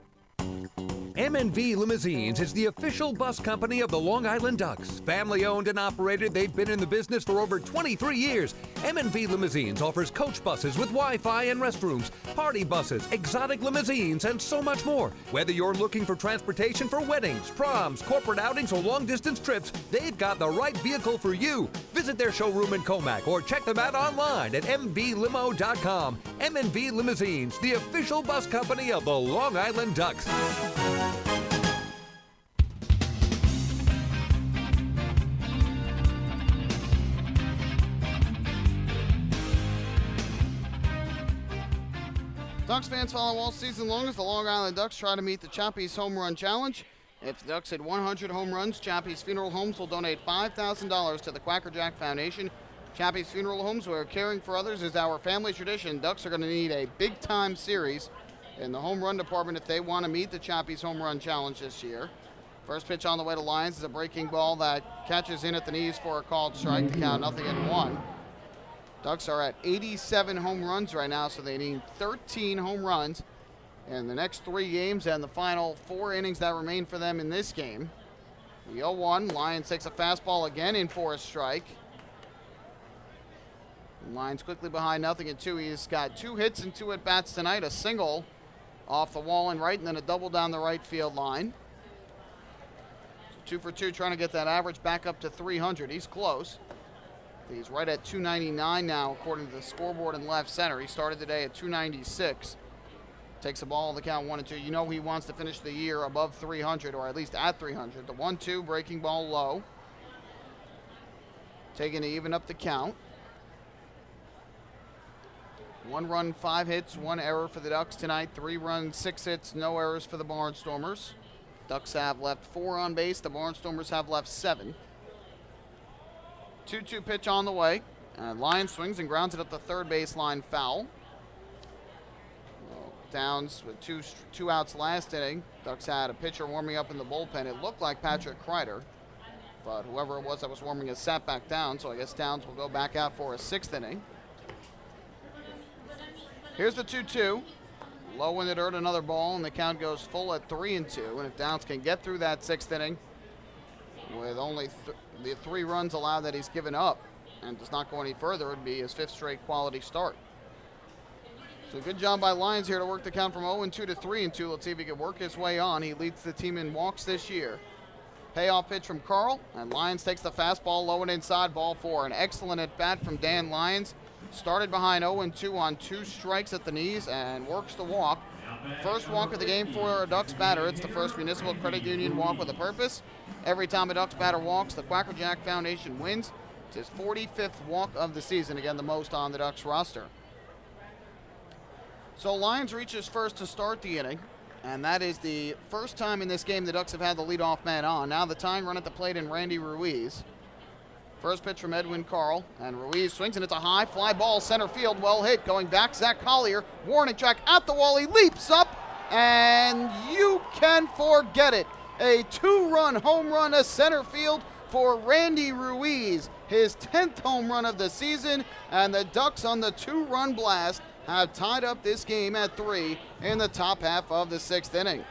M&V Limousines is the official bus company of the Long Island Ducks. Family owned and operated, they've been in the business for over 23 years. M&V Limousines offers coach buses with Wi-Fi and restrooms, party buses, exotic limousines, and so much more. Whether you're looking for transportation for weddings, proms, corporate outings, or long-distance trips, they've got the right vehicle for you. Visit their showroom in Comac or check them out online at mvlimo.com. M&V Limousines, the official bus company of the Long Island Ducks. Ducks fans follow all season long as the Long Island Ducks try to meet the Chappie's Home Run Challenge. If the Ducks hit 100 home runs, Chappie's Funeral Homes will donate $5,000 to the Quacker Jack Foundation. Chappie's Funeral Homes, where caring for others is our family tradition. Ducks are going to need a big-time series in the home run department if they want to meet the Chappie's Home Run Challenge this year. First pitch on the way to Lions is a breaking ball that catches in at the knees for a called strike to count 0-1. Ducks are at 87 home runs right now, so they need 13 home runs in the next 3 games and the final 4 innings that remain for them in this game. The 0-1, Lions takes a fastball again in for a strike. Lions quickly behind 0-2. He's got 2 hits and 2 at-bats tonight, a single off the wall and right, and then a double down the right field line. So 2 for 2, trying to get that average back up to 300. He's close. He's right at 299 now, according to the scoreboard in left center. He started the day at 296. Takes the ball on the count 1-2. You know he wants to finish the year above 300, or at least at 300. The 1-2, breaking ball low. Taking to even up the count. 1 run, 5 hits, 1 error for the Ducks tonight. 3 runs, 6 hits, no errors for the Barnstormers. Ducks have left 4 on base. The Barnstormers have left 7. 2-2 pitch on the way. Lions swings and grounds it up the third baseline foul. Downs with two outs last inning. Ducks had a pitcher warming up in the bullpen. It looked like Patrick Kreider, but whoever it was that was warming has sat back down, so I guess Downs will go back out for a 6th inning. Here's the 2-2. Low in the dirt, another ball, and the count goes full at 3-2. And if Downs can get through that 6th inning with only the 3 runs allowed that he's given up and does not go any further, it would be his 5th straight quality start. So good job by Lions here to work the count from 0-2 to 3-2. Let's see if he can work his way on. He leads the team in walks this year. Payoff pitch from Carl, and Lyons takes the fastball low and inside, ball 4. An excellent at-bat from Dan Lyons. Started behind 0-2 on 2 strikes at the knees and works the walk. First walk of the game for a Ducks batter. It's the first Municipal Credit Union walk with a purpose. Every time a Ducks batter walks, the Quacker Jack Foundation wins. It's his 45th walk of the season, again the most on the Ducks roster. So Lyons reaches first to start the inning, and that is the first time in this game the Ducks have had the leadoff man on. Now the tying run at the plate in Randy Ruiz. First pitch from Edwin Carl, and Ruiz swings, and it's a high fly ball, center field, well hit. Going back, Zach Collier, warning track at the wall, he leaps up, and you can forget it. A 2-run home run to center field for Randy Ruiz, his 10th home run of the season, and the Ducks on the 2-run blast have tied up this game at 3 in the top half of the 6th inning.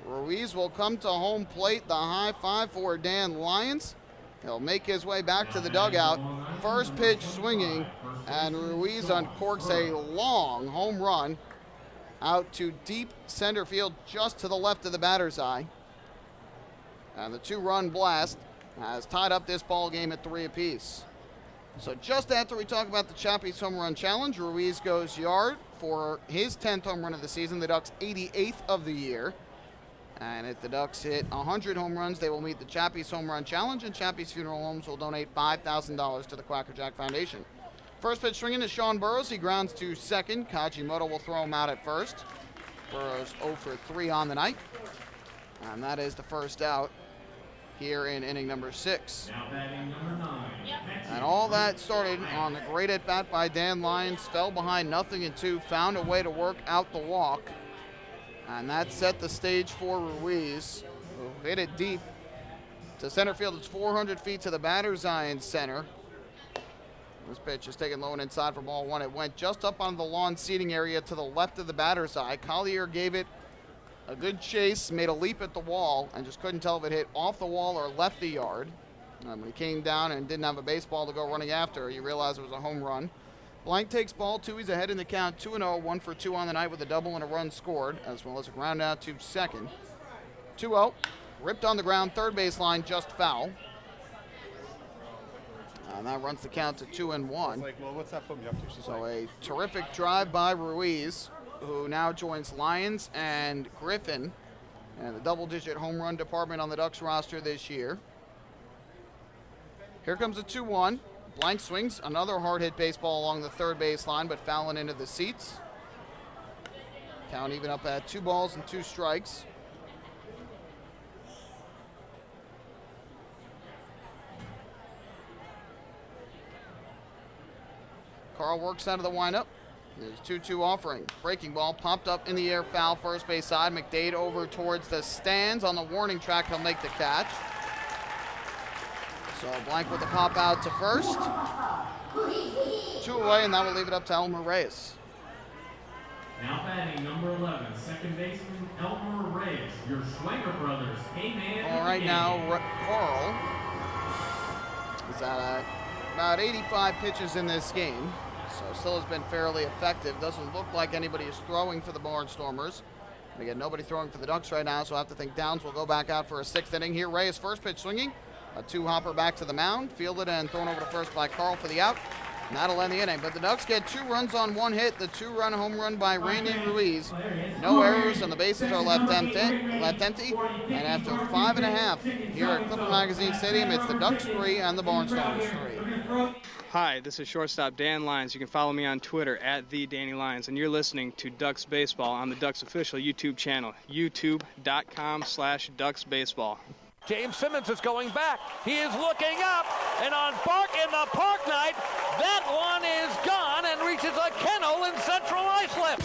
Ruiz will come to home plate, the high five for Dan Lyons. He'll make his way back to the dugout. First pitch swinging, and Ruiz uncorks a long home run out to deep center field just to the left of the batter's eye. And the 2-run blast has tied up this ball game at 3 apiece. So just after we talk about the Chappies home run challenge, Ruiz goes yard for his 10th home run of the season, the Ducks' 88th of the year. And if the Ducks hit 100 home runs, they will meet the Chappies home run challenge, and Chappies Funeral Homes will donate $5,000 to the Quacker Jack Foundation. First pitch swinging is Sean Burrows. He grounds to second. Kajimoto will throw him out at first. Burrows 0 for 3 on the night. And that is the first out here in inning number 6. And all that started on the great at-bat by Dan Lyons. Fell behind 0-2, found a way to work out the walk. And that set the stage for Ruiz, who hit it deep to center field. It's 400 feet to the batter's eye in center. This pitch is taken low and inside for ball 1. It went just up on the lawn seating area to the left of the batter's eye. Collier gave it a good chase, made a leap at the wall, and just couldn't tell if it hit off the wall or left the yard. When he came down and didn't have a baseball to go running after, you realized it was a home run. Blank takes ball 2. He's ahead in the count, 2-0, 1 for 2 on the night with a double and a run scored, as well as a ground out to second. 2-0, ripped on the ground, third baseline, just foul. And that runs the count to 2-1. So a terrific drive by Ruiz, who now joins Lyons and Griffin and the double-digit home run department on the Ducks roster this year. Here comes a 2-1. Blank swings, another hard-hit baseball along the third baseline, but fouling into the seats. Count even up at 2 balls and 2 strikes. Carl works out of the windup. There's 2-2 offering. Breaking ball popped up in the air, foul first base side. McDade over towards the stands on the warning track. He'll make the catch. So Blank with the pop out to first. 2 away, and that will leave it up to Elmer Reyes. Now batting number 11, second baseman Elmer Reyes. Your Schwanger brothers. Hey man. All right, now Carl is at about 85 pitches in this game. So still has been fairly effective. Doesn't look like anybody is throwing for the Barnstormers. And again, nobody throwing for the Ducks right now, so I have to think Downs will go back out for a 6th inning. Here, Reyes first pitch swinging. A 2-hopper back to the mound, fielded and thrown over to first by Carl for the out. And that'll end the inning. But the Ducks get 2 runs on 1 hit. The 2-run home run by Randy Ruiz. No errors, and the bases are left empty. And after 5.5 here at Clipper Magazine Stadium, it's the Ducks 3 and the Barnstormers 3. Hi, this is shortstop Dan Lyons. You can follow me on Twitter at @TheDannyLyons, and you're listening to Ducks Baseball on the Ducks official YouTube channel, youtube.com/DucksBaseball. James Simmons is going back. He is looking up, and on the Park Night, that one is gone and reaches a kennel in Central Islip.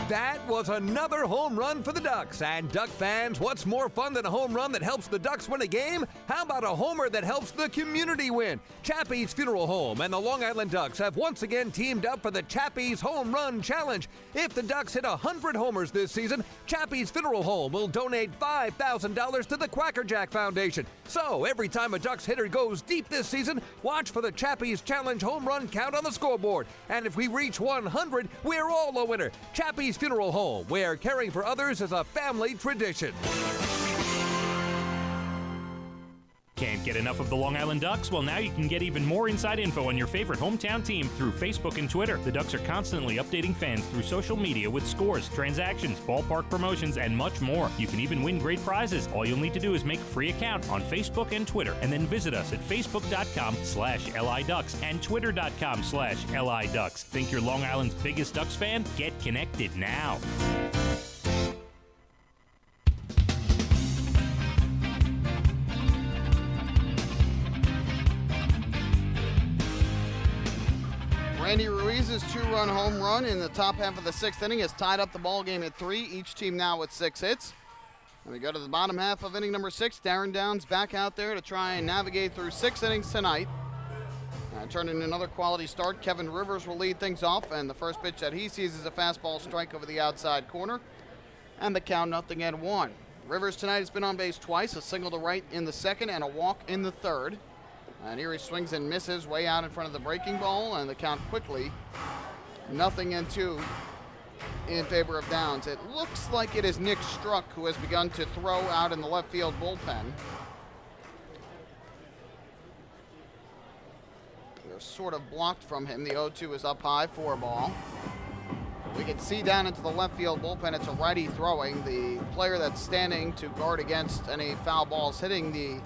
That was another home run for the Ducks. And Duck fans, what's more fun than a home run that helps the Ducks win a game? How about a homer that helps the community win? Chappies Funeral Home and the Long Island Ducks have once again teamed up for the Chappies Home Run Challenge. If the Ducks hit 100 homers this season, Chappies Funeral Home will donate $5,000 to the Quacker Jack Foundation. So every time a Ducks hitter goes deep this season, watch for the Chappies Challenge home run count on the scoreboard. And if we reach 100, we're all a winner. Chappies Funeral Home, where caring for others is a family tradition. Can't get enough of the Long Island Ducks? Well, now you can get even more inside info on your favorite hometown team through Facebook and Twitter. The Ducks are constantly updating fans through social media with scores, transactions, ballpark promotions, and much more. You can even win great prizes. All you'll need to do is make a free account on Facebook and Twitter, and then visit us at facebook.com/LIDucks and twitter.com/LIDucks. Think you're Long Island's biggest Ducks fan? Get connected now. Randy Ruiz's two-run home run in the top half of the sixth inning has tied up the ball game at 3. Each team now with 6 hits. And we go to the bottom half of inning number 6. Darren Downs back out there to try and navigate through 6 innings tonight. Turn in another quality start. Kevin Rivers will lead things off, and the first pitch that he sees is a fastball strike over the outside corner. And the count 0-1. Rivers tonight has been on base twice, a single to right in the second and a walk in the third. And here he swings and misses way out in front of the breaking ball, and the count quickly 0-2 in favor of Downs. It looks like it is Nick Struck who has begun to throw out in the left field bullpen. They're sort of blocked from him. The 0-2 is up high, 4 ball. We can see down into the left field bullpen. It's a righty throwing. The player that's standing to guard against any foul balls hitting the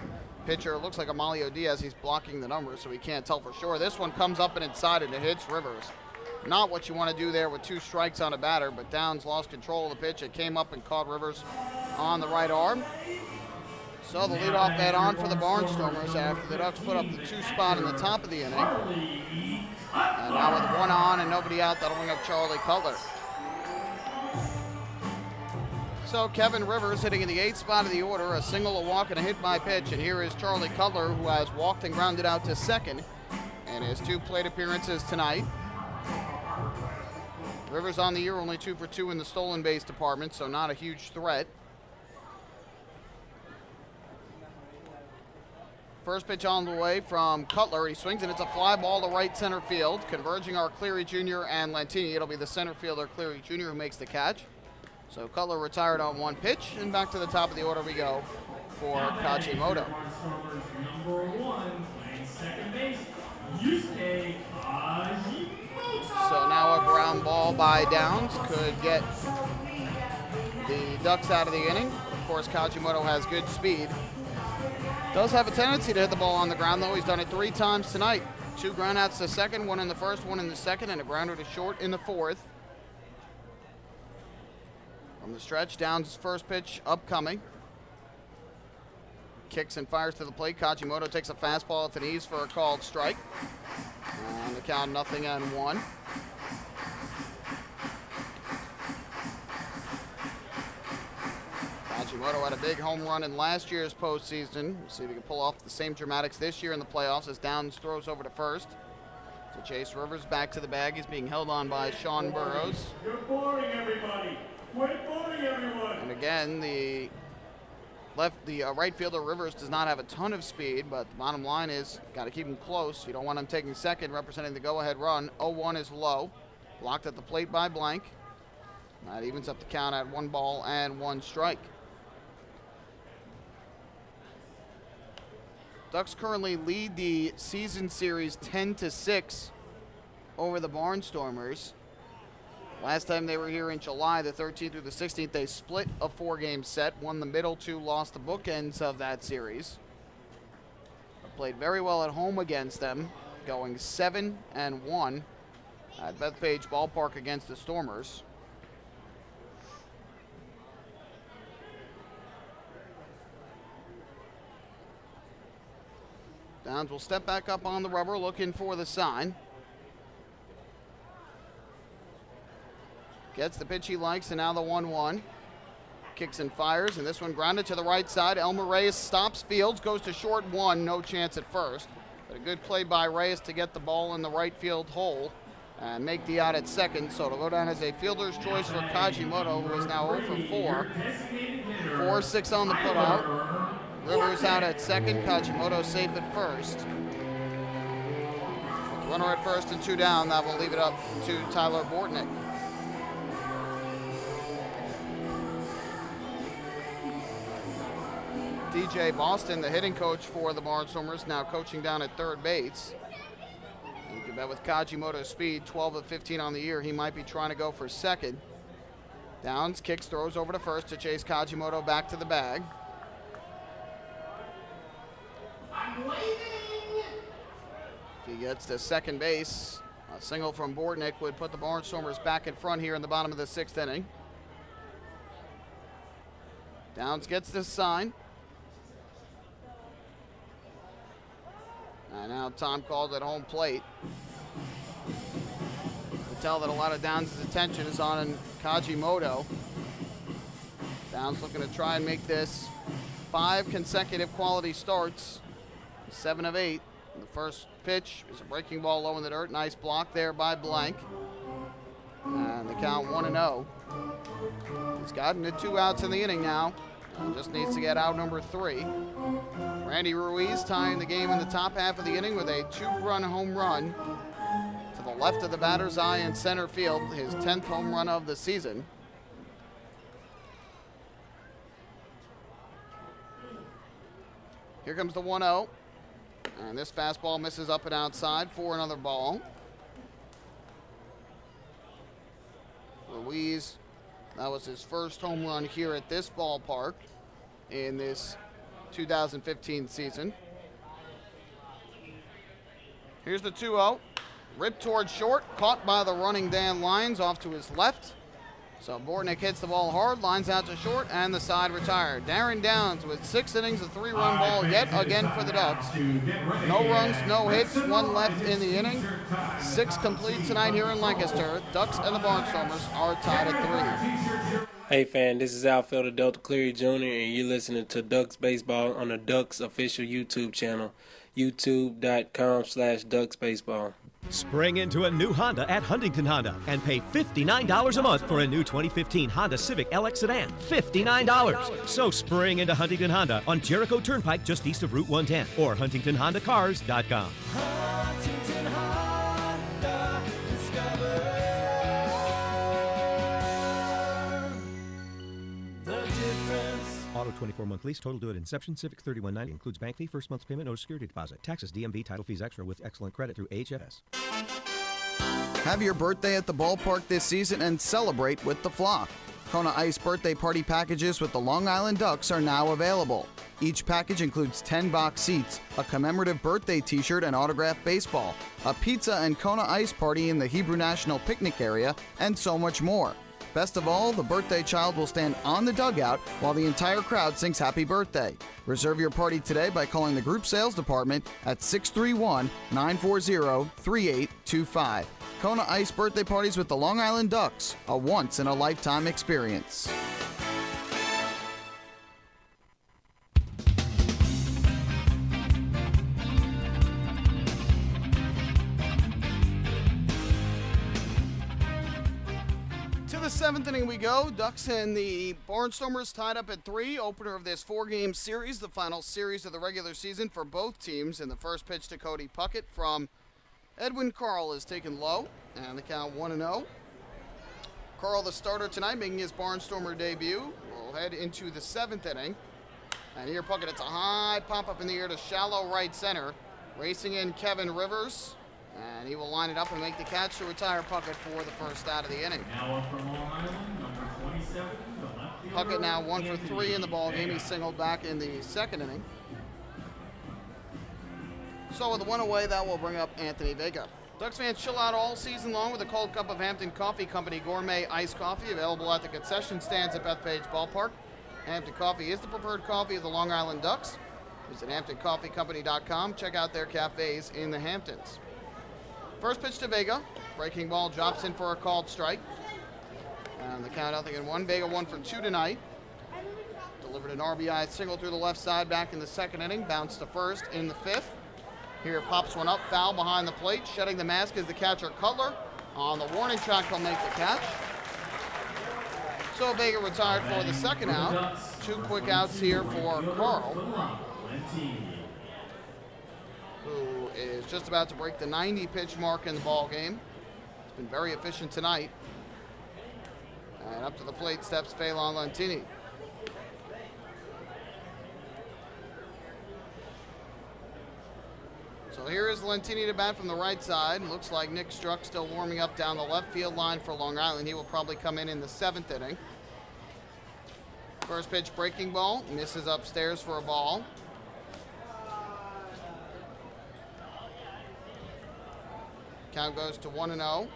pitcher looks like Amalio Diaz. He's blocking the numbers, so we can't tell for sure. This one comes up and inside, and it hits Rivers. Not what you want to do there with 2 strikes on a batter, but Downs lost control of the pitch. It came up and caught Rivers on the right arm. So the leadoff bat on for the Barnstormers after the Ducks put up the 2 spot in the top of the inning. And now with 1 on and nobody out, that'll bring up Charlie Cutler. So Kevin Rivers hitting in the 8th spot of the order, a single, a walk, and a hit by pitch. And here is Charlie Cutler, who has walked and grounded out to second in his 2 plate appearances tonight. Rivers on the year only 2 for 2 in the stolen base department, so not a huge threat. First pitch on the way from Cutler. He swings and it's a fly ball to right center field, converging our Cleary Jr. and Lantini. It'll be the center fielder Cleary Jr. who makes the catch. So Cutler retired on 1 pitch, and back to the top of the order we go for Kachimoto. So now a ground ball by Downs could get the Ducks out of the inning. Of course, Kachimoto has good speed. Does have a tendency to hit the ball on the ground, though. He's done it 3 times tonight. 2 groundouts to second, 1 in the first, 1 in the second, and a grounder to short in the 4th. From the stretch, Downs' first pitch upcoming. Kicks and fires to the plate. Kachimoto takes a fastball at the knees for a called strike. And the count 0-1. Kachimoto had a big home run in last year's postseason. We'll see if he can pull off the same dramatics this year in the playoffs as Downs throws over to first. So Chase Rivers back to the bag. He's being held on by Sean Burrows. You're boring everybody. Quit boring everyone. And again, the right fielder Rivers does not have a ton of speed, but the bottom line is got to keep him close. You don't want him taking second, representing the go-ahead run. 0-1 is low. Blocked at the plate by Blank. That evens up the count at 1 ball and 1 strike. Ducks currently lead the season series 10-6 over the Barnstormers. Last time they were here in July, the 13th through the 16th, they split a 4-game set, won the middle 2, lost the bookends of that series. Played very well at home against them, going 7-1 at Bethpage Ballpark against the Stormers. Downs will step back up on the rubber, looking for the sign. Gets the pitch he likes, and now the 1-1. Kicks and fires, and this one grounded to the right side. Elmer Reyes stops Fields, goes to short 1, no chance at first. But a good play by Reyes to get the ball in the right field hole and make the out at second. So it'll go down as a fielder's choice for Kachimoto, who is now 0 for 4. 4-6 on the putout. Rivers out at second, Kachimoto safe at first. With runner at first and 2 down, that will leave it up to Tyler Bortnick. DJ Boston, the hitting coach for the Barnstormers, now coaching down at third base. You can bet with Kajimoto's speed, 12 of 15 on the year, he might be trying to go for second. Downs kicks, throws over to first to chase Kajimoto back to the bag. If he gets to second base, a single from Bortnick would put the Barnstormers back in front here in the bottom of the 6th inning. Downs gets this sign. And now time called at home plate. You can tell that a lot of Downs' attention is on Kajimoto. Downs looking to try and make this 5 consecutive quality starts. 7 of 8. The first pitch is a breaking ball low in the dirt. Nice block there by Blank. And the count 1-0. He's gotten to 2 outs in the inning now. And just needs to get out number 3. Randy Ruiz tying the game in the top half of the inning with a 2-run home run to the left of the batter's eye in center field. His 10th home run of the season. Here comes the 1-0. And this fastball misses up and outside for another ball. Ruiz, that was his first home run here at this ballpark in this 2015 season. Here's the 2-0. Ripped towards short, caught by the running Dan Lyons off to his left. So Bortnick hits the ball hard, lines out to short, and the side retired. Darren Downs with 6 innings, a 3-run ball yet again for the Ducks. No runs, no hits, 1 left in the inning. 6 complete tonight here in Lancaster. Ducks and the Barnstormers are tied at 3. Hey fan, this is outfielder Delta Cleary Jr. and you're listening to Ducks Baseball on the Ducks official YouTube channel, youtube.com/DucksBaseball. Spring into a new Honda at Huntington Honda and pay $59 a month for a new 2015 Honda Civic LX sedan. $59. So spring into Huntington Honda on Jericho Turnpike just east of Route 110 or HuntingtonHondaCars.com. Huntington Honda, discover the difference. Auto 24-month lease, total due at inception. Civic $31.90 includes bank fee, first month's payment, no security deposit. Taxes, DMV, title fees extra with excellent credit through HFS. Have your birthday at the ballpark this season and celebrate with the flock. Kona Ice birthday party packages with the Long Island Ducks are now available. Each package includes 10 box seats, a commemorative birthday t-shirt and autographed baseball, a pizza and Kona Ice party in the Hebrew National Picnic area, and so much more. Best of all, the birthday child will stand on the dugout while the entire crowd sings happy birthday. Reserve your party today by calling the group sales department at 631-940-3825. Kona Ice birthday parties with the Long Island Ducks, a once-in-a-lifetime experience. To the 7th inning we go. Ducks and the Barnstormers tied up at 3. Opener of this 4-game series, the final series of the regular season for both teams. And the first pitch to Cody Puckett from Edwin Carl is taken low, and the count 1-0. Carl, the starter tonight, making his Barnstormer debut. We'll head into the 7th inning. And here Puckett, it's a high pop-up in the air to shallow right center. Racing in Kevin Rivers, and he will line it up and make the catch to retire Puckett for the first out of the inning. Now up from Long Island, number 27, the left fielder, Puckett now 1 for 3 in the ball game. He singled back in the 2nd inning. So with the 1 away, that will bring up Anthony Vega. Ducks fans chill out all season long with a cold cup of Hampton Coffee Company gourmet iced coffee available at the concession stands at Bethpage Ballpark. Hampton Coffee is the preferred coffee of the Long Island Ducks. Visit HamptonCoffeeCompany.com. Check out their cafes in the Hamptons. First pitch to Vega. Breaking ball drops in for a called strike. And the count 0-1. Vega 1 for 2 tonight. Delivered an RBI single through the left side back in the 2nd inning. Bounced to first in the 5th. Here pops one up, foul behind the plate. Shedding the mask is the catcher Cutler. On the warning track, he'll make the catch. So Vega retired for the 2nd out. 2 quick outs here for Carl, who is just about to break the 90 pitch mark in the ball game. He's been very efficient tonight. And up to the plate steps Phelan Lentini. So here is Lentini to bat from the right side. Looks like Nick Struck still warming up down the left field line for Long Island. He will probably come in the 7th inning. First pitch breaking ball, misses upstairs for a ball. Count goes to 1-0.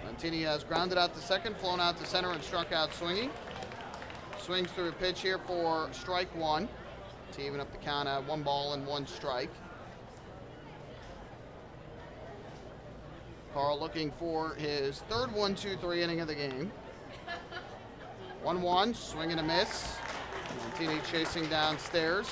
Lentini has grounded out to second, flown out to center, and struck out swinging. Swings through a pitch here for strike one to even up the count at 1 ball and 1 strike. Carl looking for his third 1-2-3 inning of the game. 1-1, swing and a miss. Lentini chasing downstairs.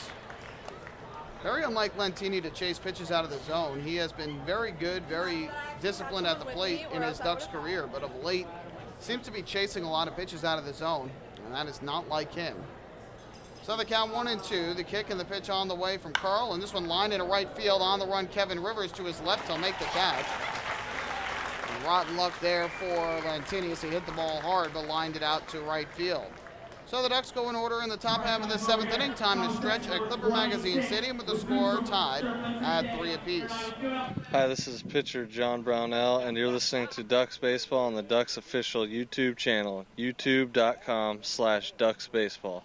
Very unlike Lentini to chase pitches out of the zone. He has been very good, very disciplined at the plate in his Ducks career, but of late seems to be chasing a lot of pitches out of the zone, and that is not like him. So the count 1-2, the kick and the pitch on the way from Carl, and this one lined into right field. On the run, Kevin Rivers to his left. He'll make the catch. And rotten luck there for Lentini as he hit the ball hard, but lined it out to right field. So the Ducks go in order in the top half of the 7th inning. Time to stretch at Clipper Magazine Stadium with the score tied at 3 apiece. Hi, this is pitcher John Brownell, and you're listening to Ducks Baseball on the Ducks official YouTube channel, youtube.com/DucksBaseball.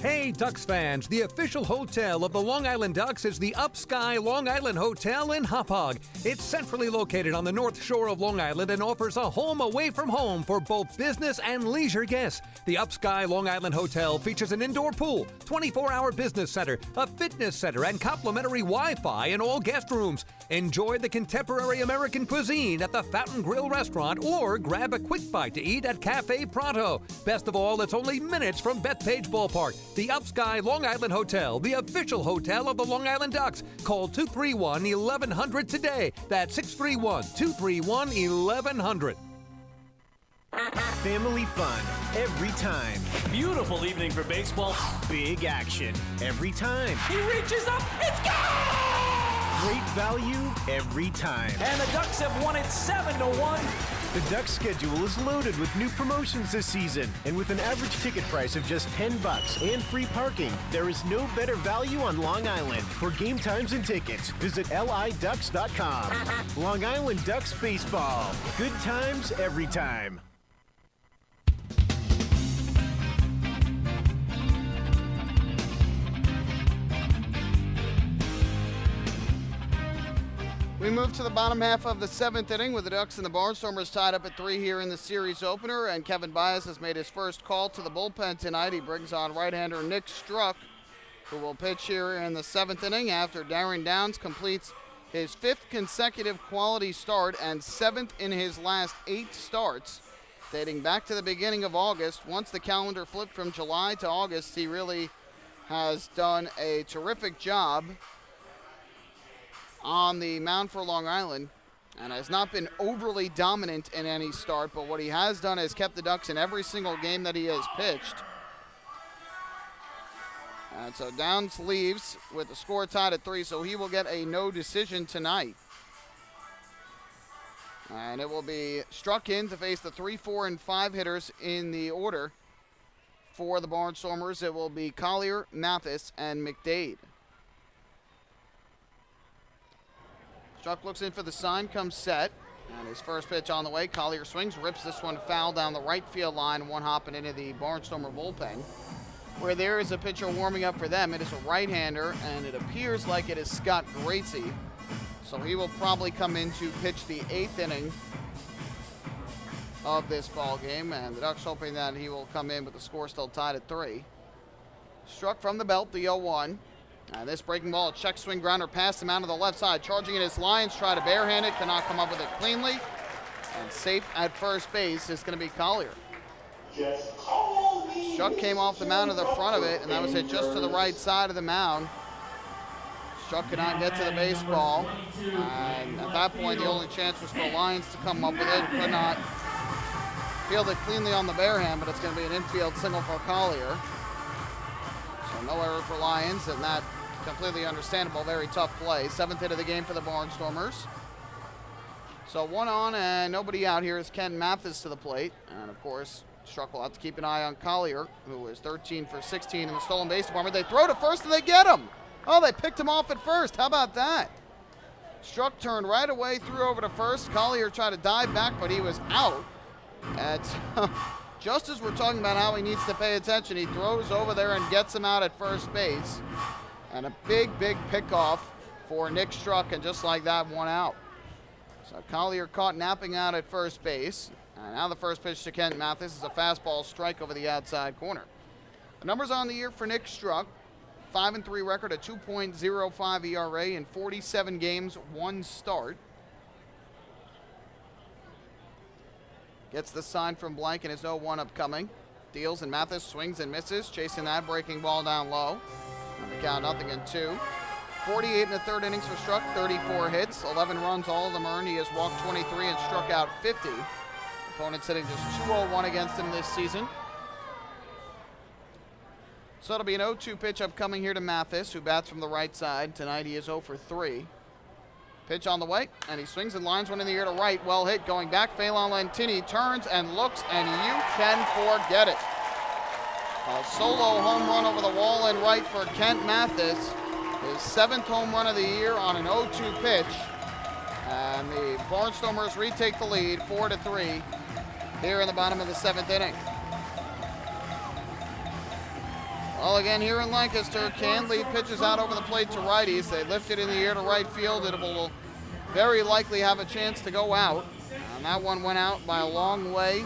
Hey, Ducks fans, the official hotel of the Long Island Ducks is the Upsky Long Island Hotel in Hauppauge. It's centrally located on the north shore of Long Island and offers a home away from home for both business and leisure guests. The Upsky Long Island Hotel features an indoor pool, 24-hour business center, a fitness center, and complimentary Wi-Fi in all guest rooms. Enjoy the contemporary American cuisine at the Fountain Grill restaurant or grab a quick bite to eat at Cafe Pronto. Best of all, it's only minutes from Bethpage Ballpark. The Upsky Long Island Hotel, the official hotel of the Long Island Ducks. Call 231-1100 today. That's 631-231-1100. Family fun every time. Beautiful evening for baseball. Big action every time. He reaches up, it's gone! Great value every time. And the Ducks have won it 7-1. The Ducks schedule is loaded with new promotions this season, and with an average ticket price of just $10 and free parking, there is no better value on Long Island. For game times and tickets, visit liducks.com. Long Island Ducks Baseball. Good times every time. We move to the bottom half of the 7th inning with the Ducks and the Barnstormers tied up at 3 here in the series opener, and Kevin Bias has made his first call to the bullpen tonight. He brings on right-hander Nick Struck, who will pitch here in the 7th inning after Darren Downs completes his 5th consecutive quality start and 7th in his last 8 starts, dating back to the beginning of August. Once the calendar flipped from July to August, he really has done a terrific job on the mound for Long Island and has not been overly dominant in any start, but what he has done is kept the Ducks in every single game that he has pitched. And so Downs leaves with the score tied at 3, so he will get a no decision tonight. And it will be Struck in to face the 3, 4, and 5 hitters in the order for the Barnstormers. It will be Collier, Mathis, and McDade. Struck looks in for the sign, comes set, and his first pitch on the way. Collier swings, rips this one foul down the right field line, one hopping into the Barnstormer bullpen, where there is a pitcher warming up for them. It is a right-hander, and it appears like it is Scott Gracie. So he will probably come in to pitch the 8th inning of this ball game, and the Ducks hoping that he will come in with the score still tied at 3. Struck from the belt, the 0-1. And this breaking ball, a check swing grounder past him out to the left side. Charging it as Lions try to barehand it, cannot come up with it cleanly. And safe at first base is going to be Collier. Struck came off the mound to the front of it, and that was hit just to the right side of the mound. Struck could not get to the baseball. And at that point, the only chance was for Lions to come up with it. Could not field it cleanly on the barehand, but it's going to be an infield single for Collier. So no error for Lions, and that completely understandable, very tough play. 7th hit of the game for the Barnstormers. So 1 on and nobody out here is Ken Mathis to the plate. And of course, Struck will have to keep an eye on Collier, who is 13 for 16 in the stolen base department. They throw to first and they get him. Oh, they picked him off at first. How about that? Struck turned right away, threw over to first. Collier tried to dive back, but he was out. And just as we're talking about how he needs to pay attention, he throws over there and gets him out at first base. And a big, big pickoff for Nick Struck, and just like that, one out. So Collier caught napping out at first base. And now the first pitch to Kent Mathis is a fastball strike over the outside corner. The numbers on the year for Nick Struck: 5-3 record, a 2.05 ERA in 47 games, 1 start. Gets the sign from Blank and his 0-1 upcoming. Deals, and Mathis swings and misses, chasing that breaking ball down low. On the count, 0-2. 48 in the third innings for Struck, 34 hits, 11 runs, all of them earned. He has walked 23 and struck out 50. Opponents hitting just 201 against him this season. So it'll be an 0-2 pitch upcoming here to Mathis, who bats from the right side. Tonight he is 0 for 3. Pitch on the way, and he swings and lines one in the air to right. Well hit, going back. Phelan Lentini turns and looks, and you can forget it. A solo home run over the wall and right for Kent Mathis. His 7th home run of the year on an 0-2 pitch. And the Barnstormers retake the lead, 4-3, here in the bottom of the 7th inning. Well, again, here in Lancaster, can lead pitches out over the plate to righties. They lift it in the air to right field. It will very likely have a chance to go out. And that one went out by a long way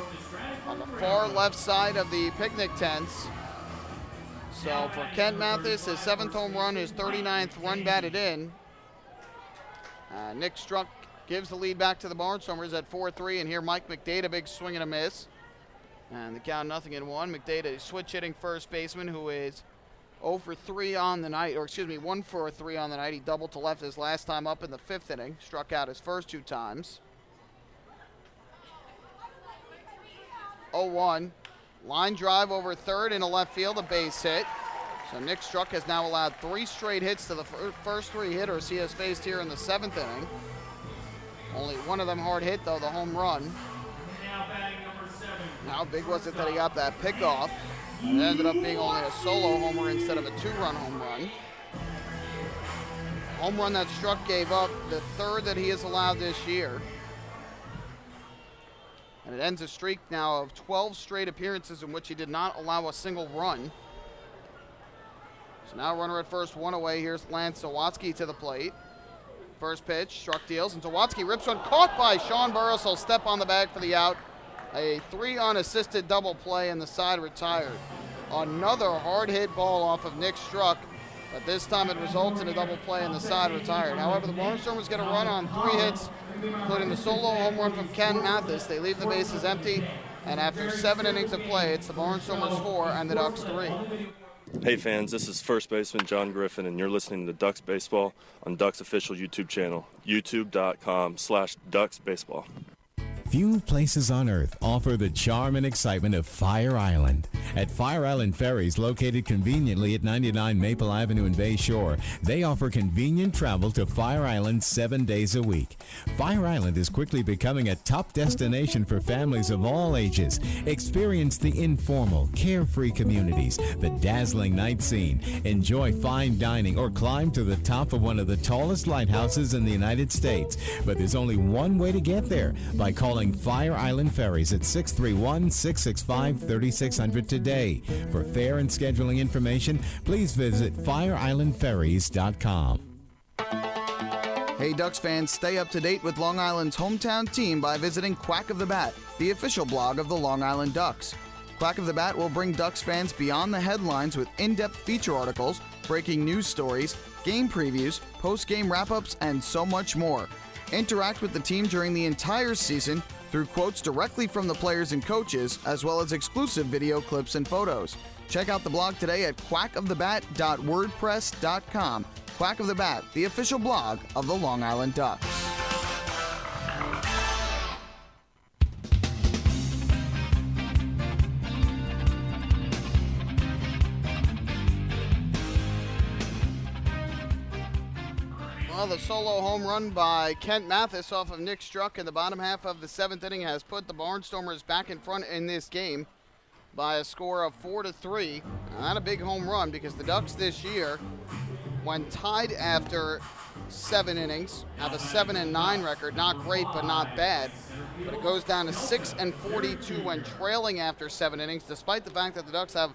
on the far left side of the picnic tents. So for Kent Mathis, his 7th home run, his 39th run batted in. Nick Struck gives the lead back to the Barnstormers at 4-3, and here Mike McDade, a big swing and a miss. And the count 0-1. McDade, a switch hitting first baseman who is 0 for 3 on the night, or excuse me, 1 for 3 on the night. He doubled to left his last time up in the 5th inning, struck out his first 2 times. 0-1. Line drive over third into left field, a base hit. So Nick Struck has now allowed 3 straight hits to the first 3 hitters he has faced here in the 7th inning. Only one of them hard hit, though, the home run. How big was it that he got that pickoff? It ended up being only a solo homer instead of a 2-run home run. Home run that Struck gave up, the 3rd that he has allowed this year. And it ends a streak now of 12 straight appearances in which he did not allow a single run. So now runner at first, 1 away. Here's Lance Zawatsky to the plate. First pitch, Struck deals, and Zawatsky rips one, caught by Sean Burris. He'll step on the bag for the out. A 3 unassisted double play, and the side retired. Another hard hit ball off of Nick Struck, but this time it results in a double play and the side retired. However, the Barnstormers get a run on 3 hits, including the solo home run from Ken Mathis. They leave the bases empty, and after 7 innings of play, it's the Barnstormers 4 and the Ducks 3. Hey fans, this is first baseman John Griffin, and you're listening to Ducks Baseball on Ducks official YouTube channel, youtube.com/DucksBaseball. Few places on earth offer the charm and excitement of Fire Island. At Fire Island Ferries, located conveniently at 99 Maple Avenue in Bay Shore, they offer convenient travel to Fire Island 7 days a week. Fire Island is quickly becoming a top destination for families of all ages. Experience the informal, carefree communities, the dazzling night scene, enjoy fine dining, or climb to the top of one of the tallest lighthouses in the United States. But there's only one way to get there, by calling Fire Island Ferries at 631-665-3600 today. For fare and scheduling information, please visit fireislandferries.com. Hey Ducks fans, stay up to date with Long Island's hometown team by visiting Quack of the Bat, the official blog of the Long Island Ducks. Quack of the Bat will bring Ducks fans beyond the headlines with in-depth feature articles, breaking news stories, game previews, post-game wrap-ups, and so much more. Interact with the team during the entire season through quotes directly from the players and coaches, as well as exclusive video clips and photos. Check out the blog today at quackofthebat.wordpress.com. Quack of the Bat, the official blog of the Long Island Ducks. Well, the solo home run by Kent Mathis off of Nick Struck in the bottom half of the 7th inning has put the Barnstormers back in front in this game by a score of 4-3. Not a big home run, because the Ducks this year when tied after 7 innings, have a 7-9 record. Not great, but not bad. But it goes down to 6-42 when trailing after 7 innings, despite the fact that the Ducks have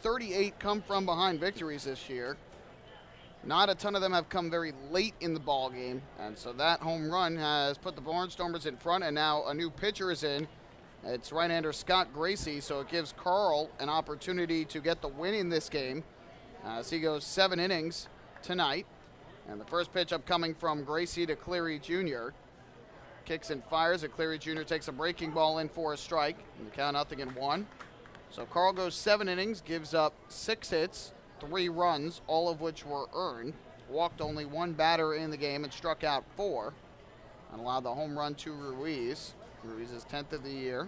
38 come-from-behind victories this year. Not a ton of them have come very late in the ball game, and so that home run has put the Barnstormers in front, and now a new pitcher is in. It's right-hander Scott Gracie, so it gives Carl an opportunity to get the win in this game as he goes 7 innings tonight. And the first pitch upcoming from Gracie to Cleary Jr. Kicks and fires, and Cleary Jr. takes a breaking ball in for a strike. And the count 0-1. So Carl goes 7 innings, gives up 6 hits, 3 runs, all of which were earned. Walked only 1 batter in the game and struck out 4. And allowed the home run to Ruiz. Ruiz's 10th of the year.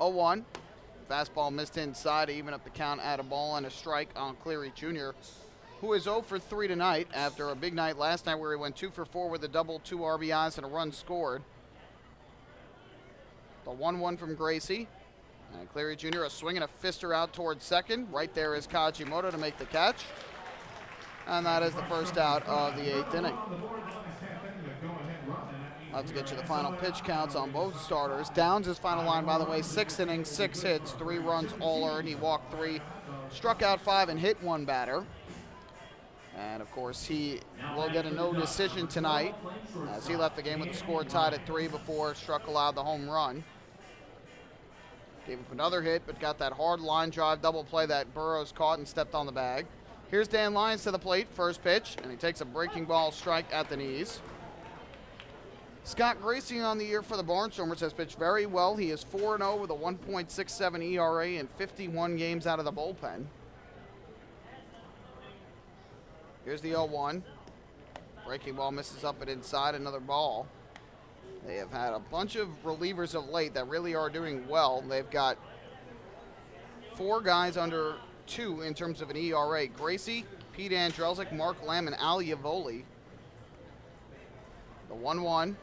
0-1. Fastball missed inside to even up the count at a ball and a strike on Cleary Jr., who is 0 for 3 tonight after a big night last night where he went 2 for 4 with a double, 2 RBIs, and a run scored. The 1-1 from Gracie. And Cleary Jr. a swing and a fister out towards second. Right there is Kajimoto to make the catch. And that is the first out of the 8th inning. I'll have to get you the final pitch counts on both starters. Downs' final line, by the way, 6 innings, 6 hits, 3 runs, all earned. He walked 3, struck out 5, and hit 1 batter. And, of course, he will get a no decision tonight as he left the game with the score tied at 3 before Struck allowed the home run. Gave up another hit, but got that hard line drive double play that Burrows caught and stepped on the bag. Here's Dan Lyons to the plate, first pitch, and he takes a breaking ball strike at the knees. Scott Gracie on the year for the Barnstormers has pitched very well. He is 4-0 with a 1.67 ERA in 51 games out of the bullpen. Here's the 0-1. Breaking ball misses up and inside, another ball. They have had a bunch of relievers of late that really are doing well. They've got 4 guys under 2 in terms of an ERA. Gracie, Pete Andrelzik, Mark Lamb, and Al Yavoli. The 1-1.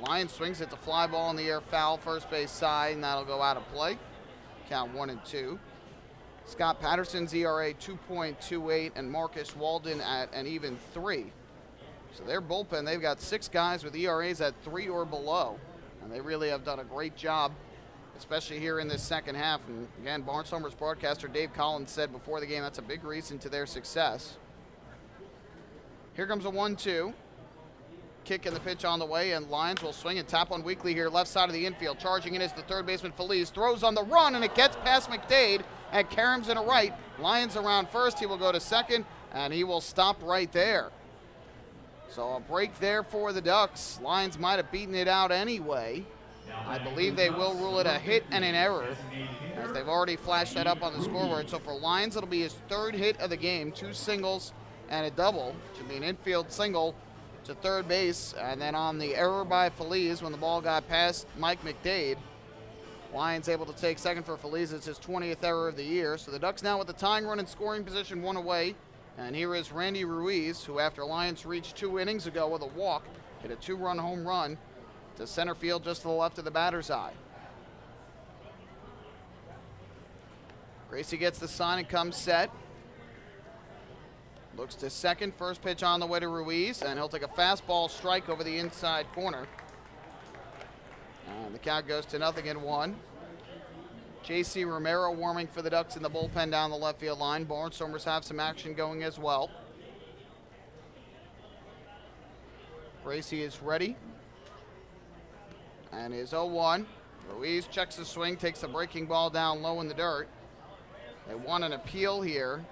Lyons swings at the fly ball in the air, foul, first base side, and that'll go out of play. Count 1-2. Scott Patterson's ERA 2.28, and Marcus Walden at an even 3. So their bullpen, they've got 6 guys with ERAs at 3 or below, and they really have done a great job, especially here in this second half. And again, Barnstormers broadcaster Dave Collins said before the game that's a big reason to their success. Here comes a 1-2. Kick and the pitch on the way, and Lyons will swing and tap on Weekly here, left side of the infield. Charging in is the third baseman Feliz, throws on the run, and it gets past McDade, and Karam's in a right. Lyons around first, he will go to second, and he will stop right there. So a break there for the Ducks. Lyons might have beaten it out anyway. I believe they will rule it a hit and an error, as they've already flashed that up on the scoreboard. So for Lyons, it'll be his 3rd hit of the game, 2 singles and a double. Should be an infield single to third base, and then on the error by Feliz when the ball got past Mike McDade, Lyons able to take second for Feliz. It's his 20th error of the year. So the Ducks now with the tying run in scoring position, 1 away. And here is Randy Ruiz, who after Lyons reached 2 innings ago with a walk, hit a 2-run home run to center field just to the left of the batter's eye. Gracie gets the sign and comes set. Looks to second, first pitch on the way to Ruiz, and he'll take a fastball strike over the inside corner. And the count goes to 0-1. J.C. Romero warming for the Ducks in the bullpen down the left field line. Barnstormers have some action going as well. Gracie is ready. And is 0-1. Ruiz checks the swing, takes the breaking ball down low in the dirt. They want an appeal here.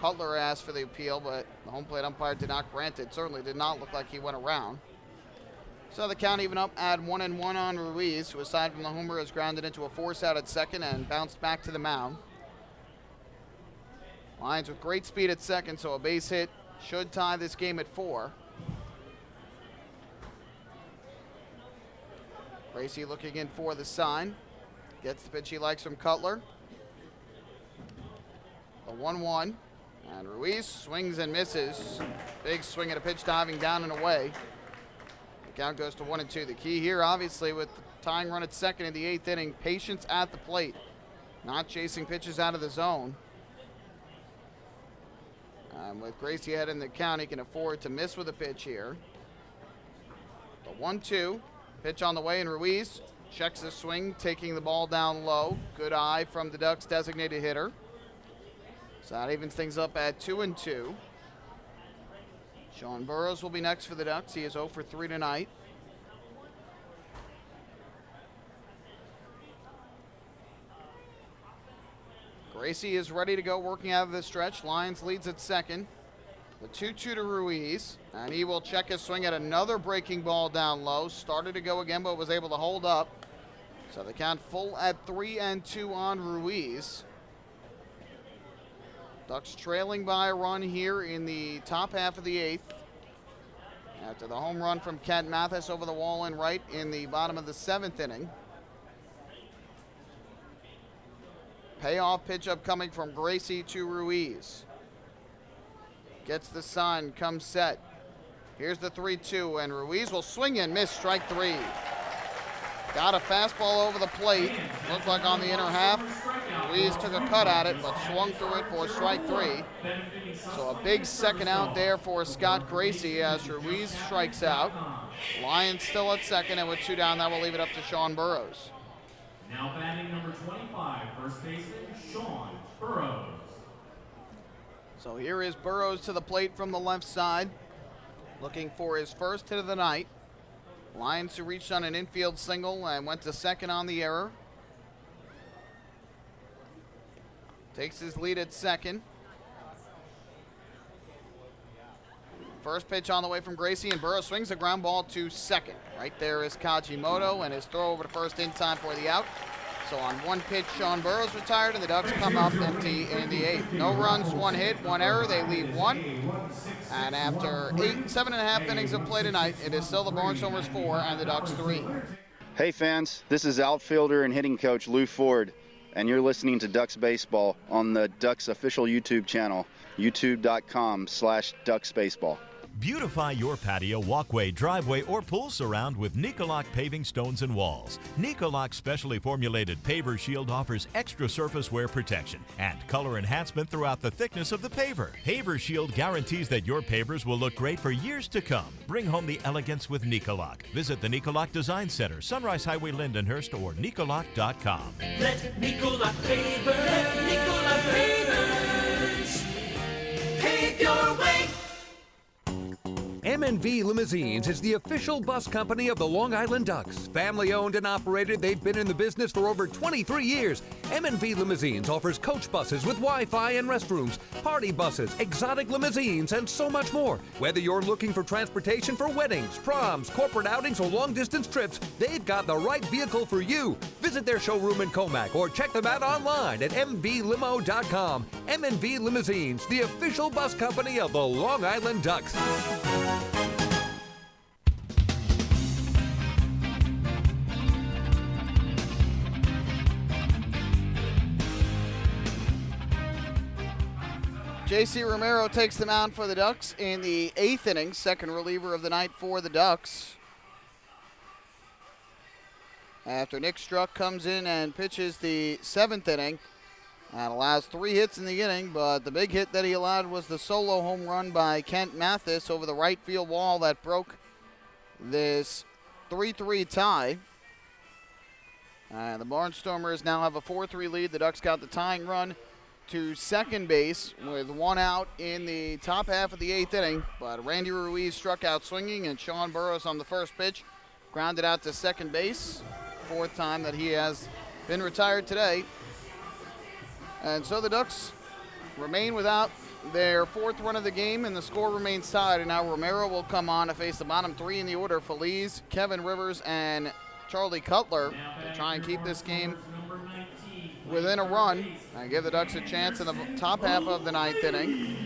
Cutler asked for the appeal, but the home plate umpire did not grant it. Certainly did not look like he went around. So the count even up at 1-1 on Ruiz, who aside from the homer has grounded into a force out at second and bounced back to the mound. Lyons with great speed at second, so a base hit should tie this game at 4. Gracie looking in for the sign. Gets the pitch he likes from Cutler. The 1-1. And Ruiz swings and misses. Big swing at a pitch diving down and away. The count goes to 1-2. The key here, obviously, with the tying run at second in the 8th inning, patience at the plate. Not chasing pitches out of the zone. With Gracie ahead in the count, he can afford to miss with a pitch here. The 1-2. Pitch on the way, and Ruiz checks the swing, taking the ball down low. Good eye from the Ducks' designated hitter. So that evens things up at 2-2. Sean Burrows will be next for the Ducks. He is 0 for 3 tonight. Gracie is ready to go, working out of the stretch. Lions leads at second. The 2-2 to Ruiz, and he will check his swing at another breaking ball down low. Started to go again, but was able to hold up. So the count full at 3-2 on Ruiz. Ducks trailing by a run here in the top half of the 8th. After the home run from Kent Mathis over the wall and right in the bottom of the 7th inning. Payoff pitch up coming from Gracie to Ruiz. Gets the sun, comes set. Here's the 3-2, and Ruiz will swing and miss, strike 3. Got a fastball over the plate. Looked like on the inner half. Ruiz took a cut at it, but swung through it for strike 3. So a big second out there for Scott Gracie as Ruiz strikes out. Lions still at second, and with 2 down, that will leave it up to Sean Burrows. Now batting number 25, first baseman Sean Burrows. So here is Burrows to the plate from the left side, looking for his first hit of the night. Lions who reached on an infield single and went to second on the error. Takes his lead at second. First pitch on the way from Gracie, and Burrows swings a ground ball to second. Right there is Kajimoto, and his throw over to first in time for the out. So on one pitch, Sean Burrows retired, and the Ducks come up empty in the 8th. No runs, 1 hit, 1 error. They leave 1. And after 7.5 innings of play tonight, it is still the Barnstormers 4 and the Ducks 3. Hey fans, this is outfielder and hitting coach Lou Ford, and you're listening to Ducks Baseball on the Ducks official YouTube channel, youtube.com/DucksBaseball. Beautify your patio, walkway, driveway, or pool surround with Nicoloc paving stones and walls. Nicoloc's specially formulated paver shield offers extra surface wear protection and color enhancement throughout the thickness of the paver. Paver shield guarantees that your pavers will look great for years to come. Bring home the elegance with Nicoloc. Visit the Nicoloc Design Center, Sunrise Highway, Lindenhurst, or Nicoloc.com. Let Nicoloc Paver, let Nicoloc Pavers pave your way. M&V Limousines is the official bus company of the Long Island Ducks. Family owned and operated, they've been in the business for over 23 years. M&V Limousines offers coach buses with Wi-Fi and restrooms, party buses, exotic limousines, and so much more. Whether you're looking for transportation for weddings, proms, corporate outings, or long-distance trips, they've got the right vehicle for you. Visit their showroom in Comac or check them out online at mvlimo.com. M&V Limousines, the official bus company of the Long Island Ducks. J.C. Romero takes the mound for the Ducks in the 8th inning, second reliever of the night for the Ducks. After Nick Struck comes in and pitches the 7th inning and allows 3 hits in the inning, but the big hit that he allowed was the solo home run by Kent Mathis over the right field wall that broke this 3-3 tie. And the Barnstormers now have a 4-3 lead. The Ducks got the tying run to second base with 1 out in the top half of the 8th inning, but Randy Ruiz struck out swinging, and Sean Burrows on the first pitch grounded out to second base. 4th time that he has been retired today. And so the Ducks remain without their 4th run of the game, and the score remains tied. And now Romero will come on to face the bottom 3 in the order: Feliz, Kevin Rivers, and Charlie Cutler, to try and keep this game within a run and give the Ducks a chance in the top half of the 9th inning.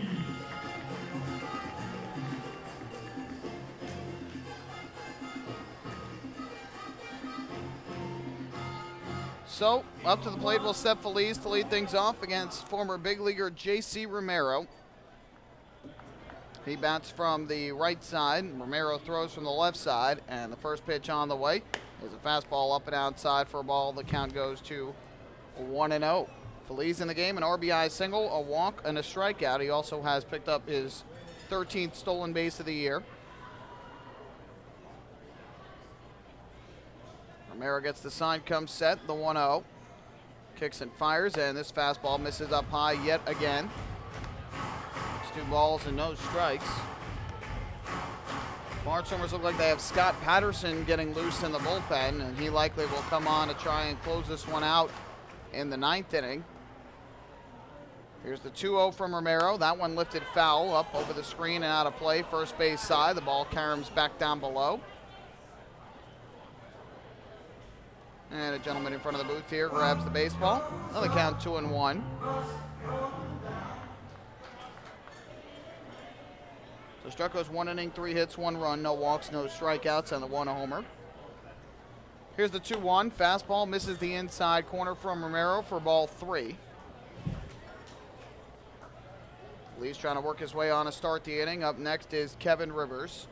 So, up to the plate will step Feliz to lead things off against former big leaguer J.C. Romero. He bats from the right side. Romero throws from the left side, and the first pitch on the way is a fastball up and outside for a ball. The count goes to 1-0. Feliz in the game, an RBI single, a walk, and a strikeout. He also has picked up his 13th stolen base of the year. Romero gets the sign, comes set, the 1-0. Kicks and fires, and this fastball misses up high yet again. It's 2 balls and no strikes. Barnstormers look like they have Scott Patterson getting loose in the bullpen, and he likely will come on to try and close this one out in the 9th inning. Here's the 2-0 from Romero. That one lifted foul up over the screen and out of play, first base side. The ball caroms back down below. And a gentleman in front of the booth here grabs the baseball. Another count, 2-1. So Struck goes 1 inning, 3 hits, 1 run, no walks, no strikeouts, and the 1 homer. Here's the 2-1. Fastball misses the inside corner from Romero for ball 3. Lee's trying to work his way on to start the inning. Up next is Kevin Rivers.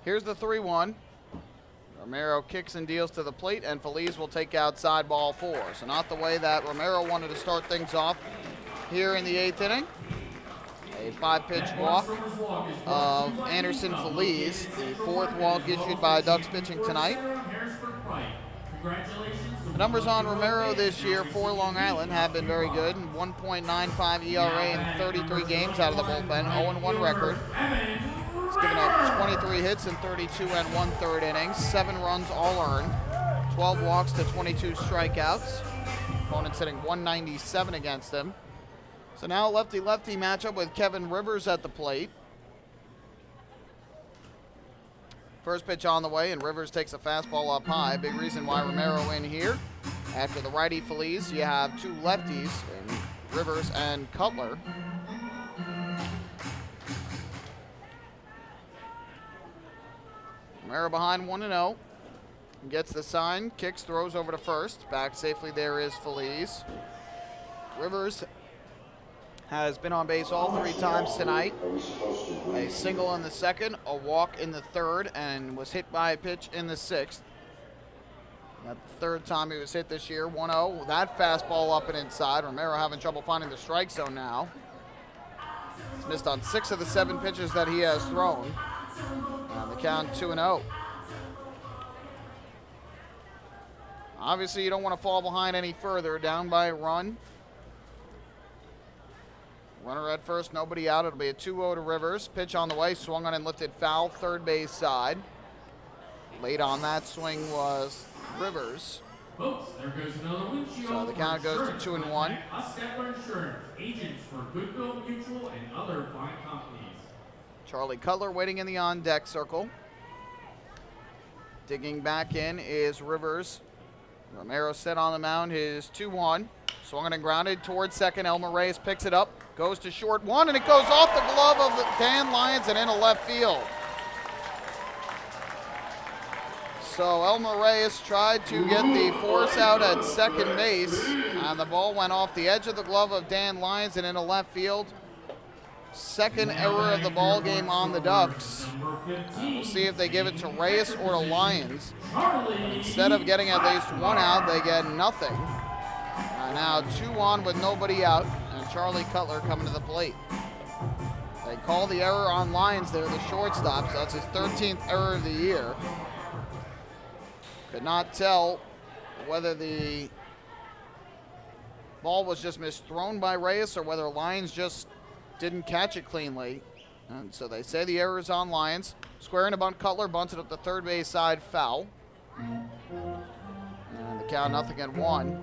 Here's the 3-1. Romero kicks and deals to the plate, and Feliz will take outside ball 4. So not the way that Romero wanted to start things off here in the 8th inning. A 5-pitch walk of Anderson Feliz, the 4th walk issued by Ducks pitching tonight. The numbers on Romero this year for Long Island have been very good. 1.95 ERA in 33 games out of the bullpen, 0-1 record. He's given up 23 hits in 32 and 1/3 innings, 7 runs all earned, 12 walks to 22 strikeouts. Opponents hitting 197 against him. So now a lefty-lefty matchup with Kevin Rivers at the plate. First pitch on the way, and Rivers takes a fastball up high. Big reason why Romero in here. After the righty Feliz, you have 2 lefties, in Rivers and Cutler. Romero behind 1-0. Gets the sign, kicks, throws over to first. Back safely there is Feliz. Rivers has been on base all 3 times tonight. A single in the 2nd, a walk in the 3rd, and was hit by a pitch in the 6th. That's the 3rd time he was hit this year. 1-0. That fastball up and inside. Romero having trouble finding the strike zone now. He's missed on 6 of the 7 pitches that he has thrown. And the count 2-0. Obviously, you don't want to fall behind any further. Down by a run. Runner at first, nobody out. It'll be a 2-0 to Rivers. Pitch on the way, swung on and lifted foul, 3rd base side. Late on that swing was Rivers. Folks, there goes another windshield. So the count goes to 2-1. Lancaster Insurance, agents for Goodwill Mutual and other fine companies. Charlie Cutler waiting in the on-deck circle. Digging back in is Rivers. Romero set on the mound, his 2-1. Swung and grounded towards second. Elmer Reyes picks it up, goes to short 1, and it goes off the glove of Dan Lyons and into left field. So Elmer Reyes tried to get the force out at second base, and the ball went off the edge of the glove of Dan Lyons and into left field. Second error of the ball game on the Ducks. We'll see if they give it to Reyes or to Lyons. Instead of getting at least 1 out, they get nothing. Now 2 on with nobody out, and Charlie Cutler coming to the plate. They call the error on Lyons there, the shortstop, so that's his 13th error of the year. Could not tell whether the ball was just misthrown by Reyes or whether Lyons just didn't catch it cleanly. And so they say the error is on Lyons. Square in a bunt, Cutler bunts it up the 3rd base side, foul. And the count 0-1.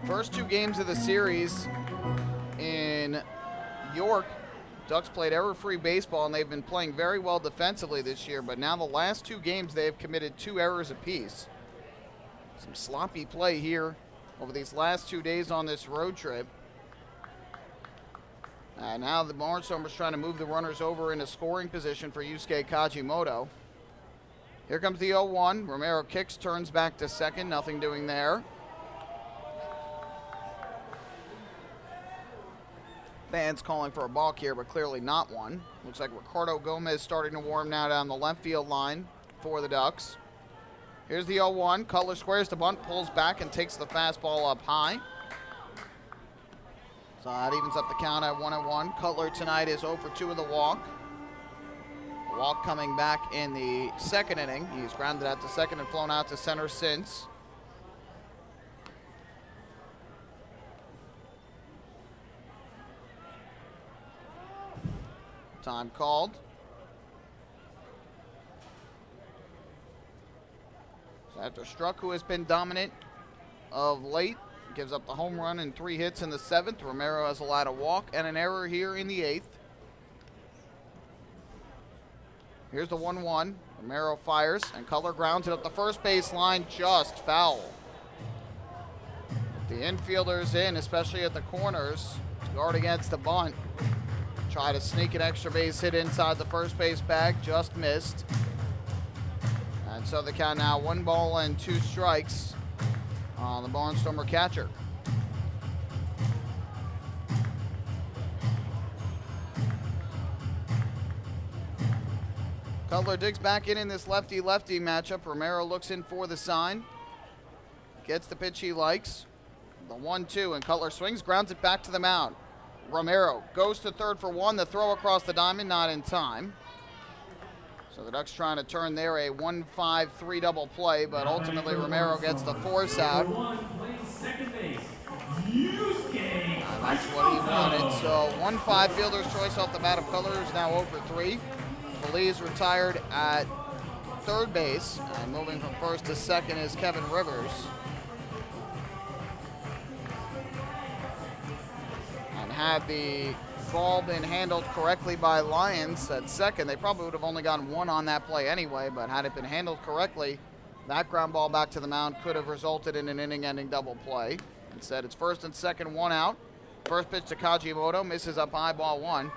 First 2 games of the series in York, Ducks played error-free baseball, and they've been playing very well defensively this year, but now the last 2 games they have committed 2 errors apiece. Some sloppy play here over these last 2 days on this road trip. Now the Barnstormers trying to move the runners over into scoring position for Yusuke Kajimoto. Here comes the 0-1. Romero kicks, turns back to second. Nothing doing there. Fans calling for a balk here, but clearly not one. Looks like Ricardo Gomez starting to warm now down the left field line. for the Ducks. Here's the 0-1. Cutler squares the bunt, pulls back, and takes the fastball up high. So that evens up the count at 1-1. Cutler tonight is 0 for 2 with a walk. A walk coming back in the second inning. He's grounded out to second and flown out to center since. Time called. So after Struck, who has been dominant of late, gives up the home run and 3 hits in the 7th. Romero has allowed a walk and an error here in the 8th. Here's the 1-1. Romero fires, and Cutler grounds it up the first base line, just foul. The infielders in, especially at the corners, to guard against the bunt. Try to sneak an extra base hit inside the first base bag, just missed. And so the count now 1 ball and 2 strikes on the Barnstormer catcher. Cutler digs back in this lefty-lefty matchup. Romero looks in for the sign. Gets the pitch he likes. The 1-2, and Cutler swings, grounds it back to the mound. Romero goes to third for 1. The throw across the diamond, not in time. So the Ducks trying to turn there a 1-5-3 double play, but ultimately Romero gets the force out. And that's what he wanted. So 1-5 fielder's choice off the bat of Cutler is now 0 for 3. Feliz retired at third base, and moving from first to second is Kevin Rivers. And had the ball been handled correctly by Lyons at second, they probably would have only gotten 1 on that play anyway, but had it been handled correctly, that ground ball back to the mound could have resulted in an inning-ending double play. Instead, it's first and second, 1 out. First pitch to Kajimoto, misses up high, ball 1.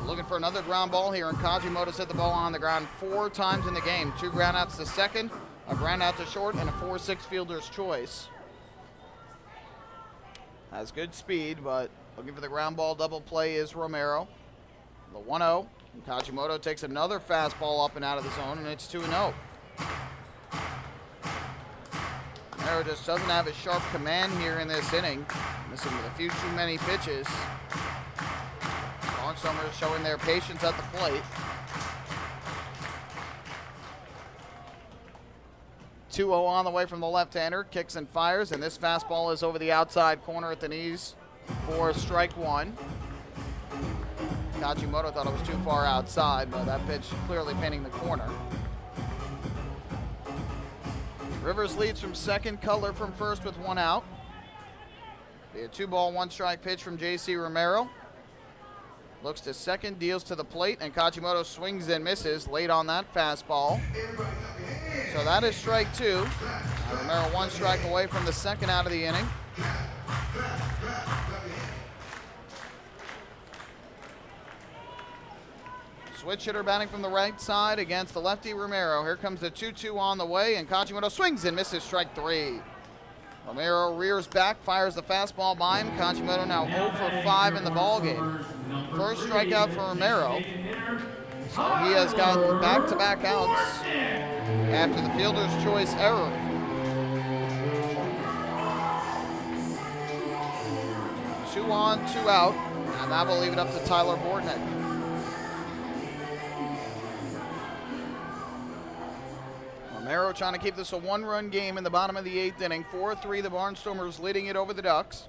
Looking for another ground ball here, and Kajimoto's hit the ball on the ground 4 times in the game. 2 ground outs to second, a ground out to short, and a 4-6 fielder's choice. Has good speed, but looking for the ground ball double play is Romero. The 1-0. Kajimoto takes another fastball up and out of the zone, and it's 2-0. Romero just doesn't have a sharp command here in this inning. Missing with a few too many pitches. Barnstormers showing their patience at the plate. 2-0 on the way from the left-hander. Kicks and fires, and this fastball is over the outside corner at the knees for strike 1. Kajimoto thought it was too far outside, but that pitch clearly pinning the corner. Rivers leads from second, Cutler from first with 1 out. Be a 2-ball, 1-strike pitch from J.C. Romero. Looks to second, deals to the plate, and Kajimoto swings and misses late on that fastball. So that is strike 2. Romero 1 strike away from the second out of the inning. Switch hitter batting from the right side against the lefty Romero. Here comes the 2-2 on the way, and Kajimoto swings and misses strike 3. Romero rears back, fires the fastball by him. Kajimoto now 0 for 5 in the ballgame. First strikeout for Romero. So he has gotten back-to-back outs after the fielder's choice error. Two on, 2 out, and that will leave it up to Tyler Bortnick. Romero trying to keep this a 1-run game in the bottom of the 8th inning. 4-3, the Barnstormers leading it over the Ducks.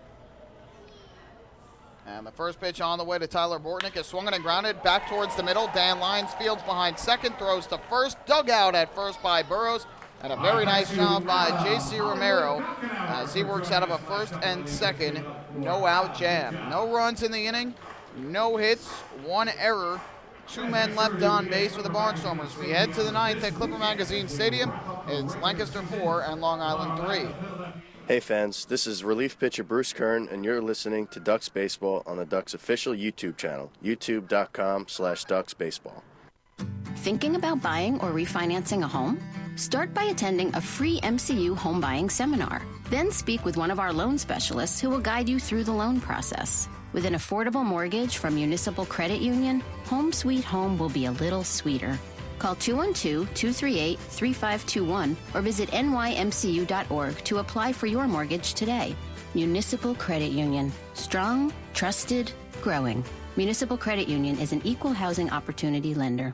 And the first pitch on the way to Tyler Bortnick is swung and grounded back towards the middle. Dan Lyons fields behind second, throws to first, dug out at first by Burrows, and a very nice job by J.C. Romero as he works out of a first and second no-out jam. No runs in the inning, no hits, 1 error. 2 men left on base for the Barnstormers. We head to the 9th at Clipper Magazine Stadium. It's Lancaster 4 and Long Island 3. Hey fans, this is relief pitcher Bruce Kern, and you're listening to Ducks Baseball on the Ducks official YouTube channel, youtube.com/DucksBaseball. Thinking about buying or refinancing a home? Start by attending a free MCU home buying seminar. Then speak with one of our loan specialists who will guide you through the loan process. With an affordable mortgage from Municipal Credit Union, Home Sweet Home will be a little sweeter. Call 212-238-3521 or visit nymcu.org to apply for your mortgage today. Municipal Credit Union. Strong, trusted, growing. Municipal Credit Union is an equal housing opportunity lender.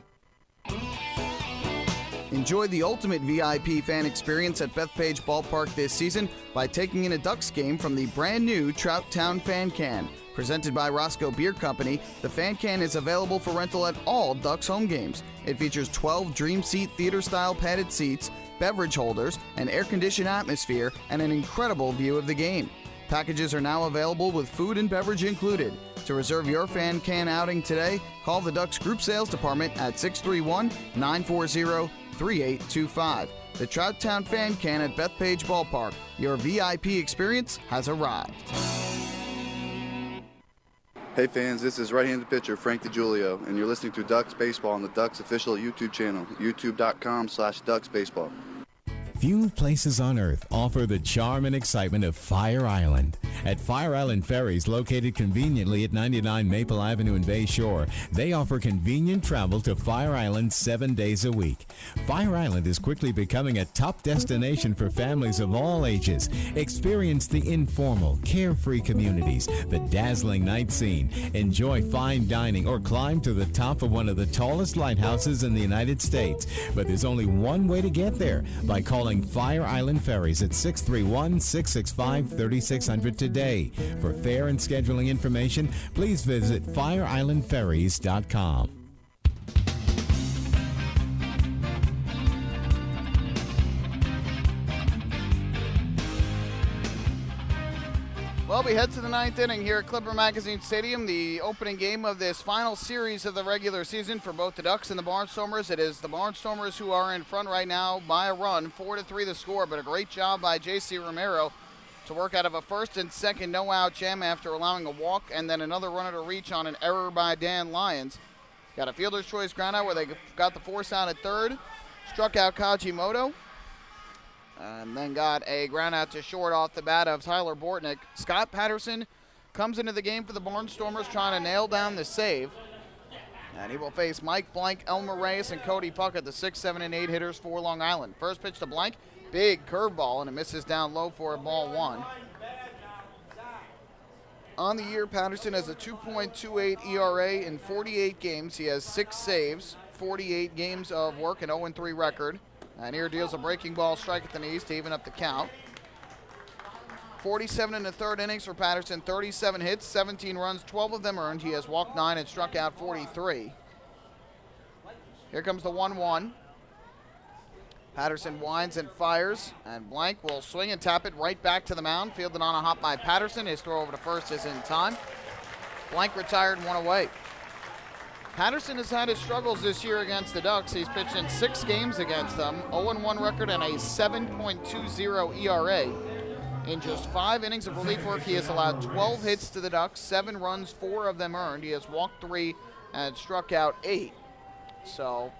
Enjoy the ultimate VIP fan experience at Bethpage Ballpark this season by taking in a Ducks game from the brand new Trout Town Fan Can. Presented by Roscoe Beer Company, the Fan Can is available for rental at all Ducks home games. It features 12 Dream Seat theater-style padded seats, beverage holders, an air-conditioned atmosphere, and an incredible view of the game. Packages are now available with food and beverage included. To reserve your Fan Can outing today, call the Ducks Group Sales Department at 631-940-3825. The Trout Town Fan Can at Bethpage Ballpark. Your VIP experience has arrived. Hey fans, this is right-handed pitcher Frank DiGiulio, and you're listening to Ducks Baseball on the Ducks official YouTube channel, youtube.com/DucksBaseball. Few places on earth offer the charm and excitement of Fire Island. At Fire Island Ferries, located conveniently at 99 Maple Avenue in Bay Shore, they offer convenient travel to Fire Island 7 days a week. Fire Island is quickly becoming a top destination for families of all ages. Experience the informal, carefree communities, the dazzling night scene, enjoy fine dining, or climb to the top of one of the tallest lighthouses in the United States. But there's only one way to get there, by calling Fire Island Ferries at 631-665-3600 today. For fare and scheduling information, please visit fireislandferries.com. Well, we head to the ninth inning here at Clipper Magazine Stadium, the opening game of this final series of the regular season for both the Ducks and the Barnstormers. It is the Barnstormers who are in front right now by a run, 4-3 the score, but a great job by J.C. Romero to work out of a first and second no-out jam after allowing a walk and then another runner to reach on an error by Dan Lyons. Got a fielder's choice ground out where they got the force out at third, struck out Kajimoto, and then got a ground out to short off the bat of Tyler Bortnick. Scott Patterson comes into the game for the Barnstormers trying to nail down the save. And he will face Mike Blank, Elmer Reyes, and Cody Puckett, the 6, 7, and 8 hitters for Long Island. First pitch to Blank, big curveball, and it misses down low for a ball one. On the year, Patterson has a 2.28 ERA in 48 games. He has 6 saves, 48 games of work, and 0-3 record. And here deals a breaking ball strike at the knees to even up the count. 47 in the third innings for Patterson, 37 hits, 17 runs, 12 of them earned. He has walked 9 and struck out 43. Here comes the 1-1. Patterson winds and fires, and Blank will swing and tap it right back to the mound. Fielded on a hop by Patterson. His throw over to first is in time. Blank retired, 1 away. Patterson has had his struggles this year against the Ducks. He's pitched in 6 games against them, 0-1 record and a 7.20 ERA. In just 5 innings of relief work, he has allowed 12 hits to the Ducks, 7 runs, 4 of them earned. He has walked 3 and struck out 8. So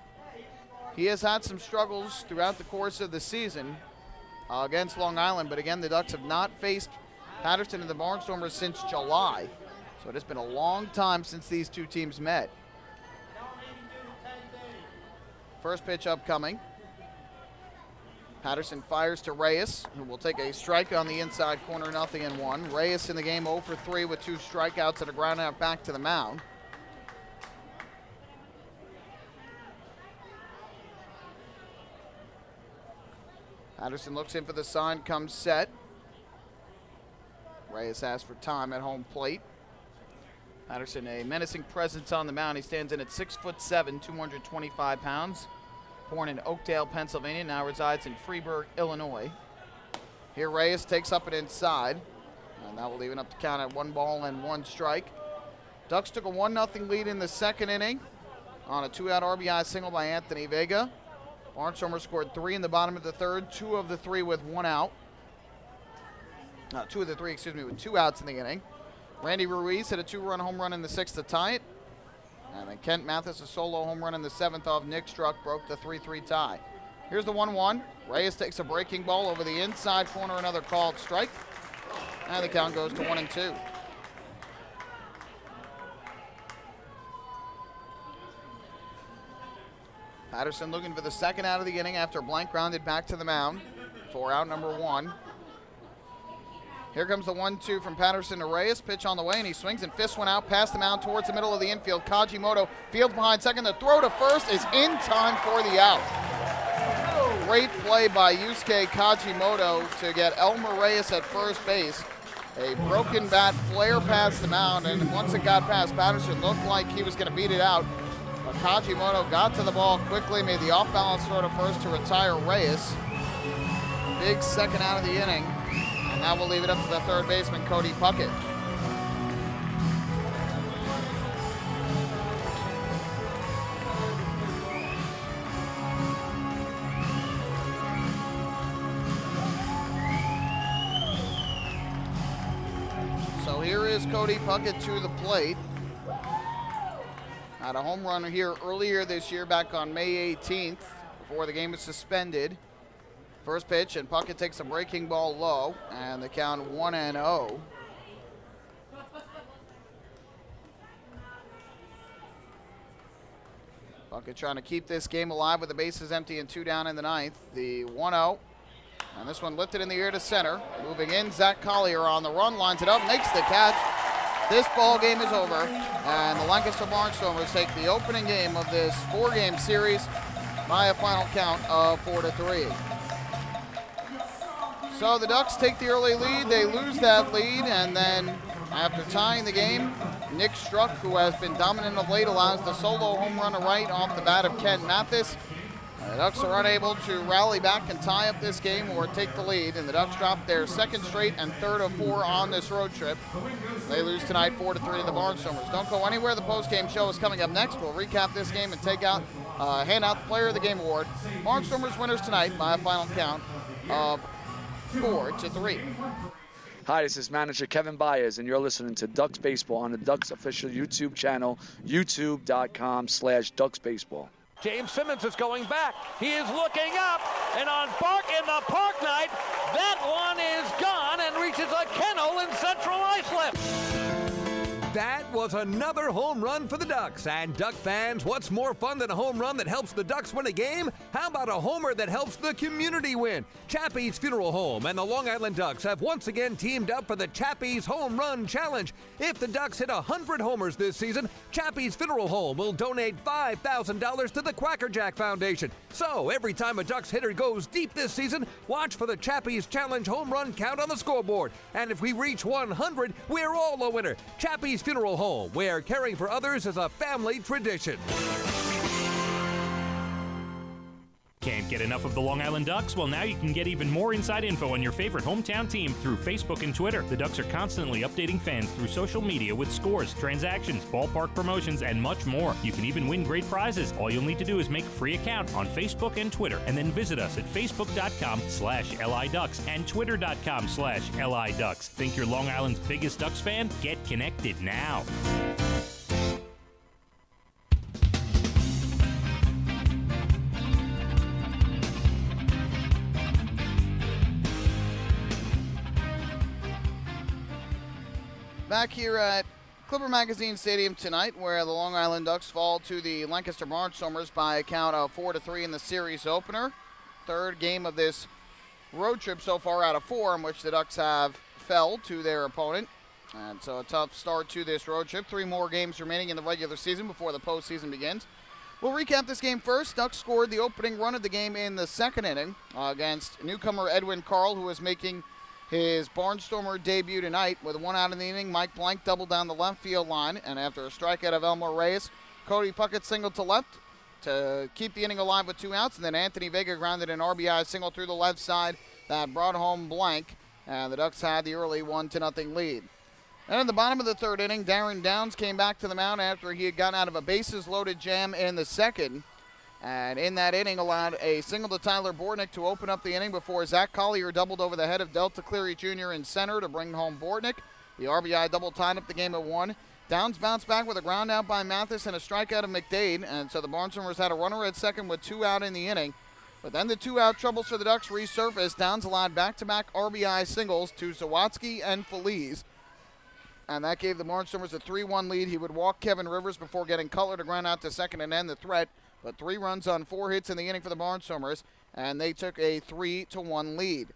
he has had some struggles throughout the course of the season against Long Island. But again, the Ducks have not faced Patterson and the Barnstormers since July. So it has been a long time since these two teams met. First pitch upcoming. Patterson fires to Reyes, who will take a strike on the inside corner, 0-1. Reyes in the game 0 for 3 with 2 strikeouts and a ground out back to the mound. Patterson looks in for the sign, comes set. Reyes asks for time at home plate. Patterson, a menacing presence on the mound. He stands in at 6'7", 225 pounds. Born in Oakdale, Pennsylvania, now resides in Freeburg, Illinois. Here Reyes takes up and inside, and that will even up the count at 1-1 strike. Ducks took a 1-0 lead in the second inning on a 2-out RBI single by Anthony Vega. Barnstormers scored 3 in the bottom of the third, 2 of the 3 with 1 out. 2 of the 3, with 2 outs in the inning. Randy Ruiz hit a 2-run home run in the 6th to tie it. And then Kent Mathis, a solo home run in the 7th off Nick Struck, broke the 3-3 tie. Here's the 1-1. Reyes takes a breaking ball over the inside corner, another called strike. And the count goes to 1-2. Patterson looking for the second out of the inning after Blank grounded back to the mound for out number 1. Here comes the 1-2 from Patterson to Reyes. Pitch on the way, and he swings and fists one out past the mound towards the middle of the infield. Kajimoto fields behind second. The throw to first is in time for the out. Great play by Yusuke Kajimoto to get Elmer Reyes at first base. A broken bat flare past the mound, and once it got past Patterson, looked like he was going to beat it out. But Kajimoto got to the ball quickly, made the off-balance throw to first to retire Reyes. Big second out of the inning. And now we'll leave it up to the third baseman, Cody Puckett. So here is Cody Puckett to the plate. Had a home run here earlier this year back on May 18th before the game was suspended. First pitch, and Puckett takes a breaking ball low, and the count 1-0. Puckett trying to keep this game alive with the bases empty and 2 down in the ninth. The 1-0, and this one lifted in the air to center. Moving in, Zach Collier on the run, lines it up, makes the catch. This ball game is over, and the Lancaster Barnstormers take the opening game of this 4-game series by a final count of 4-3. So the Ducks take the early lead, they lose that lead, and then after tying the game, Nick Struck, who has been dominant of late, allows the solo home run to right off the bat of Ken Mathis. The Ducks are unable to rally back and tie up this game or take the lead, and the Ducks drop their second straight and third of 4 on this road trip. They lose tonight 4-3 to the Barnstormers. Don't go anywhere, the post-game show is coming up next. We'll recap this game and hand out the Player of the Game award. Barnstormers winners tonight by a final count of 4-3. Hi, this is manager Kevin Byers, and you're listening to Ducks Baseball on the Ducks official YouTube channel, youtube.com/DucksBaseball. James Simmons is going back. He is looking up, and on in the park night, that one is gone and reaches a kennel in Central Islip. That was another home run for the Ducks. And Duck fans, what's more fun than a home run that helps the Ducks win a game? How about a homer that helps the community win? Chappie's Funeral Home and the Long Island Ducks have once again teamed up for the Chappie's Home Run Challenge. If the Ducks hit 100 homers this season, Chappie's Funeral Home will donate $5,000 to the Quackerjack Foundation. So every time a Ducks hitter goes deep this season, watch for the Chappie's Challenge home run count on the scoreboard. And if we reach 100, we're all a winner. Chappie's Funeral Home, where caring for others is a family tradition. Can't get enough of the Long Island Ducks? Well, now you can get even more inside info on your favorite hometown team through Facebook and Twitter. The Ducks are constantly updating fans through social media with scores, transactions, ballpark promotions, and much more. You can even win great prizes. All you'll need to do is make a free account on Facebook and Twitter, and then visit us at facebook.com/LIDucks and twitter.com/LIDucks. Think you're Long Island's biggest Ducks fan? Get connected now. Back here at Clipper Magazine Stadium tonight, where the Long Island Ducks fall to the Lancaster Barnstormers by a count of 4-3 in the series opener. Third game of this road trip so far out of 4, in which the Ducks have fell to their opponent. And so a tough start to this road trip. 3 more games remaining in the regular season before the postseason begins. We'll recap this game first. Ducks scored the opening run of the game in the second inning against newcomer Edwin Carl, who was making his Barnstormer debut tonight. With 1 out in the inning, Mike Blank doubled down the left field line, and after a strikeout of Elmer Reyes, Cody Puckett singled to left to keep the inning alive with 2 outs, and then Anthony Vega grounded an RBI single through the left side that brought home Blank, and the Ducks had the early 1-0 lead. And in the bottom of the third inning, Darren Downs came back to the mound after he had gotten out of a bases-loaded jam in the second. And in that inning, allowed a single to Tyler Bortnick to open up the inning before Zach Collier doubled over the head of Delta Cleary Jr. in center to bring home Bortnick. The RBI double tied up the game at 1. Downs bounced back with a ground out by Mathis and a strikeout of McDade, and so the Barnstormers had a runner at second with 2 out in the inning. But then the 2-out troubles for the Ducks resurfaced. Downs allowed back-to-back RBI singles to Zawatsky and Feliz, and that gave the Barnstormers a 3-1 lead. He would walk Kevin Rivers before getting Cutler to ground out to second and end the threat but 3 runs on 4 hits in the inning for the Barnstormers, and they took a 3-1 lead.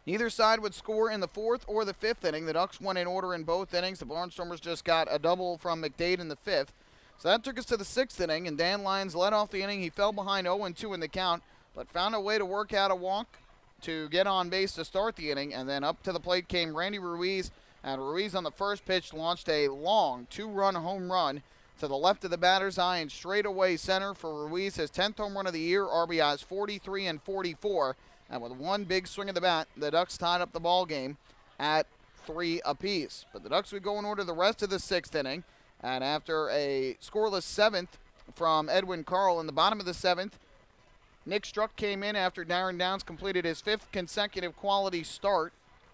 Neither side would score in the 4th or the 5th inning. The Ducks went in order in both innings. The Barnstormers just got a double from McDade in the 5th. So that took us to the 6th inning, and Dan Lyons led off the inning. He fell behind 0-2 in the count, but found a way to work out a walk to get on base to start the inning, and then up to the plate came Randy Ruiz, and Ruiz on the first pitch launched a long 2-run home run to the left of the batter's eye and straightaway center for Ruiz, his 10th home run of the year, RBIs 43 and 44. And with one big swing of the bat, the Ducks tied up the ball game at 3 apiece. But the Ducks would go in order the rest of the 6th inning. And after a scoreless 7th from Edwin Carl in the bottom of the 7th, Nick Struck came in after Darren Downs completed his 5th consecutive quality start.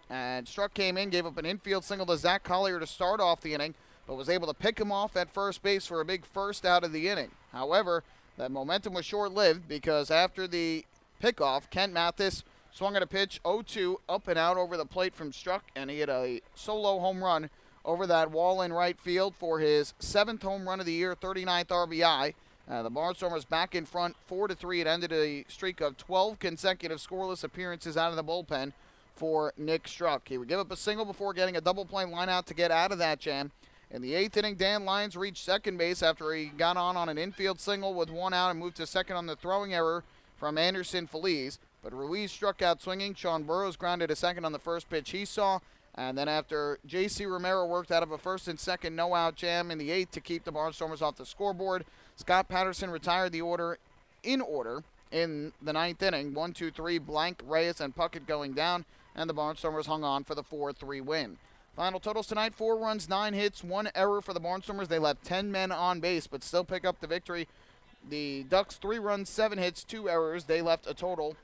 And Struck came in, gave up an infield single to Zach Collier to start off the inning, but was able to pick him off at first base for a big first out of the inning. However, that momentum was short-lived because after the pickoff, Kent Mathis swung at a pitch 0-2 up and out over the plate from Struck, and he hit a solo home run over that wall in right field for his 7th home run of the year, 39th RBI. The Barnstormers back in front 4-3. It ended a streak of 12 consecutive scoreless appearances out of the bullpen for Nick Struck. He would give up a single before getting a double play line out to get out of that jam. In the 8th inning, Dan Lyons reached second base after he got on an infield single with 1 out and moved to second on the throwing error from Anderson Feliz, but Ruiz struck out swinging. Sean Burrows grounded a second on the first pitch he saw, and then after J.C. Romero worked out of a first and second no-out jam in the 8th to keep the Barnstormers off the scoreboard, Scott Patterson retired the order in the 9th inning. 1-2-3, Blank, Reyes, and Puckett going down, and the Barnstormers hung on for the 4-3 win. Final totals tonight: 4 runs, 9 hits, 1 error for the Barnstormers. They left 10 men on base, but still pick up the victory. The Ducks, 3 runs, 7 hits, 2 errors. They left a total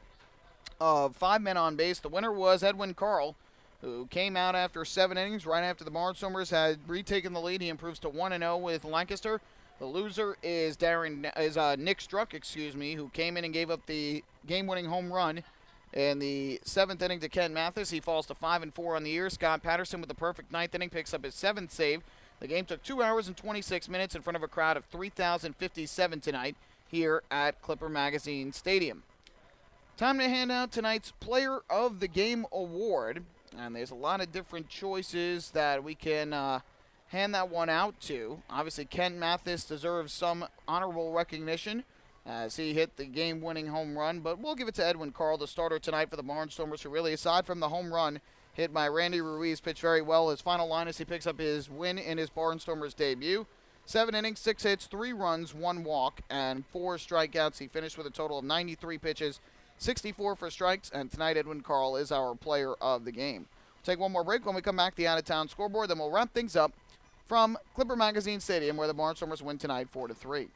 of 5 men on base. The winner was Edwin Carl, who came out after 7 innings, right after the Barnstormers had retaken the lead. He improves to 1-0 with Lancaster. The loser is Nick Struck, who came in and gave up the game-winning home run in the 7th inning to Ken Mathis. He falls to 5-4 on the year. Scott Patterson with the perfect 9th inning picks up his 7th save. The game took 2 hours and 26 minutes in front of a crowd of 3,057 tonight here at Clipper Magazine Stadium. Time to hand out tonight's Player of the Game award. And there's a lot of different choices that we can hand that one out to. Obviously, Ken Mathis deserves some honorable recognition as he hit the game-winning home run. But we'll give it to Edwin Carl, the starter tonight for the Barnstormers, who really, aside from the home run hit by Randy Ruiz, pitched very well. His final line as he picks up his win in his Barnstormers debut. 7 innings, 6 hits, 3 runs, 1 walk, and 4 strikeouts. He finished with a total of 93 pitches, 64 for strikes, and tonight Edwin Carl is our Player of the Game. We'll take one more break. When we come back, the out-of-town scoreboard, then we'll wrap things up from Clipper Magazine Stadium, where the Barnstormers win tonight 4-3.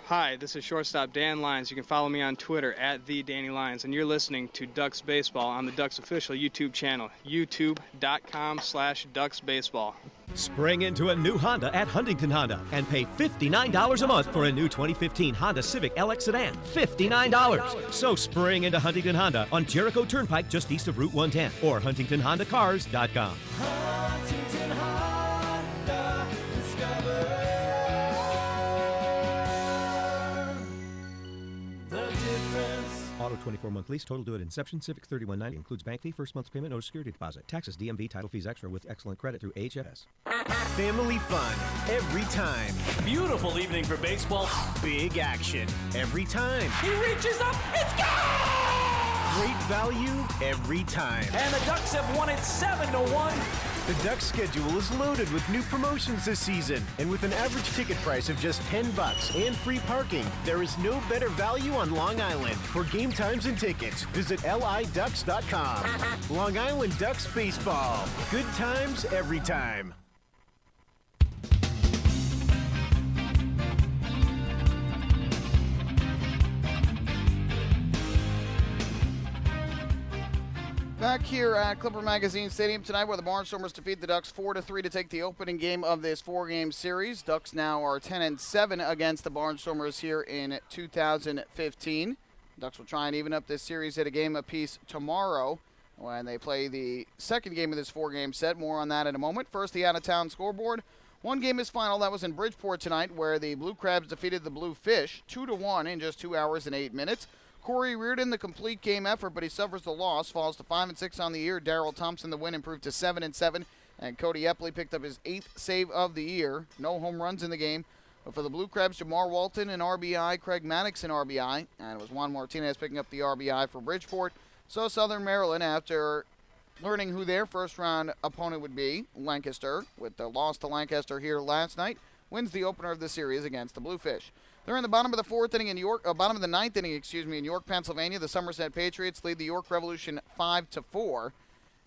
Hi, this is shortstop Dan Lyons. You can follow me on Twitter at @TheDannyLyons, and you're listening to Ducks Baseball on the Ducks official YouTube channel, youtube.com/DucksBaseball. Spring into a new Honda at Huntington Honda and pay $59 a month for a new 2015 Honda Civic LX sedan. $59. So spring into Huntington Honda on Jericho Turnpike just east of Route 110 or HuntingtonHondaCars.com. Huntington Honda, discover the difference. Auto 24-month lease, total due at inception. Civic $31.90 includes bank fee, first month's payment, no security deposit. Taxes, DMV, title fees extra with excellent credit through HFS. Family fun every time. Beautiful evening for baseball. Big action every time. He reaches up, it's gone! Great value every time. And the Ducks have won it 7-1. The Ducks schedule is loaded with new promotions this season, and with an average ticket price of just $10 and free parking, there is no better value on Long Island. For game times and tickets, visit liducks.com. Long Island Ducks Baseball. Good times every time. Back here at Clipper Magazine Stadium tonight, where the Barnstormers defeat the Ducks 4-3 to take the opening game of this 4-game series. Ducks now are 10-7 against the Barnstormers here in 2015. Ducks will try and even up this series at a game apiece tomorrow when they play the second game of this 4-game set. More on that in a moment. First, the out-of-town scoreboard. One game is final. That was in Bridgeport tonight, where the Blue Crabs defeated the Blue Fish 2-1 in just 2 hours and 8 minutes. Corey Reardon, the complete game effort, but he suffers the loss, falls to 5-6 on the year. Darrell Thompson, the win, improved to 7-7, and Cody Epley picked up his 8th save of the year. No home runs in the game. But for the Blue Crabs, Jamar Walton, an RBI, Craig Maddox, an RBI, and it was Juan Martinez picking up the RBI for Bridgeport. So Southern Maryland, after learning who their first-round opponent would be, Lancaster, with the loss to Lancaster here last night, wins the opener of the series against the Bluefish. They're in the bottom of the bottom of the ninth inning, in York, Pennsylvania. The Somerset Patriots lead the York Revolution 5-4.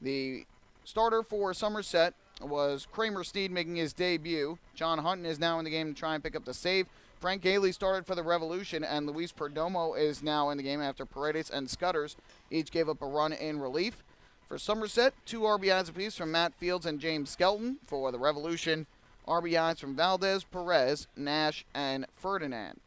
The starter for Somerset was Kramer Sneed making his debut. John Hunton is now in the game to try and pick up the save. Frank Gailey started for the Revolution, and Luis Perdomo is now in the game after Paredes and Scutters each gave up a run in relief. For Somerset, 2 RBIs apiece from Matt Fields and James Skelton. For the Revolution, RBIs from Valdez, Perez, Nash, and Ferdinand.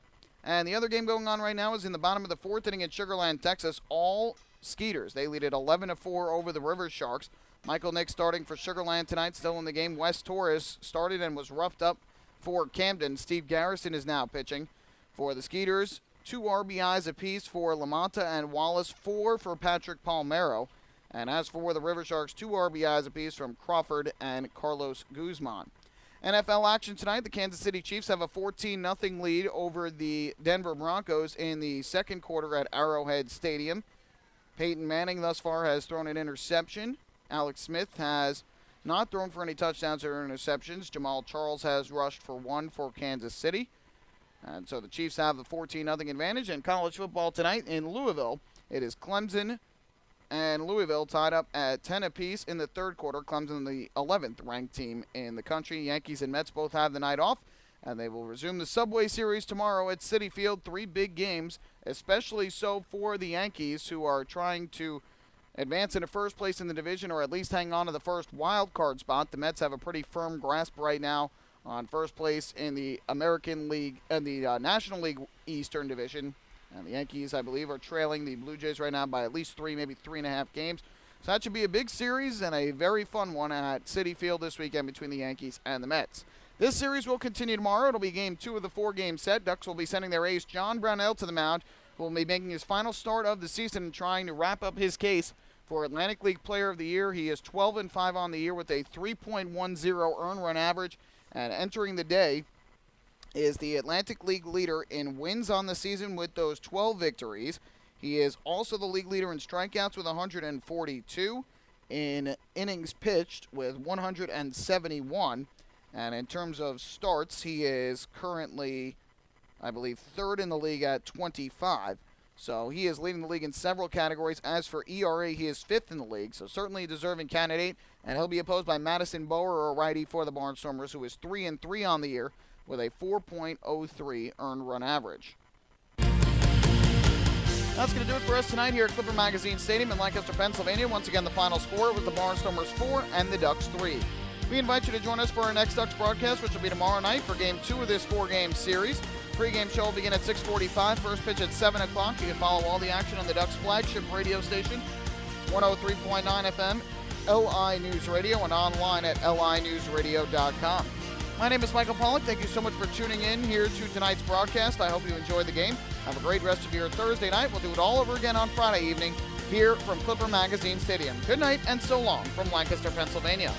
And the other game going on right now is in the bottom of the 4th inning in Sugar Land, Texas. All Skeeters. They lead it 11-4 over the River Sharks. Michael Nick starting for Sugar Land tonight, still in the game. Wes Torres started and was roughed up for Camden. Steve Garrison is now pitching. For the Skeeters, 2 RBIs apiece for LaMonta and Wallace, 4 for Patrick Palmero. And as for the River Sharks, 2 RBIs apiece from Crawford and Carlos Guzman. NFL action tonight. The Kansas City Chiefs have a 14-0 lead over the Denver Broncos in the second quarter at Arrowhead Stadium. Peyton Manning thus far has thrown an interception. Alex Smith has not thrown for any touchdowns or interceptions. Jamal Charles has rushed for 1 for Kansas City. And so the Chiefs have the 14-0 advantage. In college football tonight in Louisville, it is Clemson and Louisville tied up at 10 apiece in the third quarter. Clemson, the 11th ranked team in the country. Yankees and Mets both have the night off, and they will resume the Subway Series tomorrow at Citi Field. 3 big games, especially so for the Yankees, who are trying to advance into first place in the division or at least hang on to the first wild card spot. The Mets have a pretty firm grasp right now on first place in the American League and the National League Eastern Division. And the Yankees, I believe, are trailing the Blue Jays right now by at least 3, maybe 3.5 games. So that should be a big series and a very fun one at Citi Field this weekend between the Yankees and the Mets. This series will continue tomorrow. It'll be game 2 of the 4-game set. Ducks will be sending their ace, John Brownell, to the mound, who will be making his final start of the season and trying to wrap up his case for Atlantic League Player of the Year. He is 12-5 on the year with a 3.10 earned run average. And entering the day is the Atlantic League leader in wins on the season with those 12 victories. He is also the league leader in strikeouts with 142, in innings pitched with 171. And in terms of starts, he is currently, I believe, 3rd in the league at 25. So he is leading the league in several categories. As for ERA, he is 5th in the league, so certainly a deserving candidate. And he'll be opposed by Madison Bower, a righty for the Barnstormers, who is 3-3 on the year with a 4.03 earned run average. That's going to do it for us tonight here at Clipper Magazine Stadium in Lancaster, Pennsylvania. Once again, the final score was the Barnstormers 4 and the Ducks 3. We invite you to join us for our next Ducks broadcast, which will be tomorrow night for Game 2 of this 4-game series. Pre-game show will begin at 6:45. First pitch at 7 o'clock. You can follow all the action on the Ducks flagship radio station, 103.9 FM, LI News Radio, and online at linewsradio.com. My name is Michael Pollock. Thank you so much for tuning in here to tonight's broadcast. I hope you enjoyed the game. Have a great rest of your Thursday night. We'll do it all over again on Friday evening here from Clipper Magazine Stadium. Good night and so long from Lancaster, Pennsylvania.